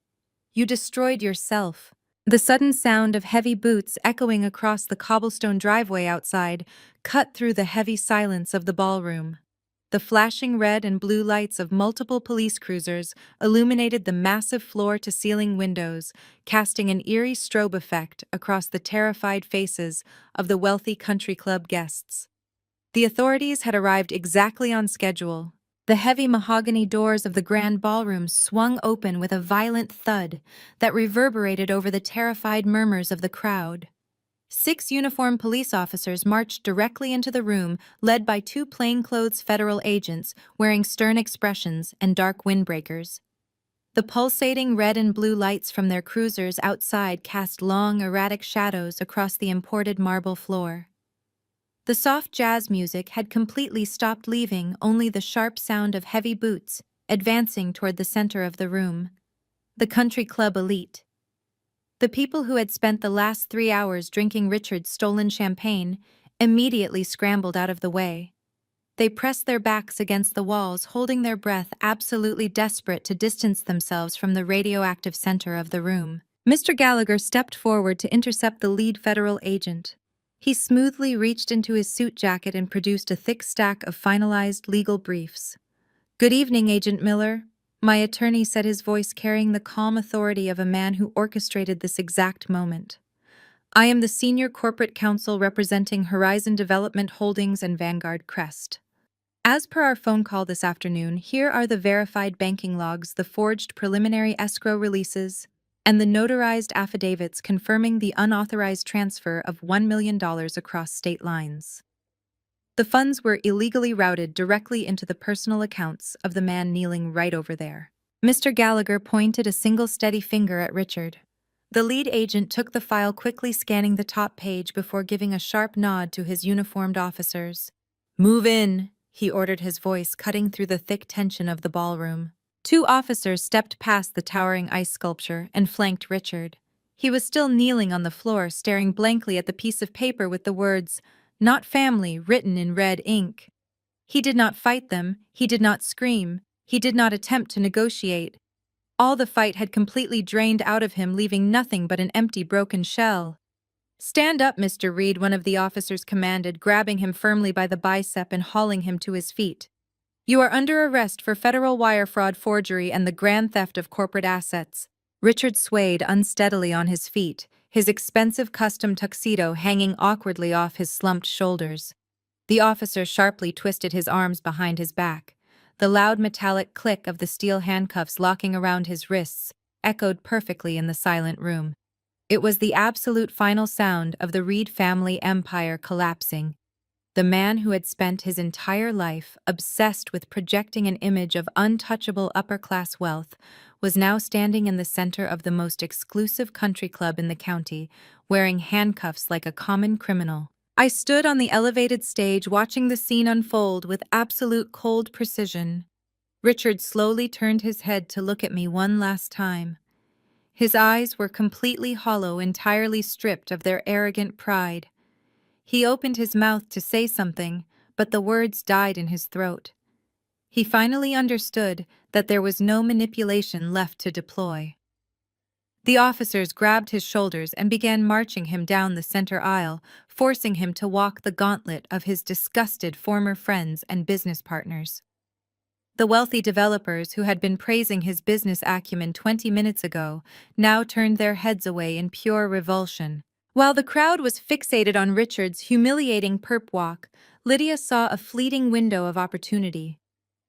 You destroyed yourself." The sudden sound of heavy boots echoing across the cobblestone driveway outside cut through the heavy silence of the ballroom. The flashing red and blue lights of multiple police cruisers illuminated the massive floor-to-ceiling windows, casting an eerie strobe effect across the terrified faces of the wealthy country club guests. The authorities had arrived exactly on schedule. The heavy mahogany doors of the grand ballroom swung open with a violent thud that reverberated over the terrified murmurs of the crowd. 6 uniformed police officers marched directly into the room, led by 2 plainclothes federal agents wearing stern expressions and dark windbreakers. The pulsating red and blue lights from their cruisers outside cast long, erratic shadows across the imported marble floor. The soft jazz music had completely stopped, leaving only the sharp sound of heavy boots advancing toward the center of the room. The country club elite. The people who had spent the last 3 hours drinking Richard's stolen champagne immediately scrambled out of the way. They pressed their backs against the walls, holding their breath, absolutely desperate to distance themselves from the radioactive center of the room. Mr. Gallagher stepped forward to intercept the lead federal agent. He smoothly reached into his suit jacket and produced a thick stack of finalized legal briefs. "Good evening, Agent Miller," my attorney said, his voice carrying the calm authority of a man who orchestrated this exact moment. "I am the senior corporate counsel representing Horizon Development Holdings and Vanguard Crest. As per our phone call this afternoon, here are the verified banking logs, the forged preliminary escrow releases, and the notarized affidavits confirming the unauthorized transfer of $1 million across state lines. The funds were illegally routed directly into the personal accounts of the man kneeling right over there." Mr. Gallagher pointed a single steady finger at Richard. The lead agent took the file, quickly scanning the top page before giving a sharp nod to his uniformed officers. "Move in," he ordered, his voice cutting through the thick tension of the ballroom. 2 officers stepped past the towering ice sculpture and flanked Richard. He was still kneeling on the floor, staring blankly at the piece of paper with the words, "Not family," written in red ink. He did not fight them, he did not scream, he did not attempt to negotiate. All the fight had completely drained out of him, leaving nothing but an empty, broken shell. "Stand up, Mr. Reed," one of the officers commanded, grabbing him firmly by the bicep and hauling him to his feet. "You are under arrest for federal wire fraud, forgery, and the grand theft of corporate assets." Richard swayed unsteadily on his feet, his expensive custom tuxedo hanging awkwardly off his slumped shoulders. The officer sharply twisted his arms behind his back. The loud metallic click of the steel handcuffs locking around his wrists echoed perfectly in the silent room. It was the absolute final sound of the Reed family empire collapsing. The man who had spent his entire life obsessed with projecting an image of untouchable upper-class wealth was now standing in the center of the most exclusive country club in the county, wearing handcuffs like a common criminal. I stood on the elevated stage watching the scene unfold with absolute cold precision. Richard slowly turned his head to look at me one last time. His eyes were completely hollow, entirely stripped of their arrogant pride. He opened his mouth to say something, but the words died in his throat. He finally understood that there was no manipulation left to deploy. The officers grabbed his shoulders and began marching him down the center aisle, forcing him to walk the gauntlet of his disgusted former friends and business partners. The wealthy developers who had been praising his business acumen 20 minutes ago now turned their heads away in pure revulsion. While the crowd was fixated on Richard's humiliating perp walk, Lydia saw a fleeting window of opportunity.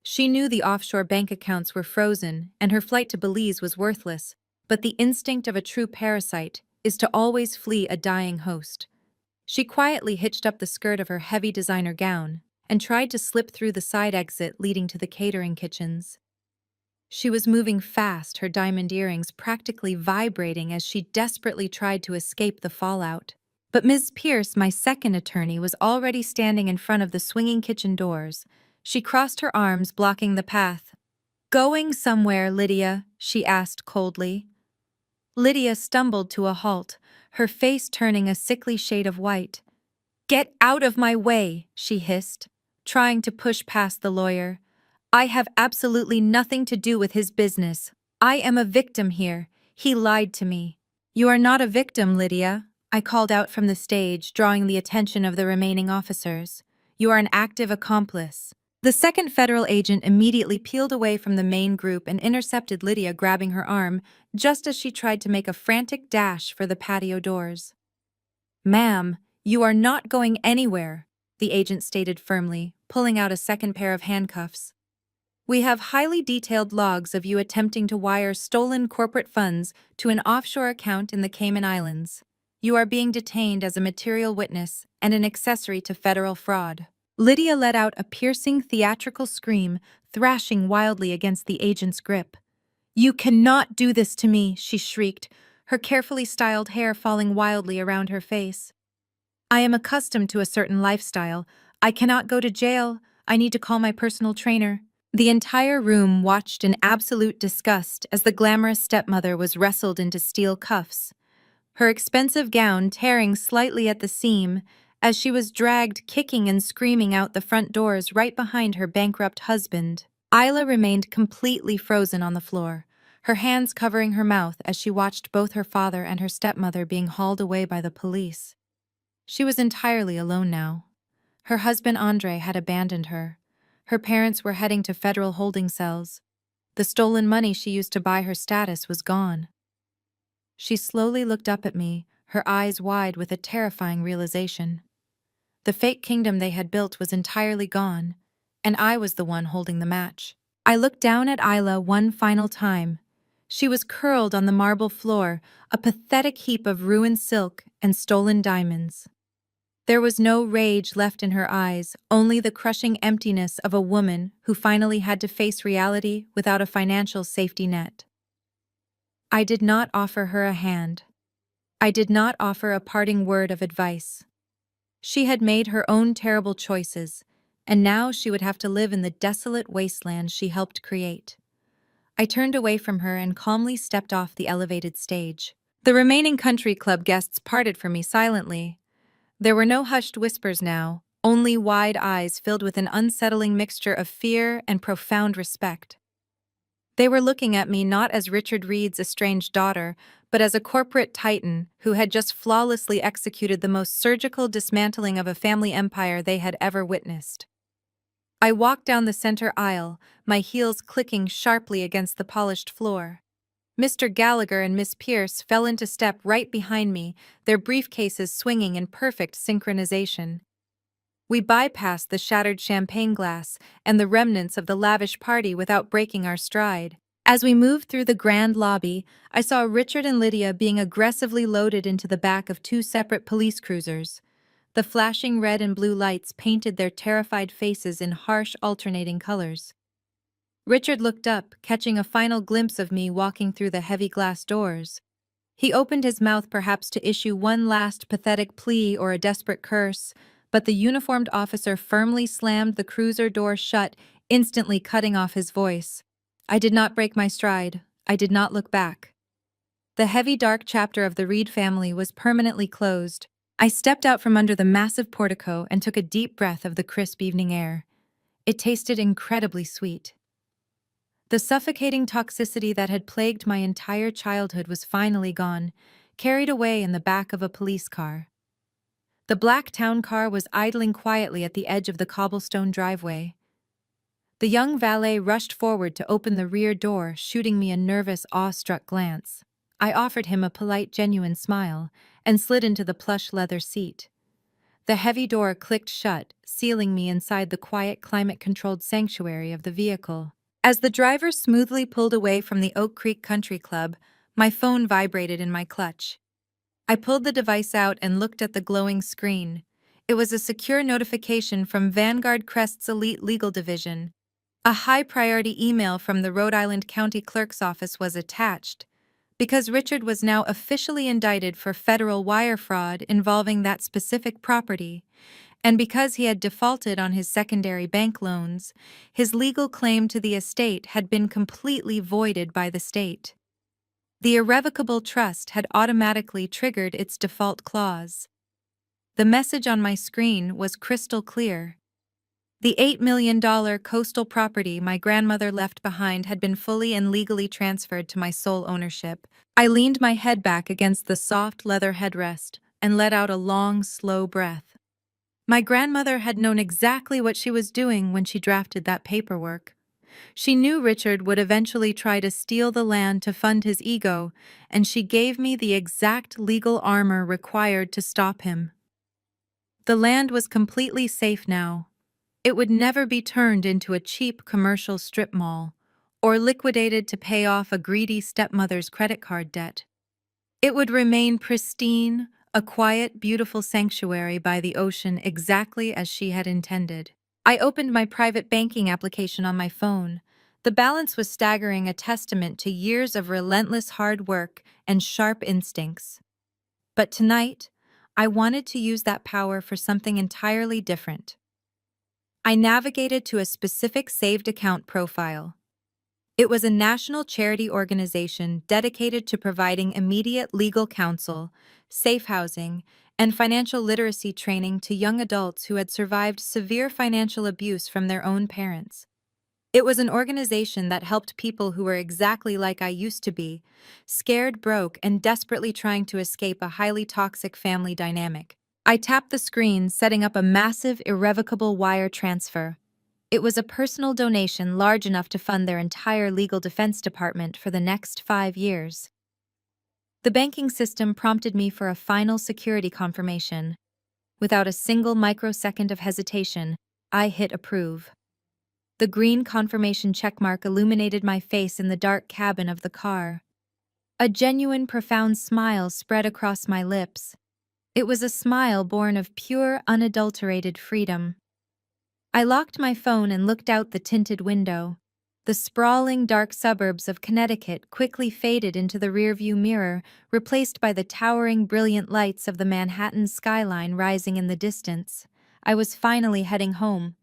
She knew the offshore bank accounts were frozen and her flight to Belize was worthless, but the instinct of a true parasite is to always flee a dying host. She quietly hitched up the skirt of her heavy designer gown and tried to slip through the side exit leading to the catering kitchens. She was moving fast, her diamond earrings practically vibrating as she desperately tried to escape the fallout. But Ms. Pierce, my second attorney, was already standing in front of the swinging kitchen doors. She crossed her arms, blocking the path. "Going somewhere, Lydia?" she asked coldly. Lydia stumbled to a halt, her face turning a sickly shade of white. "Get out of my way," she hissed, trying to push past the lawyer. "I have absolutely nothing to do with his business. I am a victim here. He lied to me." "You are not a victim, Lydia," I called out from the stage, drawing the attention of the remaining officers. "You are an active accomplice." The second federal agent immediately peeled away from the main group and intercepted Lydia, grabbing her arm, just as she tried to make a frantic dash for the patio doors. "Ma'am, you are not going anywhere," the agent stated firmly, pulling out a second pair of handcuffs. "We have highly detailed logs of you attempting to wire stolen corporate funds to an offshore account in the Cayman Islands. You are being detained as a material witness and an accessory to federal fraud." Lydia let out a piercing theatrical scream, thrashing wildly against the agent's grip. "You cannot do this to me," she shrieked, her carefully styled hair falling wildly around her face. "I am accustomed to a certain lifestyle. I cannot go to jail. I need to call my personal trainer." The entire room watched in absolute disgust as the glamorous stepmother was wrestled into steel cuffs, her expensive gown tearing slightly at the seam as she was dragged kicking and screaming out the front doors right behind her bankrupt husband. Isla remained completely frozen on the floor, her hands covering her mouth as she watched both her father and her stepmother being hauled away by the police. She was entirely alone now. Her husband Andre had abandoned her. Her parents were heading to federal holding cells. The stolen money she used to buy her status was gone. She slowly looked up at me, her eyes wide with a terrifying realization. The fake kingdom they had built was entirely gone, and I was the one holding the match. I looked down at Isla one final time. She was curled on the marble floor, a pathetic heap of ruined silk and stolen diamonds. There was no rage left in her eyes, only the crushing emptiness of a woman who finally had to face reality without a financial safety net. I did not offer her a hand. I did not offer a parting word of advice. She had made her own terrible choices, and now she would have to live in the desolate wasteland she helped create. I turned away from her and calmly stepped off the elevated stage. The remaining country club guests parted from me silently. There were no hushed whispers now, only wide eyes filled with an unsettling mixture of fear and profound respect. They were looking at me not as Richard Reed's estranged daughter, but as a corporate titan who had just flawlessly executed the most surgical dismantling of a family empire they had ever witnessed. I walked down the center aisle, my heels clicking sharply against the polished floor. Mr. Gallagher and Miss Pierce fell into step right behind me, their briefcases swinging in perfect synchronization. We bypassed the shattered champagne glass and the remnants of the lavish party without breaking our stride. As we moved through the grand lobby, I saw Richard and Lydia being aggressively loaded into the back of two separate police cruisers. The flashing red and blue lights painted their terrified faces in harsh alternating colors. Richard looked up, catching a final glimpse of me walking through the heavy glass doors. He opened his mouth perhaps to issue one last pathetic plea or a desperate curse, but the uniformed officer firmly slammed the cruiser door shut, instantly cutting off his voice. I did not break my stride. I did not look back. The heavy dark chapter of the Reed family was permanently closed. I stepped out from under the massive portico and took a deep breath of the crisp evening air. It tasted incredibly sweet. The suffocating toxicity that had plagued my entire childhood was finally gone, carried away in the back of a police car. The black town car was idling quietly at the edge of the cobblestone driveway. The young valet rushed forward to open the rear door, shooting me a nervous, awestruck glance. I offered him a polite, genuine smile and slid into the plush leather seat. The heavy door clicked shut, sealing me inside the quiet, climate-controlled sanctuary of the vehicle. As the driver smoothly pulled away from the Oak Creek Country Club, my phone vibrated in my clutch. I pulled the device out and looked at the glowing screen. It was a secure notification from Vanguard Crest's Elite Legal Division. A high-priority email from the Rhode Island County Clerk's office was attached, because Richard was now officially indicted for federal wire fraud involving that specific property, and because he had defaulted on his secondary bank loans, his legal claim to the estate had been completely voided by the state. The irrevocable trust had automatically triggered its default clause. The message on my screen was crystal clear. The $8 million coastal property my grandmother left behind had been fully and legally transferred to my sole ownership. I leaned my head back against the soft leather headrest and let out a long, slow breath. My grandmother had known exactly what she was doing when she drafted that paperwork. She knew Richard would eventually try to steal the land to fund his ego, and she gave me the exact legal armor required to stop him. The land was completely safe now. It would never be turned into a cheap commercial strip mall or liquidated to pay off a greedy stepmother's credit card debt. It would remain pristine, a quiet, beautiful sanctuary by the ocean exactly as she had intended. I opened my private banking application on my phone. The balance was staggering, a testament to years of relentless hard work and sharp instincts. But tonight, I wanted to use that power for something entirely different. I navigated to a specific saved account profile. It was a national charity organization dedicated to providing immediate legal counsel, safe housing, and financial literacy training to young adults who had survived severe financial abuse from their own parents. It was an organization that helped people who were exactly like I used to be, scared, broke, and desperately trying to escape a highly toxic family dynamic. I tapped the screen, setting up a massive, irrevocable wire transfer. It was a personal donation large enough to fund their entire legal defense department for the next 5 years. The banking system prompted me for a final security confirmation. Without a single microsecond of hesitation, I hit approve. The green confirmation checkmark illuminated my face in the dark cabin of the car. A genuine, profound smile spread across my lips. It was a smile born of pure, unadulterated freedom. I locked my phone and looked out the tinted window. The sprawling, dark suburbs of Connecticut quickly faded into the rearview mirror, replaced by the towering, brilliant lights of the Manhattan skyline rising in the distance. I was finally heading home.